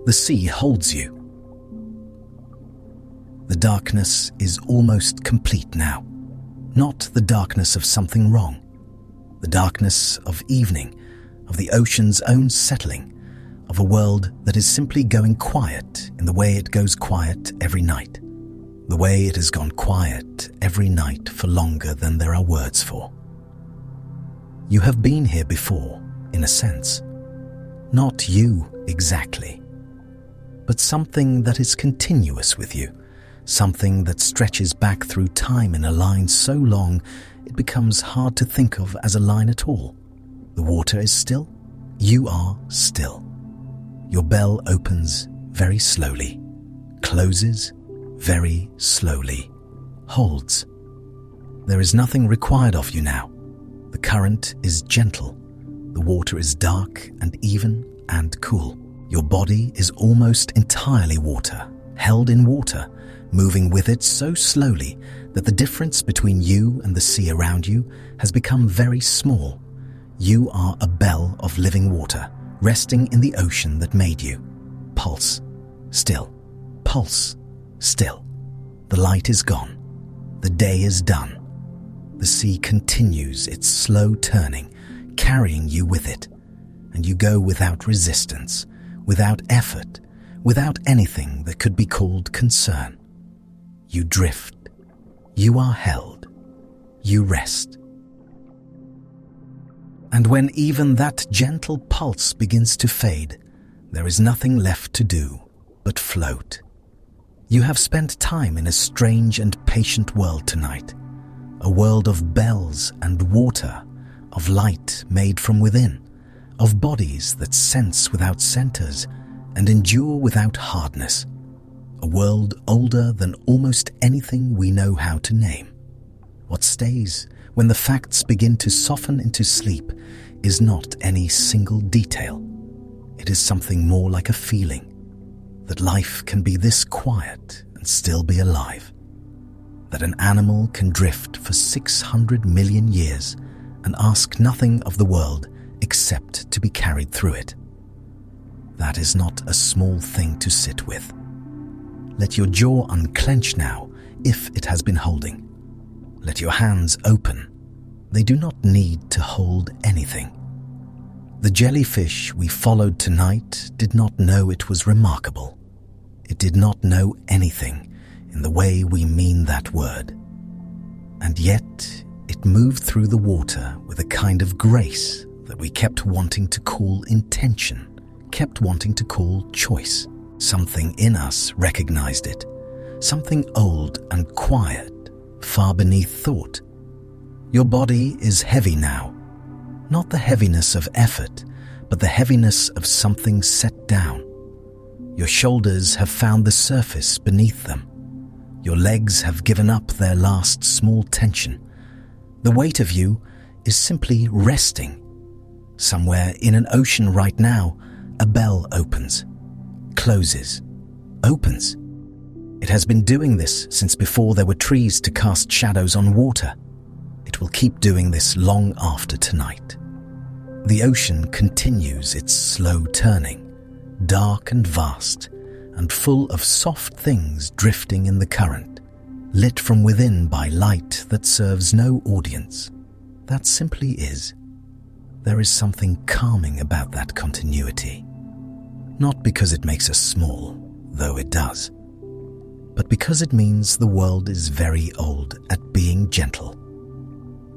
The sea holds you. The darkness is almost complete now. Not the darkness of something wrong. The darkness of evening, of the ocean's own settling, of a world that is simply going quiet in the way it goes quiet every night. The way it has gone quiet every night for longer than there are words for. You have been here before, in a sense. Not you exactly, but something that is continuous with you, something that stretches back through time in a line so long it becomes hard to think of as a line at all. The water is still. You are still. Your bell opens very slowly, closes very slowly, holds. There is nothing required of you now. The current is gentle. The water is dark and even and cool. Your body is almost entirely water, held in water, moving with it so slowly that the difference between you and the sea around you has become very small. You are a bell of living water, resting in the ocean that made you. Pulse, still. Pulse, still. The light is gone. The day is done. The sea continues its slow turning, carrying you with it, and you go without resistance, without effort, without anything that could be called concern. You drift. You are held. You rest. And when even that gentle pulse begins to fade, there is nothing left to do but float. You have spent time in a strange and patient world tonight, a world of bells and water, of light made from within, of bodies that sense without centers and endure without hardness, a world older than almost anything we know how to name. What stays when the facts begin to soften into sleep is not any single detail. It is something more like a feeling that life can be this quiet and still be alive, that an animal can drift for 600 million years and ask nothing of the world except to be carried through it. That is not a small thing to sit with. Let your jaw unclench now if it has been holding. Let your hands open. They do not need to hold anything. The jellyfish we followed tonight did not know it was remarkable. It did not know anything in the way we mean that word. And yet it moved through the water with a kind of grace that we kept wanting to call intention, kept wanting to call choice. Something in us recognized it, something old and quiet, far beneath thought. Your body is heavy now, not the heaviness of effort, but the heaviness of something set down. Your shoulders have found the surface beneath them. Your legs have given up their last small tension. The weight of you is simply resting. Somewhere in an ocean right now, a bell opens, closes, opens. It has been doing this since before there were trees to cast shadows on water. It will keep doing this long after tonight. The ocean continues its slow turning, dark and vast, and full of soft things drifting in the current, lit from within by light that serves no audience. That simply is. There is something calming about that continuity. Not because it makes us small, though it does, but because it means the world is very old at being gentle.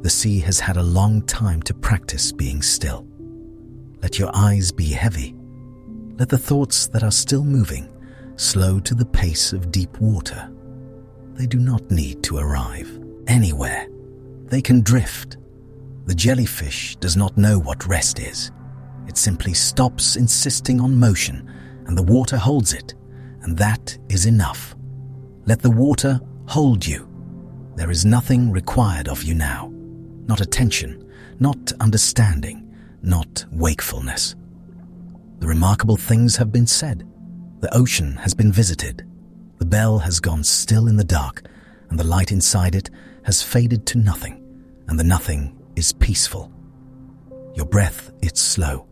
The sea has had a long time to practice being still. Let your eyes be heavy. Let the thoughts that are still moving slow to the pace of deep water. They do not need to arrive anywhere. They can drift. The jellyfish does not know what rest is. It simply stops insisting on motion, and the water holds it, and that is enough. Let the water hold you. There is nothing required of you now. Not attention, not understanding, not wakefulness. The remarkable things have been said. The ocean has been visited. The bell has gone still in the dark, and the light inside it has faded to nothing, and the nothing is peaceful. Your breath is slow.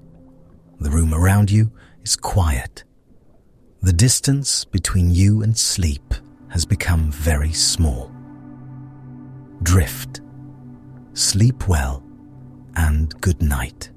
The room around you is quiet. The distance between you and sleep has become very small. Drift. Sleep well, and good night.